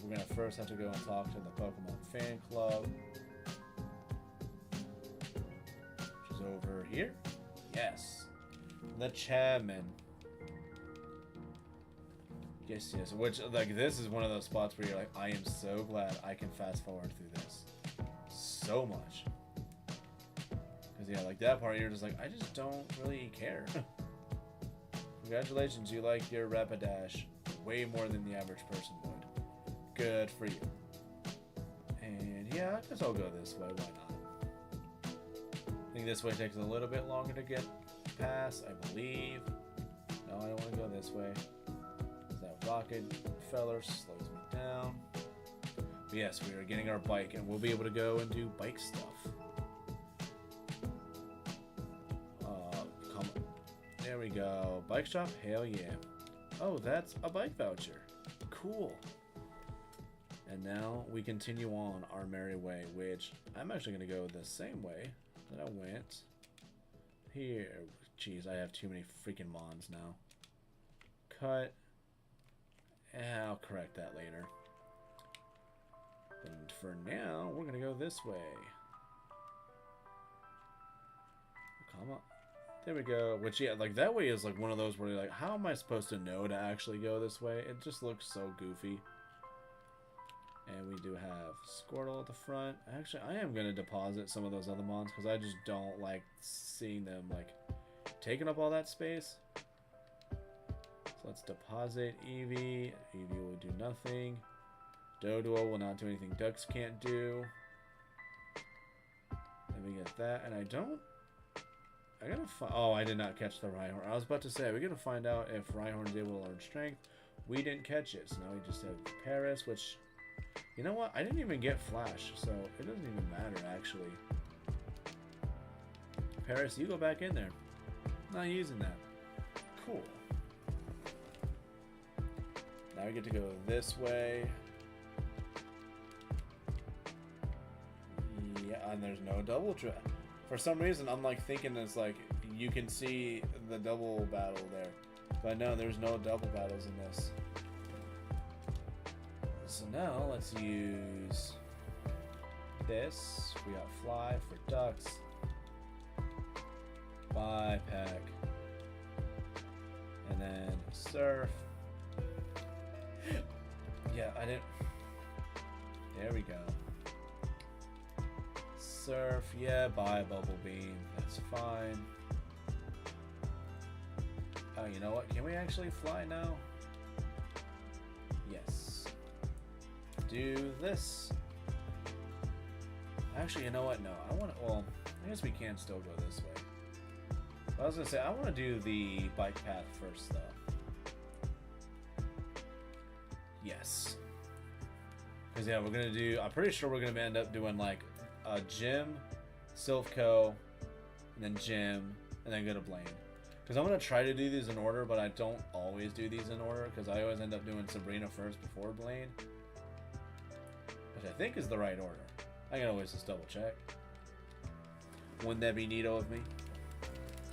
We're going to first have to go and talk to the Pokemon fan club. Which is over here. Yes. The Chapman. Yes, yes. Which, like, this is one of those spots where you're like, I am so glad I can fast forward through this. So much. Because, yeah, like that part, you're just like, I just don't really care. Congratulations, you like your Rapidash way more than the average person would. Good for you. And, yeah, I guess I'll go this way. Why not? I think this way takes a little bit longer to get past, I believe. No, I don't want to go this way. That rocket feller slows me down. But yes, we are getting our bike, and we'll be able to go and do bike stuff. Come on. There we go. Bike shop? Hell yeah. Oh, that's a bike voucher. Cool. And now we continue on our merry way, which I'm actually going to go the same way that I went. Here. Jeez, I have too many freaking Mons now. Cut. I'll correct that later. And for now, we're going to go this way. Come on. There we go. Which, yeah, like, that way is, like, one of those where you're like, how am I supposed to know to actually go this way? It just looks so goofy. And we do have Squirtle at the front. Actually, I am going to deposit some of those other Mons because I just don't like seeing them, like, taking up all that space. So let's deposit Eevee. Eevee will do nothing. Doduo will not do anything Ducks can't do. Let me get that. And I gotta find... Oh, I did not catch the Rhyhorn. I was about to say, we gotta find out if Rhyhorn's able to learn Strength. We didn't catch it. So now we just have Paris, which... You know what? I didn't even get Flash, so it doesn't even matter, actually. Paris, you go back in there. Not using that. Cool. Now we get to go this way. Yeah, and there's no double trap. For some reason, I'm like thinking it's like you can see the double battle there. But no, there's no double battles in this. So now let's use this. We got Fly for Ducks. Bypack. And then Surf. Yeah, I didn't... There we go. Surf, yeah, buy Bubble Beam. That's fine. Oh, you know what? Can we actually fly now? Yes. Do this. Actually, you know what? No, I want to... Well, I guess we can still go this way. But I was going to say, I want to do the bike path first, though. Yes. Because, yeah, we're going to do... I'm pretty sure we're going to end up doing, like, a gym, Silphco, and then gym, and then go to Blaine. Because I'm going to try to do these in order, but I don't always do these in order, because I always end up doing Sabrina first before Blaine. Which I think is the right order. I can always just double check. Wouldn't that be neato of me?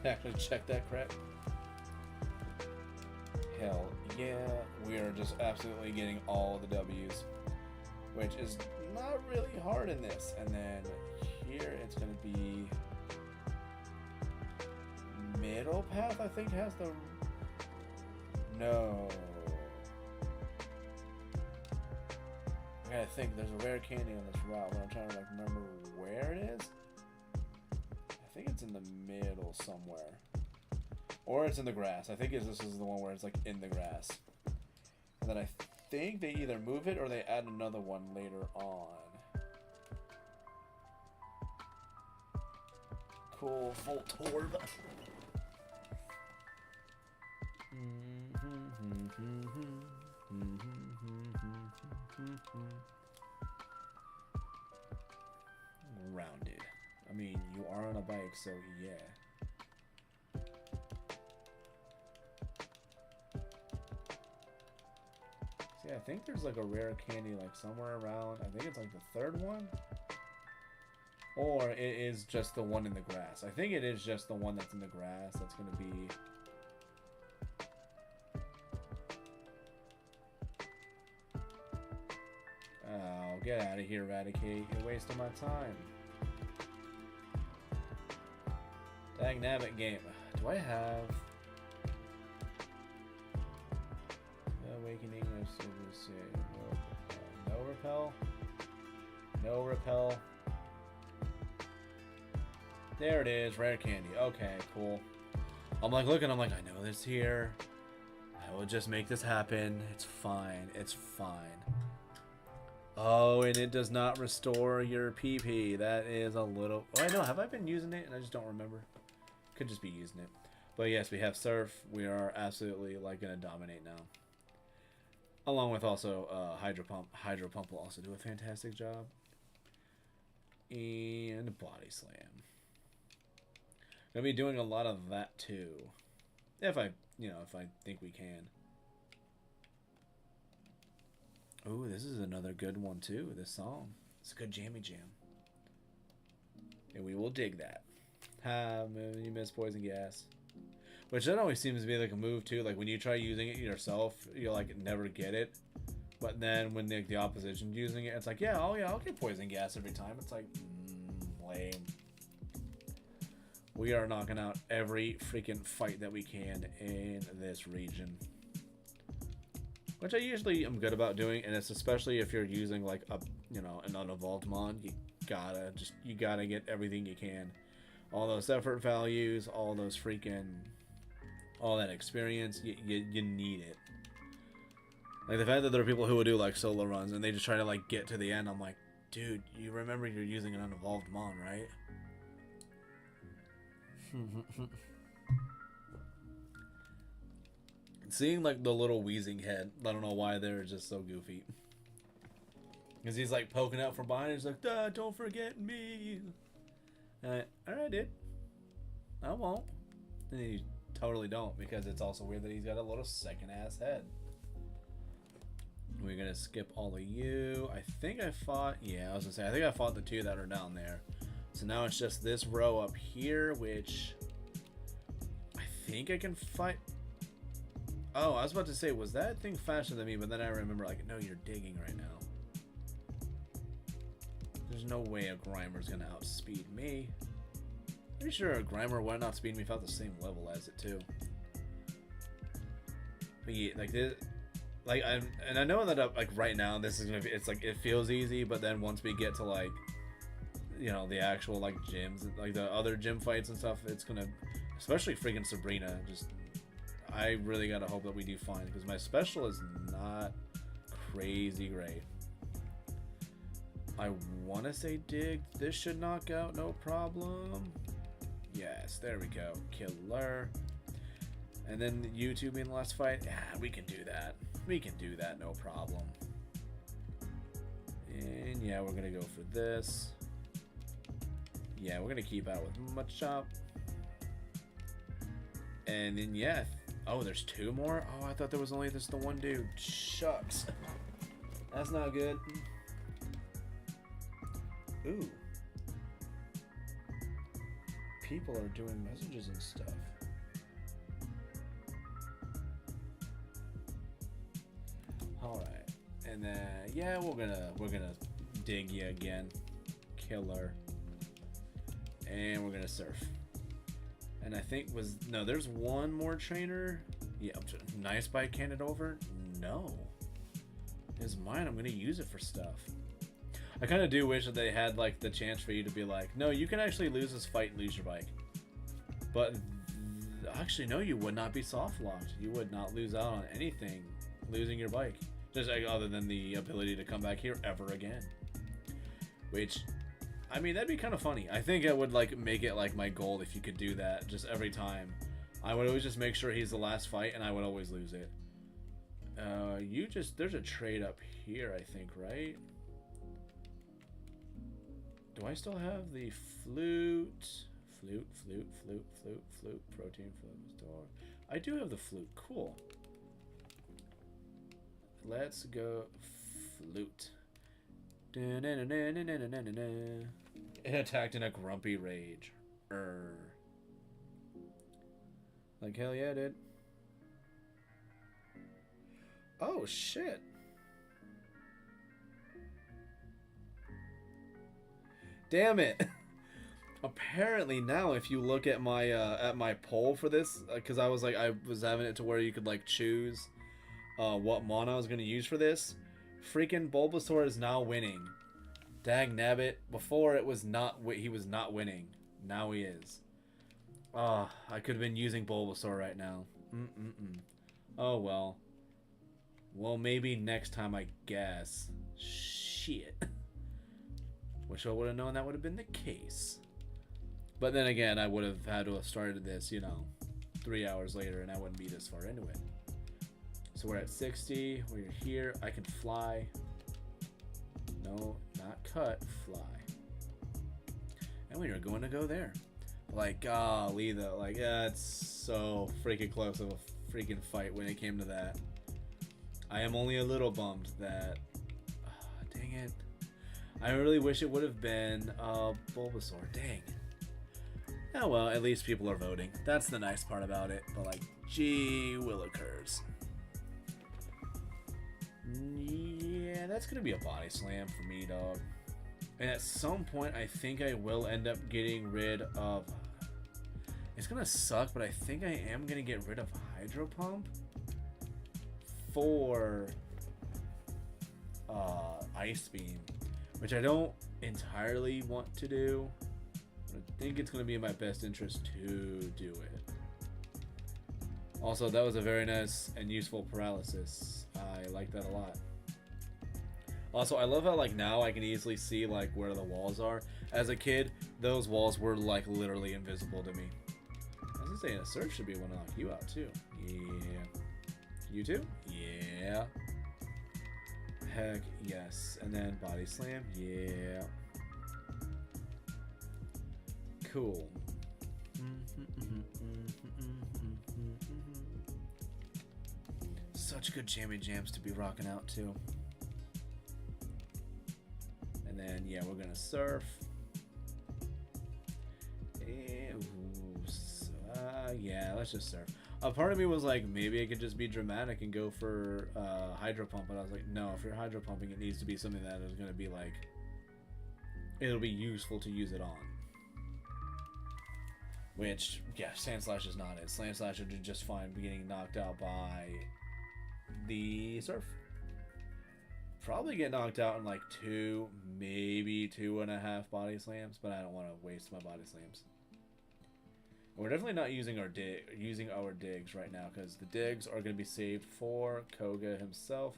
Actually check that crap. Hell yeah, we are just absolutely getting all the W's, which is not really hard in this. And then here it's going to be middle path, I think has the... No. I gotta think, there's a rare candy on this route, but I'm trying to like remember where it is. I think it's in the middle somewhere. Or it's in the grass. I think this is the one where it's like in the grass. And then I think they either move it or they add another one later on. Cool. Voltorb. Rounded. I mean, you are on a bike, so yeah. See, I think there's like a rare candy like somewhere around. I think it's like the third one. Or it is just the one in the grass. I think it is just the one that's in the grass. That's going to be... Oh, get out of here, Eradicate. You're wasting my time. Dagnabbit game. Do I have... Awakening, let's see. No repel. No repel. There it is, rare candy. Okay, cool. I'm like looking, I'm like, I know this here. I will just make this happen. It's fine. It's fine. Oh, and it does not restore your PP. That is a little... Oh, I know. Have I been using it? And I just don't remember. Could just be using it. But yes, we have Surf. We are absolutely like going to dominate now. Along with also Hydro Pump. Hydro Pump will also do a fantastic job. And Body Slam. Gonna be doing a lot of that too. If I think we can. Ooh, this is another good one too, this song. It's a good jammy jam. And we will dig that. You miss Poison Gas. Which that always seems to be like a move too. Like when you try using it yourself, you like never get it. But then when the opposition's using it, it's like, yeah, oh yeah, I'll get Poison Gas every time. It's like, lame. We are knocking out every freaking fight that we can in this region. Which I usually am good about doing, and it's especially if you're using like a, an unevolved mon, you gotta get everything you can. All those effort values, all those all that experience, you need it. Like the fact that there are people who will do like solo runs and they just try to like get to the end, I'm like, dude, you remember you're using an unevolved mon, right? Seeing like the little wheezing head, I don't know why they're just so goofy. Because he's like poking out from behind, he's like, duh, don't forget me. Alright, dude. I won't. And you totally don't, because it's also weird that he's got a little second ass head. We're gonna skip all of you. I think I fought, yeah, I was gonna say, I think I fought the two that are down there. So now it's just this row up here, which I think I can fight. Oh, I was about to say, was that thing faster than me? But then I remember, like, no, you're digging right now. There's no way a Grimer's gonna outspeed me. Pretty sure a Grimer would not outspeed me if I was the same level as it too. But yeah, like this, like I know that like right now this is gonna be, it's like it feels easy, but then once we get to like, the actual like gyms, like the other gym fights and stuff, it's gonna, especially freaking Sabrina, just I really gotta hope that we do fine, because my special is not crazy great. I want to say dig. This should knock out, no problem. Yes, there we go. Killer. And then YouTube in the last fight. Yeah, we can do that. We can do that, no problem. And yeah, we're gonna go for this. Yeah, we're gonna keep out with Machop. And then yeah. Oh, there's two more? Oh, I thought there was only the one dude. Shucks. That's not good. Ooh. People are doing messages and stuff. Alright. And then yeah, we're gonna dig you again. Killer. And we're gonna surf. And I think there's one more trainer. Yeah, nice bike handed over. No. It's mine. I'm gonna use it for stuff. I kind of do wish that they had like the chance for you to be like, no, you can actually lose this fight and lose your bike. But actually, no, you would not be soft locked. You would not lose out on anything losing your bike, just like, other than the ability to come back here ever again. Which, I mean, that'd be kind of funny. I think I would like make it like my goal if you could do that just every time. I would always just make sure he's the last fight, and I would always lose it. There's a trade up here, I think, right? Do I still have the flute? Flute, protein, store. I do have the flute. Cool. Let's go flute. It attacked in a grumpy rage. Like, hell yeah, dude. Oh, shit. Damn it. Apparently now, if you look at my poll for this, because I was having it to where you could like choose what mana I was gonna use for this. Freaking Bulbasaur is now winning. Dag nabbit. Before it was not, he was not winning. Now he is. Ah, I could have been using Bulbasaur right now. Oh well. Well, maybe next time, I guess. Shit. Wish I would have known that would have been the case. But then again, I would have had to have started this, 3 hours later, and I wouldn't be this far anyway. So we're at 60. We're here. I can fly. No, not cut. Fly. And we are going to go there. Like, golly, though. Like, yeah, it's so freaking close of a freaking fight when it came to that. I am only a little bummed that... dang it. I really wish it would have been Bulbasaur. Dang. Oh well, at least people are voting. That's the nice part about it. But like, gee willikers. Yeah, that's gonna be a body slam for me, dog. And at some point, I think I will end up getting rid of... It's gonna suck, but I think I am gonna get rid of Hydro Pump for Ice Beam, which I don't entirely want to do. But I think it's going to be in my best interest to do it. Also, that was a very nice and useful paralysis. I like that a lot. Also, I love how like now I can easily see like where the walls are. As a kid, those walls were like literally invisible to me. I was saying a search should be able to knock you out too. Yeah. You too? Yeah. Heck yes. And then body slam. Yeah. Cool. Such good jammy jams to be rocking out to. And then yeah, we're gonna surf. And, yeah, let's just surf. A part of me was like, maybe I could just be dramatic and go for Hydro Pump, but I was like, no, if you're Hydro Pumping, it needs to be something that is going to be like, it'll be useful to use it on. Which, yeah, Sand Slash is not it. Sand Slash would just fine getting knocked out by the Surf. Probably get knocked out in like 2, maybe 2.5 body slams, but I don't want to waste my body slams. We're definitely not using our digs right now, because the digs are going to be saved for Koga himself,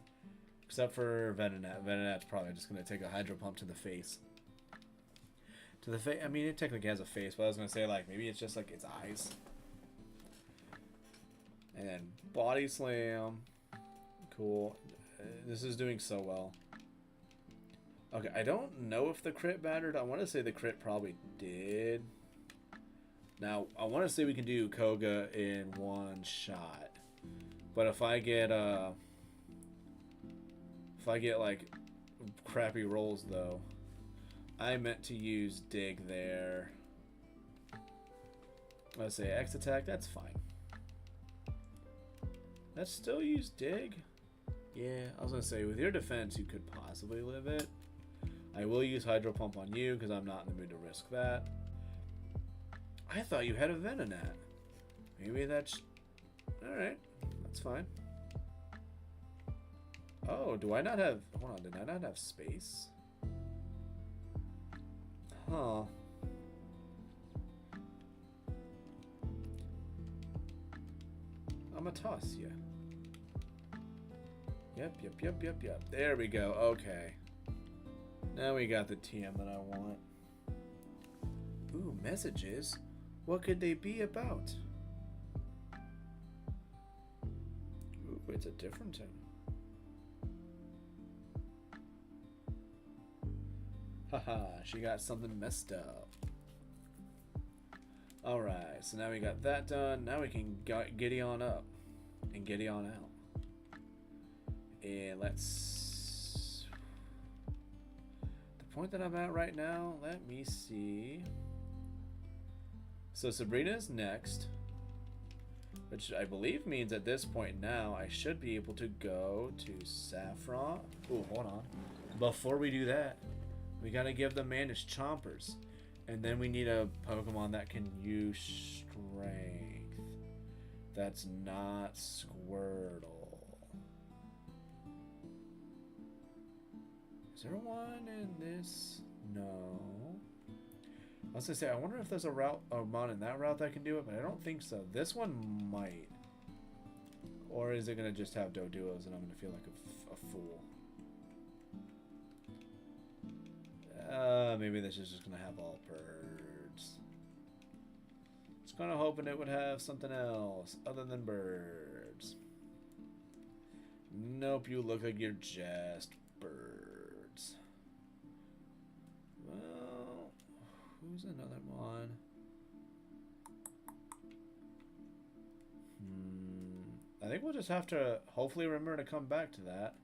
except for Venonat. Venonat's probably just going to take a Hydro Pump to the face. To the face. I mean, it technically has a face, but I was going to say like maybe it's just like its eyes. And then body slam. Cool. This is doing so well. Okay, I don't know if the crit mattered. I want to say the crit probably did. Now, I want to say we can do Koga in one shot. But if I get like crappy rolls though, I meant to use dig there. Let's say X attack, that's fine. Let's still use dig. Yeah, I was gonna say with your defense you could possibly live it. I will use Hydro Pump on you because I'm not in the mood to risk that. I thought you had a Venonat. Maybe that's... Alright, that's fine. Oh, do I not have... Hold on, did I not have space? Huh. I'm gonna toss you. Yep. There we go, okay. Now we got the TM that I want. Ooh, messages? What could they be about? it's a different thing. Haha, she got something messed up. Alright, so now we got that done. Now we can giddy on up and giddy on out. And let's... The point that I'm at right now, let me see. So Sabrina is next, which I believe means at this point now I should be able to go to Saffron. Ooh, hold on. Before we do that, we gotta give the man his chompers. And then we need a Pokemon that can use strength. That's not Squirtle. Is there one in this? No. I was gonna say, I wonder if there's a Pokemon in that route that can do it, but I don't think so. This one might. Or is it gonna just have Doduos and I'm gonna feel like a fool? Maybe this is just gonna have all birds. I was kind of hoping it would have something else other than birds. Nope, you look like you're just birds. Well, who's another one? I think we'll just have to hopefully remember to come back to that.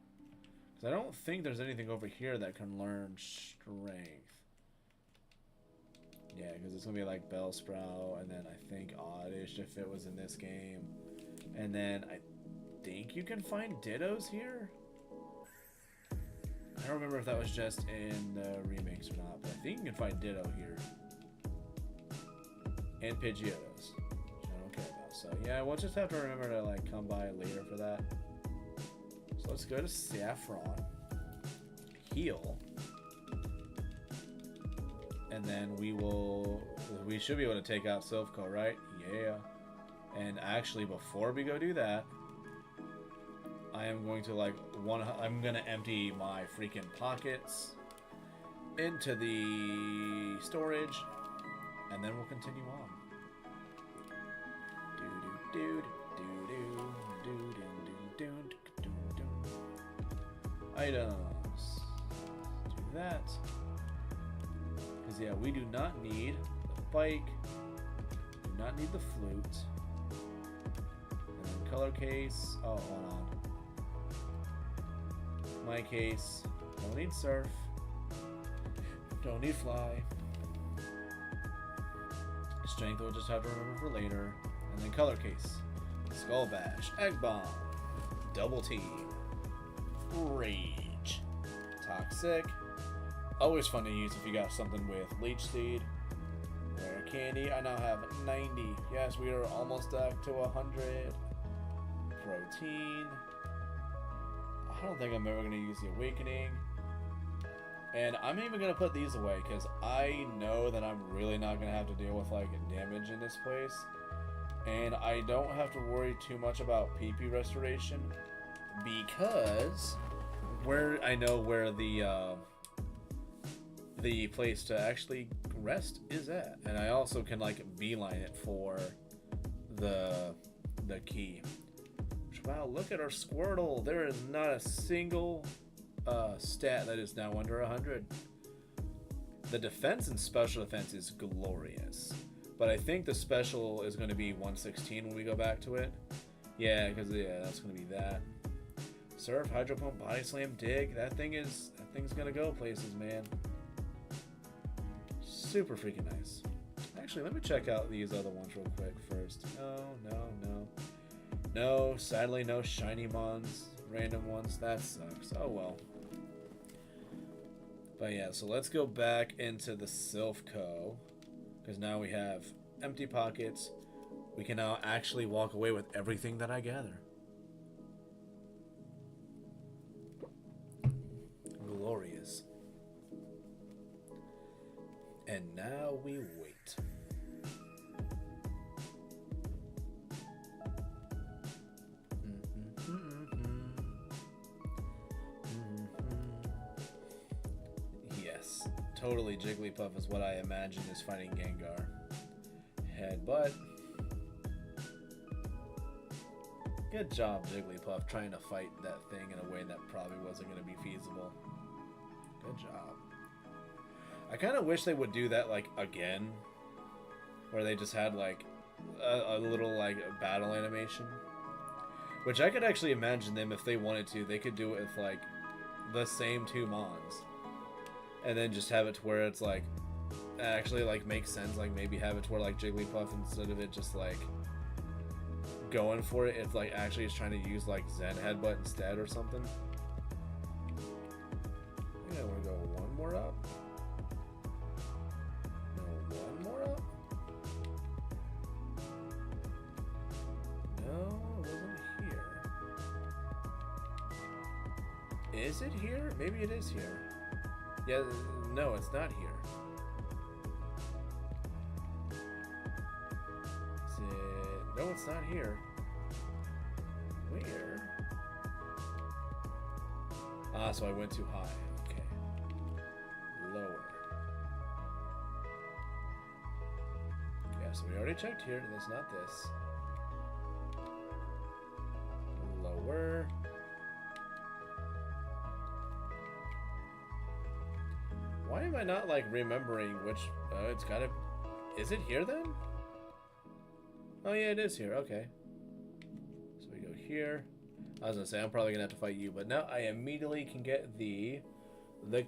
Because I don't think there's anything over here that can learn strength. Yeah, because it's going to be like Bellsprout, and then I think Oddish if it was in this game. And then I think you can find Dittos here? I don't remember if that was just in the remakes or not, but I think you can find Ditto here. And Pidgeotos, which I don't care about. So yeah, we'll just have to remember to like come by later for that. So let's go to Saffron, heal, and then we should be able to take out Silphco, right? Yeah. And actually, before we go do that, I am going to I'm gonna empty my freaking pockets into the storage, and then we'll continue on. Items. Do that. Because yeah, we do not need the bike. Do not need the flute. And then color case. Oh, hold on. My case. Don't need surf. Don't need fly. Strength we'll just have to remember for later. And then color case. Skull Bash. Egg Bomb. Double Team. Rage. Toxic. Always fun to use if you got something with Leech Seed. Rare Candy. I now have 90. Yes, we are almost up to 100. Protein. I don't think I'm ever going to use the Awakening. And I'm even going to put these away because I know that I'm really not going to have to deal with like damage in this place. And I don't have to worry too much about PP restoration because I know where the place to actually rest is at. And I also can like beeline it for the key. Wow, look at our Squirtle. There is not a single stat that is now under 100. The defense and special defense is glorious. But I think the special is going to be 116 when we go back to it. Yeah, because that's going to be that. Surf, Hydro Pump, Body Slam, Dig. That thing's going to go places, man. Super freaking nice. Actually, let me check out these other ones real quick first. No, sadly no shiny mons, random ones. That sucks. Oh well. But yeah, so let's go back into the Silphco. Because now we have empty pockets. We can now actually walk away with everything that I gather. Glorious. And now we wait. Yes, totally Jigglypuff is what I imagine is fighting Gengar. Headbutt. Good job, Jigglypuff, trying to fight that thing in a way that probably wasn't going to be feasible. Good job. I kind of wish they would do that, like, again. Where they just had, like, a little, like, battle animation. Which I could actually imagine them, if they wanted to, they could do it with, like, the same two Mons. And then just have it to where it's, like, actually, like, makes sense. Like, maybe have it to where, like, Jigglypuff, instead of it just, like, going for it, it's, like, actually is trying to use, like, Zen Headbutt instead or something. I think I want to go one more up. No, one more up? No, it wasn't here. Is it here? Maybe it is here. Yeah, no, it's not here. Is it? No, it's not here. Where? Ah, so I went too high. Okay. Lower. Yeah, so we already checked here, and it's not this. Lower. Why am I not, like, remembering which... it's gotta... Is it here, then? Oh, yeah, it is here. Okay. So we go here. I was gonna say, I'm probably gonna have to fight you, but now I immediately can get the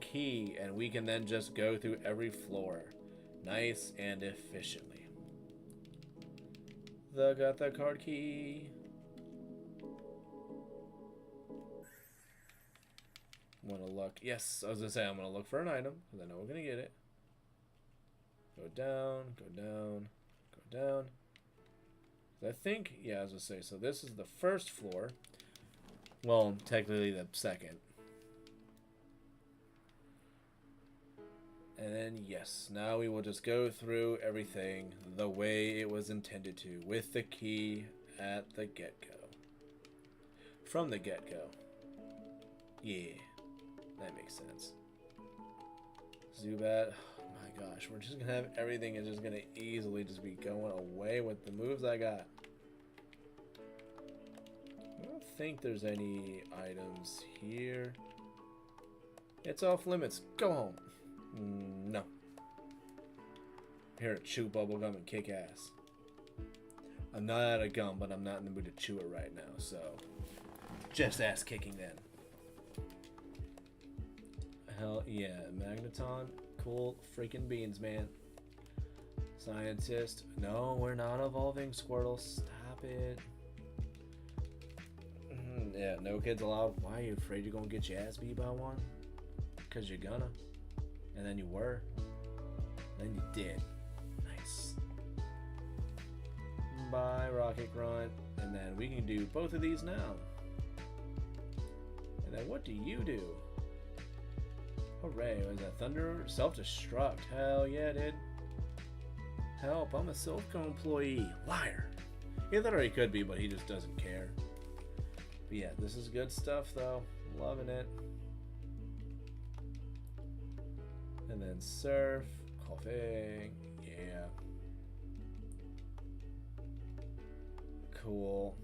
key, and we can then just go through every floor. Nice and efficiently. Got the card key. I'm gonna look. Yes, I was gonna say I'm gonna look for an item because I know we're gonna get it. Go down, go down, go down. I think, yeah, I was gonna say. So this is the first floor. Well, technically the second. And then yes, now we will just go through everything the way it was intended to, with the key at the get-go. From the get-go. Yeah. That makes sense. Zubat. Oh my gosh, we're just gonna have everything is just gonna easily just be going away with the moves I got. I don't think there's any items here. It's off limits. Go home. No. Here to chew bubblegum and kick ass. I'm not out of gum, but I'm not in the mood to chew it right now, so just ass kicking then. Hell yeah, Magneton, cool freaking beans, man. Scientist, no, we're not evolving, Squirtle, stop it. Yeah, no kids allowed. Why are you afraid you're gonna get your ass beat by one? Because you're gonna. And then you were. Then you did. Nice. Bye, Rocket Grunt. And then we can do both of these now. And then what do you do? Hooray, was that Thunder? Self-destruct. Hell yeah, dude. Help, I'm a Silpho employee. Liar. He thought he could be, but he just doesn't care. But yeah, this is good stuff, though. Loving it. And then Surf. Coughing. Yeah. Cool.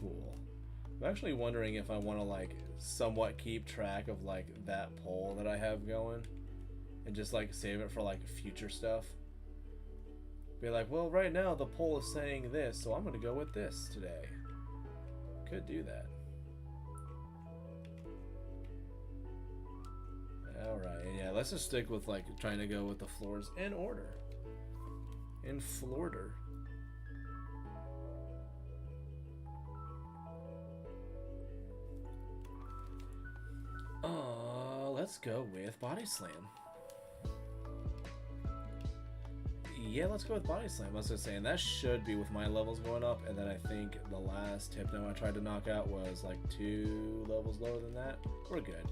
Cool. I'm actually wondering if I want to, like, somewhat keep track of, like, that poll that I have going. And just, like, save it for, like, future stuff. Be like, well, right now the poll is saying this, so I'm going to go with this today. Could do that. Alright, yeah, let's just stick with, like, trying to go with the floors in order. In Florida. Let's go with Body Slam. Yeah, let's go with Body Slam. I was just saying, that should be with my levels going up, and then I think the last Hypno I tried to knock out was like 2 levels lower than that. We're good.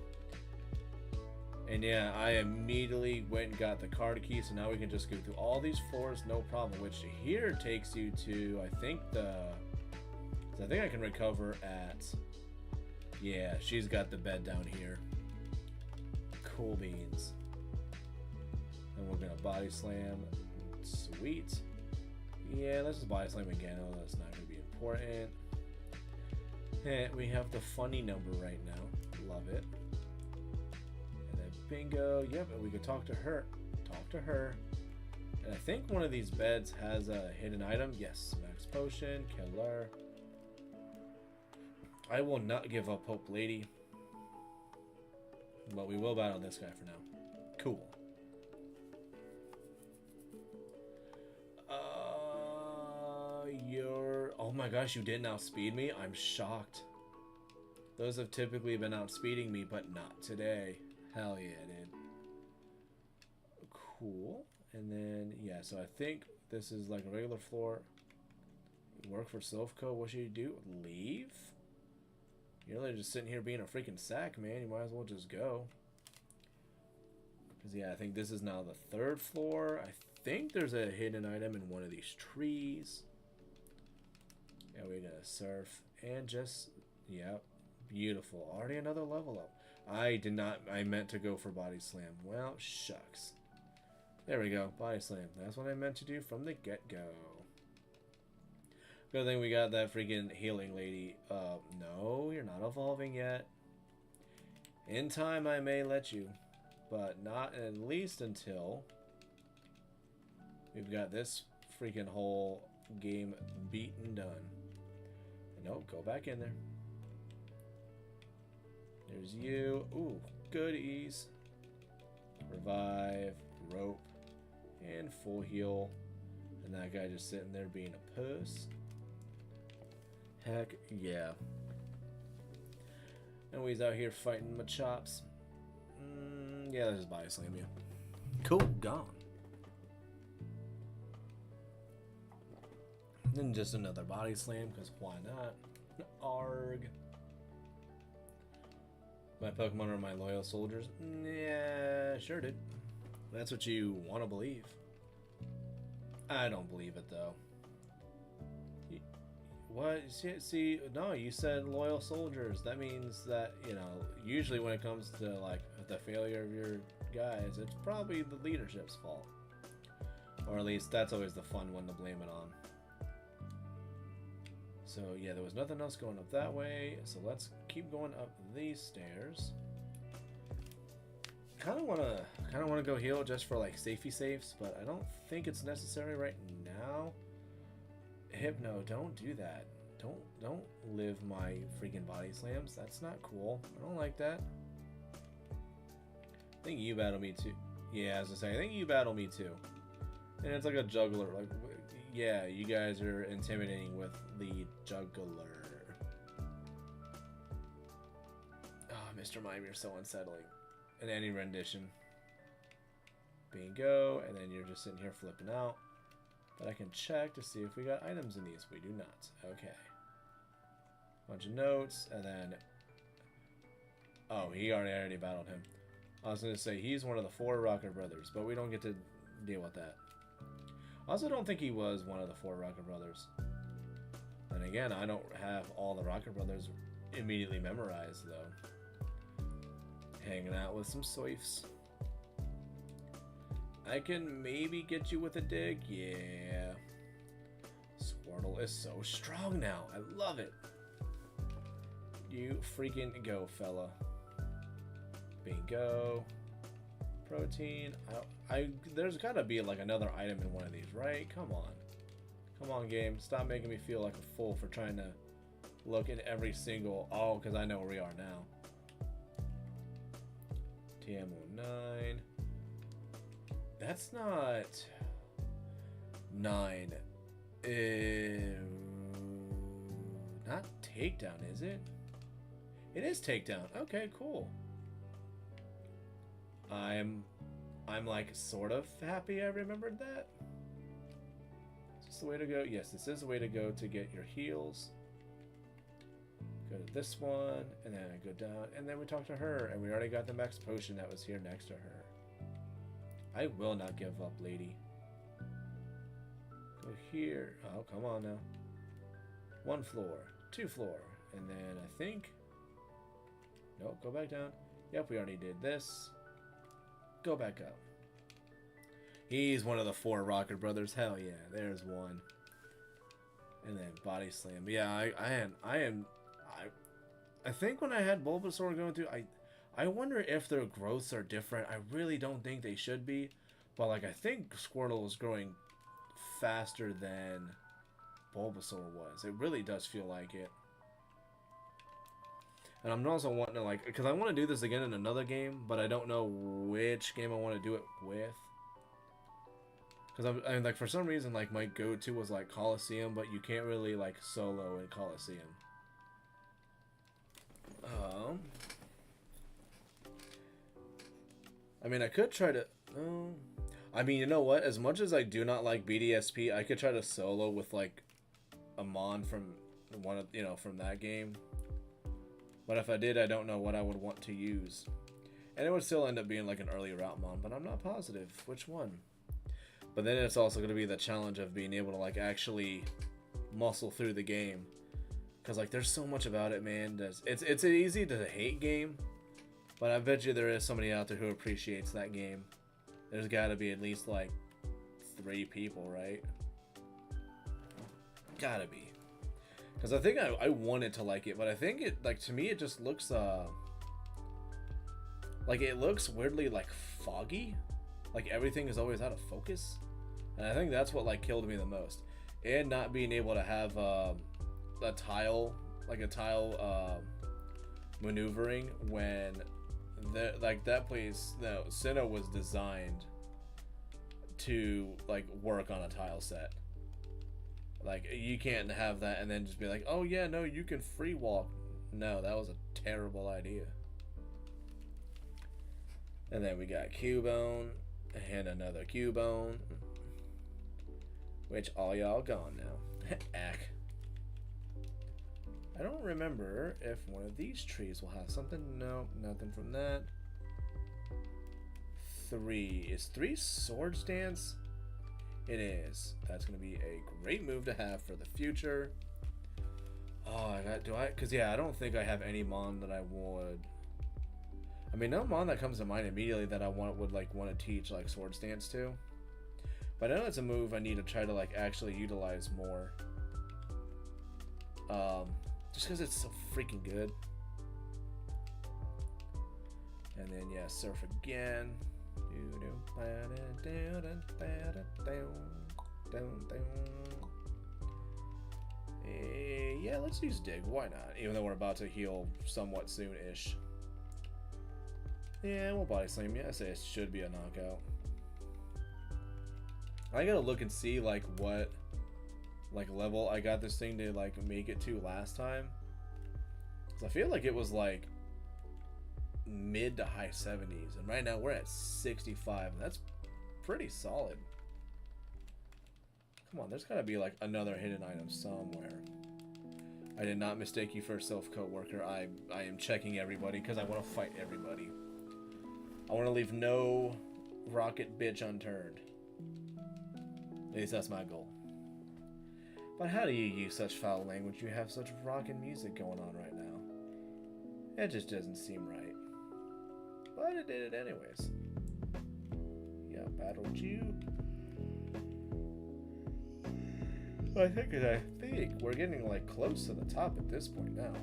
And yeah, I immediately went and got the card key, so now we can just go through all these floors, no problem. Which here takes you to, I think I think I can recover at, yeah, she's got the bed down here. Cool beans. And we're gonna Body Slam. Sweet. Yeah, let's just body slam again. Oh, that's not going to be important. We have the funny number right now. Love it. And then bingo. Yep, and we could talk to her. Talk to her. And I think one of these beds has a hidden item. Yes, max potion, killer. I will not give up hope, lady. But we will battle this guy for now. Cool. Oh my gosh, you didn't outspeed me? I'm shocked. Those have typically been outspeeding me, but not today. Hell yeah, dude. Cool. And then, yeah, so I think this is like a regular floor. Work for Silphco. What should you do? Leave? You're really just sitting here being a freaking sack, man. You might as well just go. Because, yeah, I think this is now the 3rd floor. I think there's a hidden item in one of these trees. Yeah, we're going to surf. And just, yeah, beautiful. Already another level up. I meant to go for body slam. Well, shucks. There we go. Body slam. That's what I meant to do from the get-go. Good thing we got that freaking healing lady. No, you're not evolving yet. In time, I may let you. But not at least until we've got this freaking whole game beaten done. Nope, go back in there. There's you. Ooh, goodies. Revive, rope, and full heal. And that guy just sitting there being a puss. Heck yeah. And he's out here fighting my chops. Yeah, let's just body slam you. Cool, gone. Then just another body slam, because why not? Arg. My Pokemon are my loyal soldiers. Yeah, sure did. That's what you want to believe. I don't believe it, though. What? See, no, you said loyal soldiers. That means that, you know, usually when it comes to, like, the failure of your guys, it's probably the leadership's fault. Or at least that's always the fun one to blame it on. So, yeah, there was nothing else going up that way. So let's keep going up these stairs. Kind of want to go heal just for, like, safety safes, but I don't think it's necessary right now. Hypno, don't do that. Don't live my freaking body slams. That's not cool. I don't like that. I think you battle me too. Yeah, as I say, I think you battle me too. And it's like a juggler. Like, yeah, you guys are intimidating with the juggler. Oh, Mr. Mime, you're so unsettling. In any rendition. Bingo, and then you're just sitting here flipping out. But I can check to see if we got items in these. We do not. Okay. Bunch of notes, and then... Oh, he already battled him. I was going to say, he's one of the 4 Rocker Brothers, but we don't get to deal with that. I also don't think he was one of the 4 Rocker Brothers. And again, I don't have all the Rocker Brothers immediately memorized, though. Hanging out with some Soifs. I can maybe get you with a dig. Yeah. Squirtle is so strong now. I love it. You freaking go, fella. Bingo. Protein. There's got to be like another item in one of these, right? Come on. Come on, game. Stop making me feel like a fool for trying to look at every single... Oh, because I know where we are now. TM09. That's not 9. Not takedown, is it? It is takedown. Okay, cool. I'm like sort of happy I remembered that. Is this the way to go? Yes, this is the way to go to get your heals. Go to this one, and then I go down, and then we talk to her, and we already got the max potion that was here next to her. I will not give up, lady. Go here. Oh, come on now. 1 floor, 2 floor, and then I think... Nope, go back down. Yep, we already did this. Go back up. He's one of the 4 Rocket Brothers. Hell yeah, there's one. And then body slam. Yeah, I think when I had Bulbasaur going through, I wonder if their growths are different. I really don't think they should be. But, like, I think Squirtle is growing faster than Bulbasaur was. It really does feel like it. And I'm also wanting to, like, because I want to do this again in another game, but I don't know which game I want to do it with. Because I mean, like, for some reason, like, my go-to was, like, Coliseum, but you can't really, like, solo in Coliseum. I mean, I could try to... I mean, you know what? As much as I do not like BDSP, I could try to solo with, like, a Mon from one of, from that game. But if I did, I don't know what I would want to use. And it would still end up being, like, an early route Mon, but I'm not positive which one. But then it's also going to be the challenge of being able to, like, actually muscle through the game. Because, like, there's so much about it, man. It's an easy to hate game. But I bet you there is somebody out there who appreciates that game. There's got to be at least, like, 3 people, right? Gotta be. Because I think I wanted to like it. But I think it, like, to me, it just looks, like, it looks weirdly, like, foggy. Like, everything is always out of focus. And I think that's what, like, killed me the most. And not being able to have a tile maneuvering when that place, Sinnoh was designed to, like, work on a tile set. Like, you can't have that and then just be like, oh yeah, no, you can free walk. No, that was a terrible idea. And then we got Cubone and another Cubone, which all y'all gone now. Ack. I don't remember if one of these trees will have something. No, nothing from that. 3. Is 3 Swords Dance? It is. That's going to be a great move to have for the future. Oh, because yeah, I don't think I have any Mon that I would. I mean, no Mon that comes to mind immediately that I would want to teach, like, Swords Dance to. But I know it's a move I need to try to, like, actually utilize more. Just because it's so freaking good. And then, yeah, Surf again. Yeah, let's use Dig. Why not? Even though we're about to heal somewhat soon-ish. Yeah, we'll Body Slam. Yeah, I say it should be a knockout. I gotta look and see, like, what, like, level I got this thing to, like, make it to last time. Because I feel like it was, like, mid to high 70s. And right now we're at 65. And that's pretty solid. Come on, there's gotta be, like, another hidden item somewhere. I did not mistake you for a self-coworker. I am checking everybody because I want to fight everybody. I want to leave no rocket bitch unturned. At least that's my goal. But how do you use such foul language? You have such rockin' music going on right now. It just doesn't seem right. But it did it anyways. Yeah, battled you. I think we're getting, like, close to the top at this point now.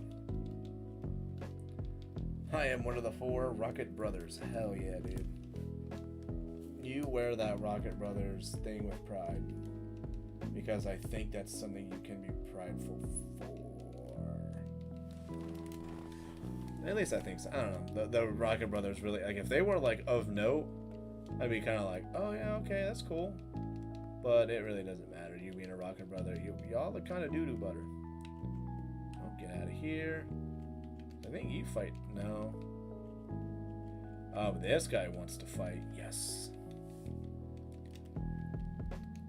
I am one of the 4 Rocket Brothers. Hell yeah, dude. You wear that Rocket Brothers thing with pride. Because I think that's something you can be prideful for. At least I think so. I don't know. The Rocket Brothers really, like, if they were, like, of note, I'd be kind of like, oh yeah, okay, that's cool. But it really doesn't matter. You being a Rocket Brother, y'all look kind of doo-doo butter. Oh, get out of here. I think you fight. No. Oh, this guy wants to fight. Yes.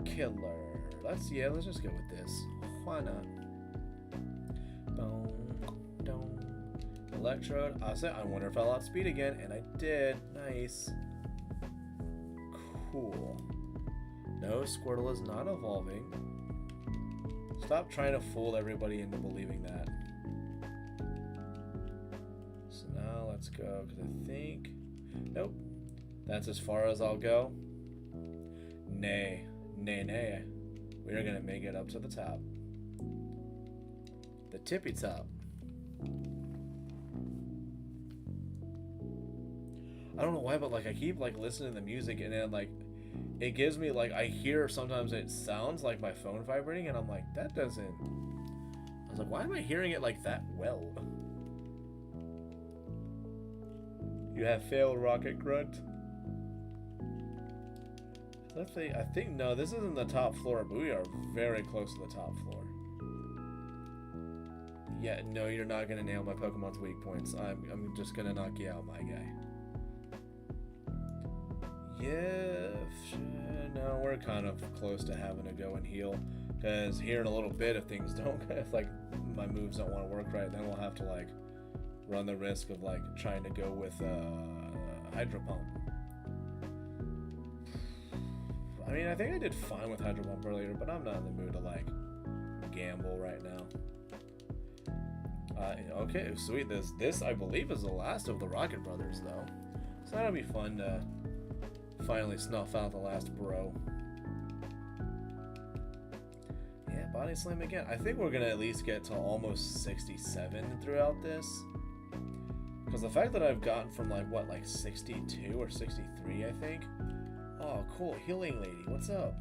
Killer. Let's just go with this. Why not? Boom. Boom. Electrode. I wonder if I'll outspeed again, and I did. Nice. Cool. No, Squirtle is not evolving. Stop trying to fool everybody into believing that. So now let's go, because I think... Nope. That's as far as I'll go. Nay. Nay, nay. We are going to make it up to the top. The tippy top. I don't know why, but like I keep like listening to the music and then like it gives me like I hear sometimes it sounds like my phone vibrating and I'm like that doesn't. I was like, why am I hearing it like that well? You have failed, Rocket Grunt. Let's see. I think no, this isn't the top floor, but we are very close to the top floor. Yeah, no, you're not gonna nail my Pokemon's weak points. I'm just gonna knock you out, my guy. Yeah, no, we're kind of close to having to go and heal. Because here in a little bit, if things don't, if like my moves don't want to work right, then we'll have to like run the risk of like trying to go with Hydro Pump. I mean, I think I did fine with Hydro Pump earlier, but I'm not in the mood to like gamble right now. Okay, sweet. This I believe is the last of the Rocket Brothers, though, so that'll be fun to finally snuff out the last bro. Yeah, Body Slam again. I think we're gonna at least get to almost 67 throughout this. Because the fact that I've gotten from like what, like 62 or 63, I think. Oh, cool, Healing Lady, what's up?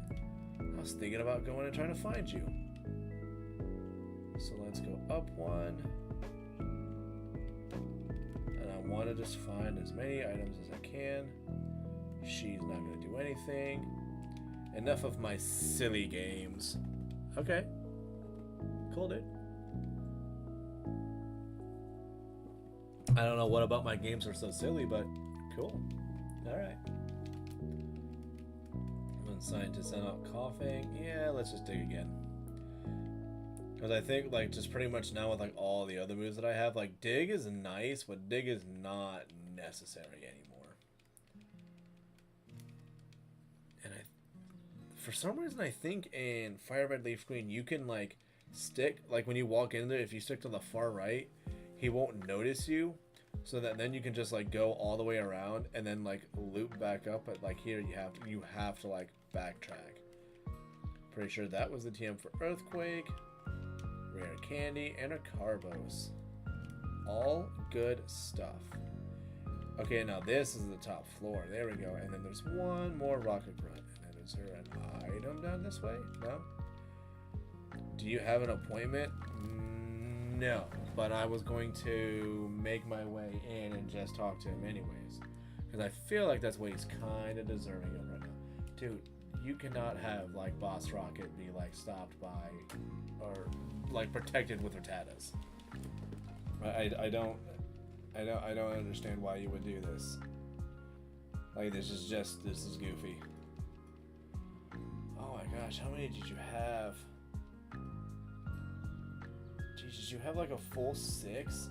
I was thinking about going and trying to find you. So let's go up one. And I want to just find as many items as I can. She's not going to do anything. Enough of my silly games. Okay. Cool, dude. I don't know what about my games are so silly, but cool. Alright. One scientist sent out coughing. Yeah, let's just dig again. Because I think, like, just pretty much now with, like, all the other moves that I have, like, dig is nice, but dig is not necessary anymore. And for some reason, I think in Fire Red Leaf Green, you can, like, stick, like, when you walk in there, if you stick to the far right, he won't notice you. So that then you can just, like, go all the way around and then, like, loop back up. But, like, here you have to, like, backtrack. Pretty sure that was the TM for Earthquake. Rare Candy, and a Carbos. All good stuff. Okay, now this is the top floor. There we go. And then there's one more Rocket Grunt. And then is there an item down this way? No? Do you have an appointment? No. But I was going to make my way in and just talk to him anyways. Because I feel like that's what he's kind of deserving of right now. Dude, you cannot have, like, Boss Rocket be, like, stopped by or like protected with Rattatas. I don't understand why you would do this. Like this is goofy. Oh my gosh, how many did you have? Jeez, did you have like a full 6?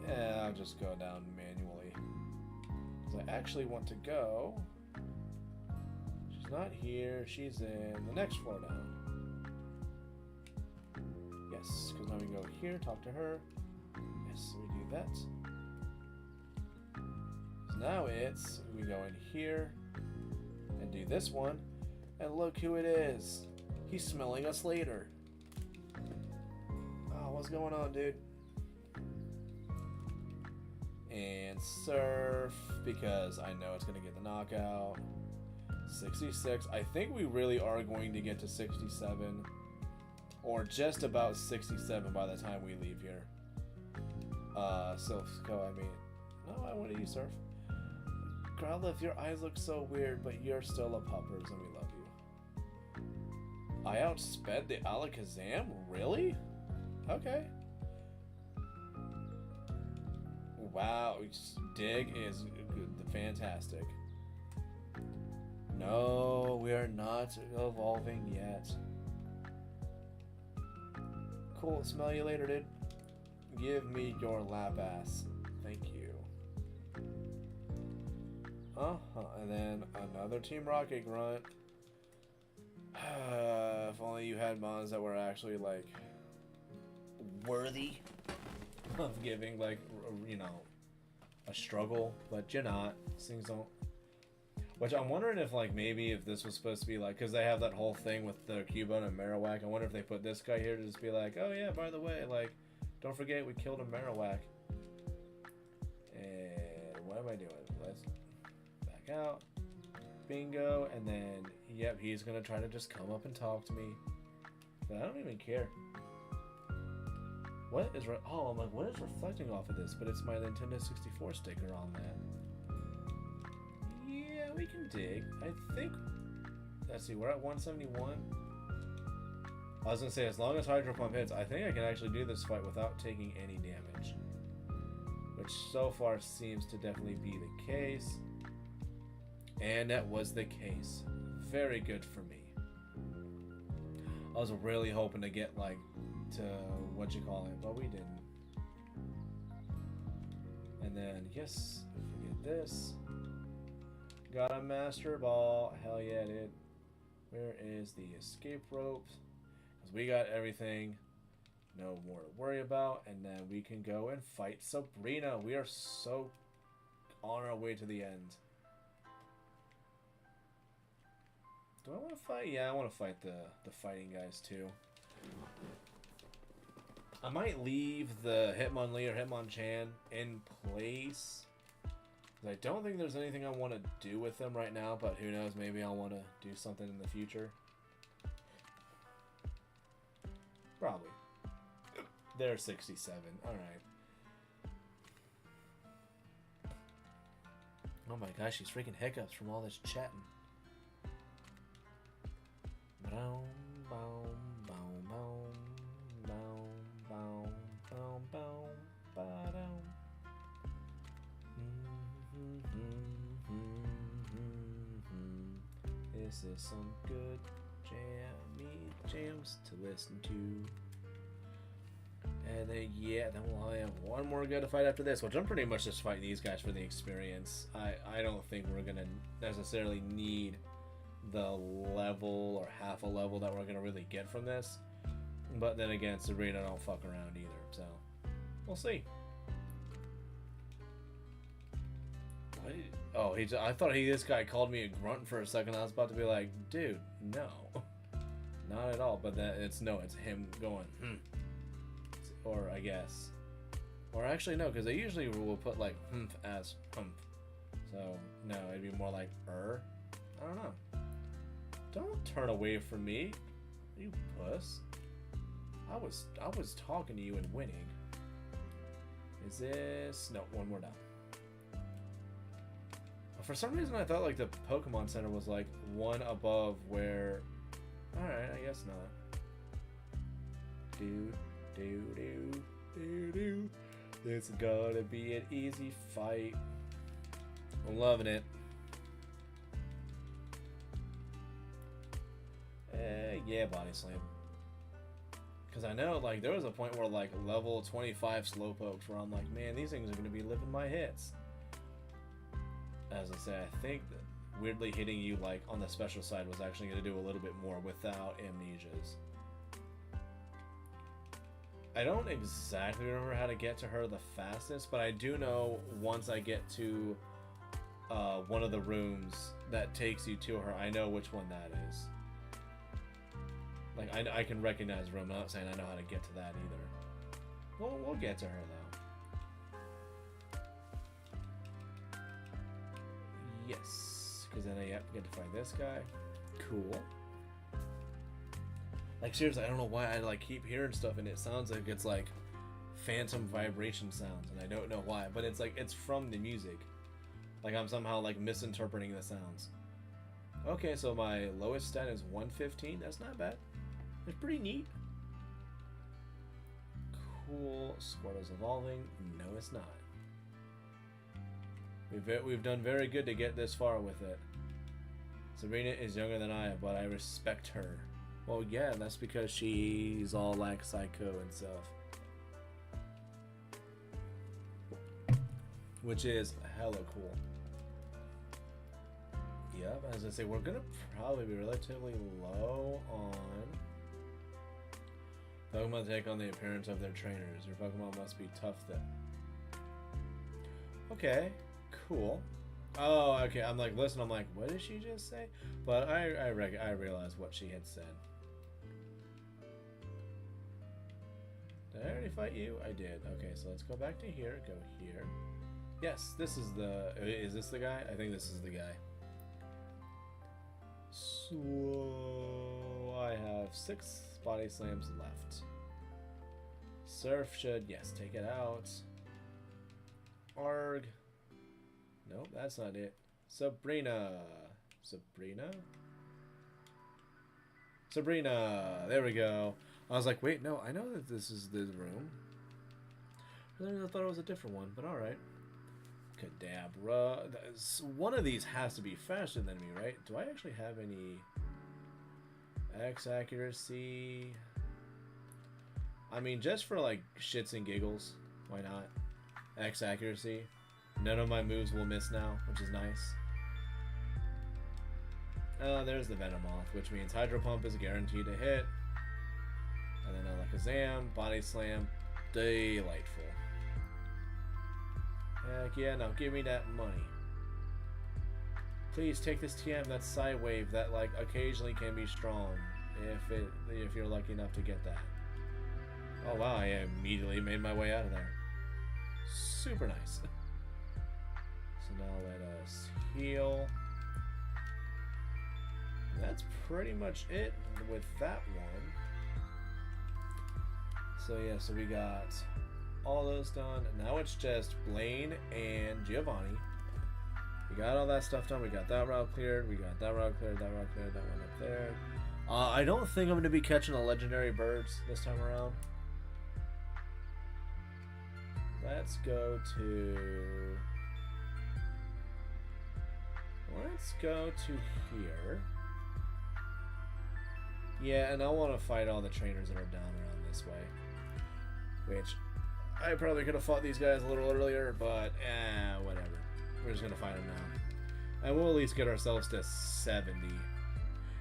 Yeah, I'll just go down manually. Because I actually want to go. She's not here, she's in the next floor down. Yes, because now we go here, talk to her. Yes, we do that. So now we go in here and do this one. And look who it is. He's smelling us later. Oh, what's going on, dude? And surf, because I know it's going to get the knockout. 66. I think we really are going to get to 67. Or just about 67 by the time we leave here. Silphco, I mean. No, I want to use Surf. Growlithe, your eyes look so weird, but you're still a puppers and we love you. I outsped the Alakazam? Really? Okay. Wow, Dig is fantastic. No, we are not evolving yet. Cool, smell you later, dude. Give me your lap ass. Thank you. And then another Team Rocket Grunt. If only you had mons that were actually, like, worthy of giving, like, you know, a struggle. But you're not. These things don't... Which I'm wondering if, like, maybe if this was supposed to be, like, because they have that whole thing with the Cubone and Marowak. I wonder if they put this guy here to just be like, oh, yeah, by the way, like, don't forget we killed a Marowak. And what am I doing? Let's back out. Bingo. And then, yep, he's going to try to just come up and talk to me. But I don't even care. What is... Oh, I'm like, what is reflecting off of this? But it's my Nintendo 64 sticker on that. Yeah, we can dig. I think... Let's see, we're at 171. I was going to say, as long as Hydro Pump hits, I think I can actually do this fight without taking any damage. Which so far seems to definitely be the case. And that was the case. Very good for me. I was really hoping to get, like, to what you call it, but we didn't. And then, yes, if we get this. Got a Master Ball. Hell yeah, dude. Where is the escape rope? Because we got everything. No more to worry about. And then we can go and fight Sabrina. We are so on our way to the end. Do I want to fight? Yeah, I want to fight the fighting guys too. I might leave the Hitmonlee or Hitmonchan in place. I don't think there's anything I want to do with them right now, but who knows, maybe I'll want to do something in the future. Probably. They're 67. Alright. Oh my gosh, she's freaking hiccups from all this chatting. Boom, boom, boom, boom, boom, boom, boom, boom, ba-dum. This is some good jammy jams to listen to. And then, yeah, then we'll have one more guy to fight after this, which I'm pretty much just fighting these guys for the experience. I don't think we're going to necessarily need the level or half a level that we're going to really get from this. But then again, Sabrina don't fuck around either, so we'll see. Oh, I thought this guy called me a grunt for a second. I was about to be like, dude, no. Not at all. But it's him going, Or I guess. Or actually, no, because they usually will put like humph as humph. So, no, it'd be more like I don't know. Don't turn away from me, you puss. I was talking to you and winning. Is this... No, one more down. For some reason, I thought like the Pokemon Center was like one above where... Alright, I guess not. Do. It's gonna be an easy fight. I'm loving it. Yeah, body slam. Because I know, like, there was a point where, like, level 25 Slowpokes where I'm like, man, these things are going to be living my hits. As I say, I think that weirdly hitting you, like, on the special side was actually going to do a little bit more without amnesias. I don't exactly remember how to get to her the fastest, but I do know once I get to one of the rooms that takes you to her, I know which one that is. Like, I can recognize the room. I'm not saying I know how to get to that either. We'll get to her, though. Yes. Because then I get to find this guy. Cool. Like, seriously, I don't know why I, like, keep hearing stuff, and it sounds like it's, like, phantom vibration sounds, and I don't know why. But it's, like, it's from the music. Like, I'm somehow, like, misinterpreting the sounds. Okay, so my lowest stat is 115. That's not bad. It's pretty neat. Cool. Squirtles evolving. No, it's not. We've done very good to get this far with it. Sabrina is younger than I am, but I respect her. Well, yeah, that's because she's all like psycho and stuff. Which is hella cool. Yep, as I say, we're gonna probably be relatively low on Pokemon take on the appearance of their trainers. Your Pokemon must be tough then. Okay, cool. Oh, okay. I'm like, listen. I'm like, what did she just say? But I realized what she had said. Did I already fight you? I did. Okay, so let's go back to here. Go here. Yes, this is the... Is this the guy? I think this is the guy. So... I have 6 body slams left. Surf should, yes, take it out. Arg. Nope, that's not it. Sabrina. Sabrina? Sabrina! There we go. I was like, wait, no, I know that this is the room. I thought it was a different one, but alright. Kadabra. One of these has to be faster than me, right? Do I actually have any X accuracy? I mean, just for like shits and giggles, why not? X accuracy. None of my moves will miss now, which is nice. There's the Venomoth, which means Hydro Pump is guaranteed to hit. And then Alakazam, Body Slam, delightful. Heck yeah, now give me that money. Please take this TM, that's Side Wave, that like occasionally can be strong, if you're lucky enough to get that. Oh wow, I immediately made my way out of there. Super nice. So now let us heal. And that's pretty much it with that one. So yeah, so we got all those done. Now it's just Blaine and Giovanni. We got all that stuff done. We got that route cleared. We got that route cleared. That route cleared. That one up there. I don't think I'm going to be catching the legendary birds this time around. Let's go to... Let's go to here. Yeah, and I want to fight all the trainers that are down around this way. Which, I probably could have fought these guys a little earlier, but whatever. We're just going to fight them now. And we'll at least get ourselves to 70.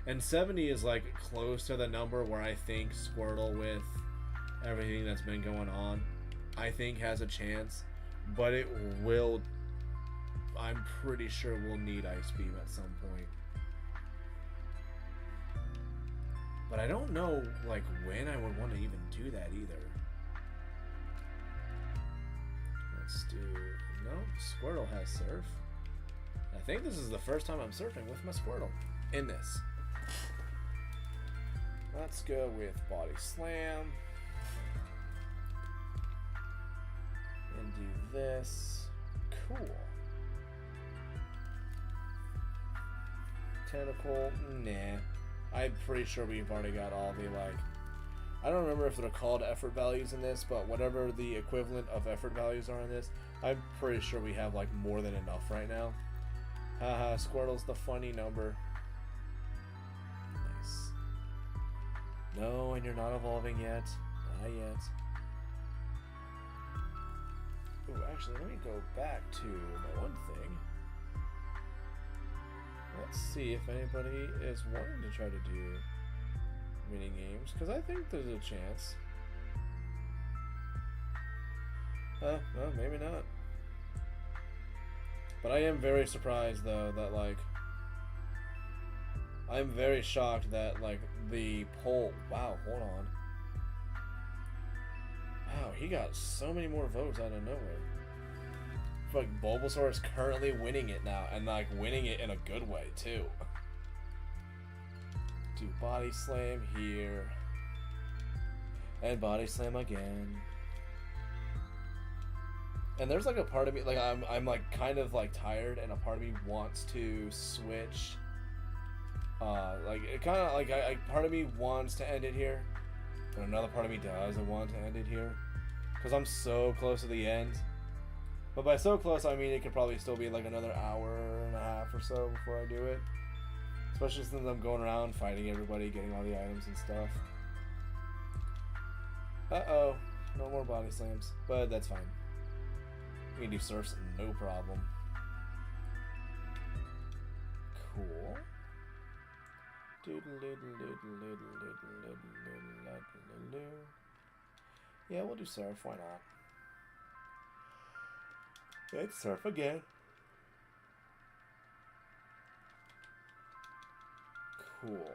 And 70 is like close to the number where I think Squirtle, with everything that's been going on, I think has a chance. But it will... I'm pretty sure we'll need Ice Beam at some point. But I don't know, like, when I would want to even do that either. Let's do... No, Squirtle has Surf. I think this is the first time I'm surfing with my Squirtle in this. Let's go with Body Slam. And do this. Cool. Tentacle, nah. I'm pretty sure we've already got all the, like... I don't remember if they're called effort values in this, but whatever the equivalent of effort values are in this, I'm pretty sure we have, like, more than enough right now. Haha, Squirtle's the funny number. Nice. No, and you're not evolving yet. Not yet. Ooh, actually, let me go back to my one thing. Let's see if anybody is wanting to try to do mini games, because I think there's a chance. Well, maybe not. But I am very surprised, though, that, like... I'm very shocked that, like, the poll... Wow, hold on. Wow, he got so many more votes out of nowhere. Like, Bulbasaur is currently winning it now, and, like, winning it in a good way, too. Do Body Slam here. And Body Slam again. And there's, like, a part of me, like, I'm like, kind of, like, tired, and a part of me wants to switch. Like, it kind of, like, part of me wants to end it here. And another part of me doesn't want to end it here. Because I'm so close to the end. But by so close, I mean it could probably still be, like, another hour and a half or so before I do it. Especially since I'm going around fighting everybody, getting all the items and stuff. Uh-oh. No more Body Slams. But that's fine. We can do surfs, no problem. Cool. Yeah, we'll do surf. Why not? Let's surf again. cool.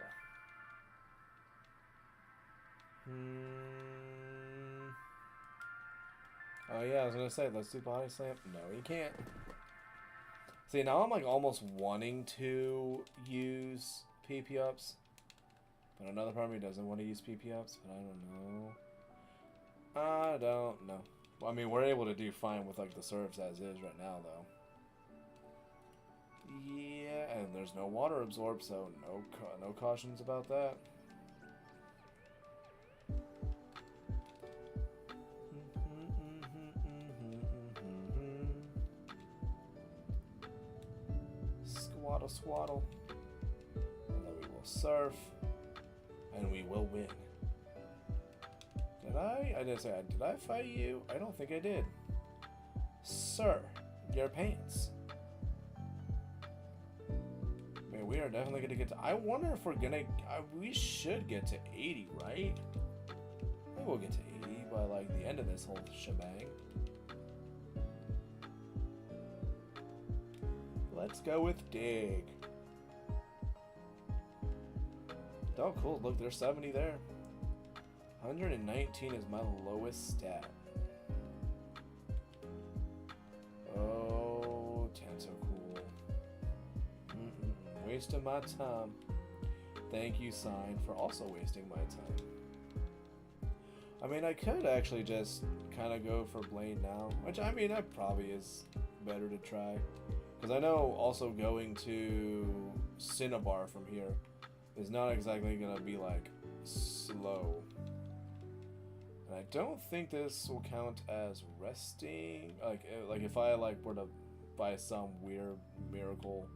Oh yeah, I was gonna say, let's do body slam. No, you can't. See, now I'm like almost wanting to use PP ups, but another part of me doesn't want to use PP ups, but I don't know. I don't know. Well, I mean, we're able to do fine with like the serves as is right now, though. Yeah, and there's no water absorb, so no cautions about that. Squaddle, squaddle. And then we will surf. And we will win. Did I? I didn't say, did I fight you? I don't think I did. Sir, your pants. Man, we are definitely going to get to... I wonder if we're going to... we should get to 80, right? I think we'll get to 80 by, like, the end of this whole shebang. Let's go with dig. Oh, cool. Look, there's 70 there. 119 is my lowest stat. Oh, 10's so cool. Wasting my time. Thank you, Sign, for also wasting my time. I mean, I could actually just kind of go for Blade now. Which, I mean, that probably is better to try. Because I know also going to Cinnabar from here is not exactly going to be, like, slow. And I don't think this will count as resting. Like if I, like, were to, by some weird miracle,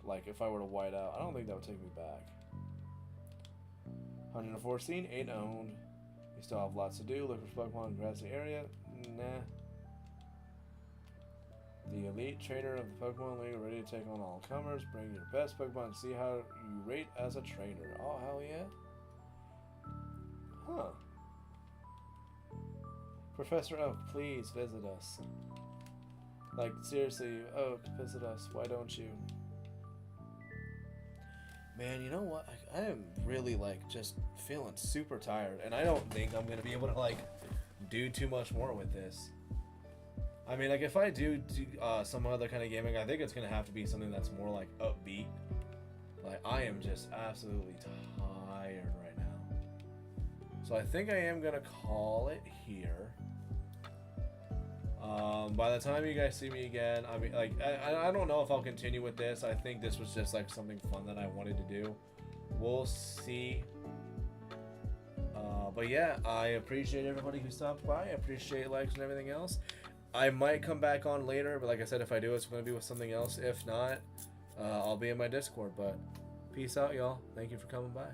like, if I were to white out, I don't think that would take me back. 114, 8 owned. We still have lots to do. Look for Pokemon in grassy area. Nah. The elite trainer of the Pokemon League ready to take on all comers. Bring your best Pokemon and see how you rate as a trainer. Oh, hell yeah. Huh. Professor Oak, please visit us. Like, seriously, Oak, visit us. Why don't you? Man, you know what? I am really, like, just feeling super tired. And I don't think I'm going to be able to, like, do too much more with this. I mean, like, if I do some other kind of gaming, I think it's going to have to be something that's more, like, upbeat. Like, I am just absolutely tired right now. So I think I am going to call it here. By the time you guys see me again, I mean, like, I don't know if I'll continue with this. I think this was just, like, something fun that I wanted to do. We'll see. But yeah, I appreciate everybody who stopped by. I appreciate likes and everything else. I might come back on later, but like I said, if I do, it's going to be with something else. If not, I'll be in my Discord. But peace out, y'all. Thank you for coming by.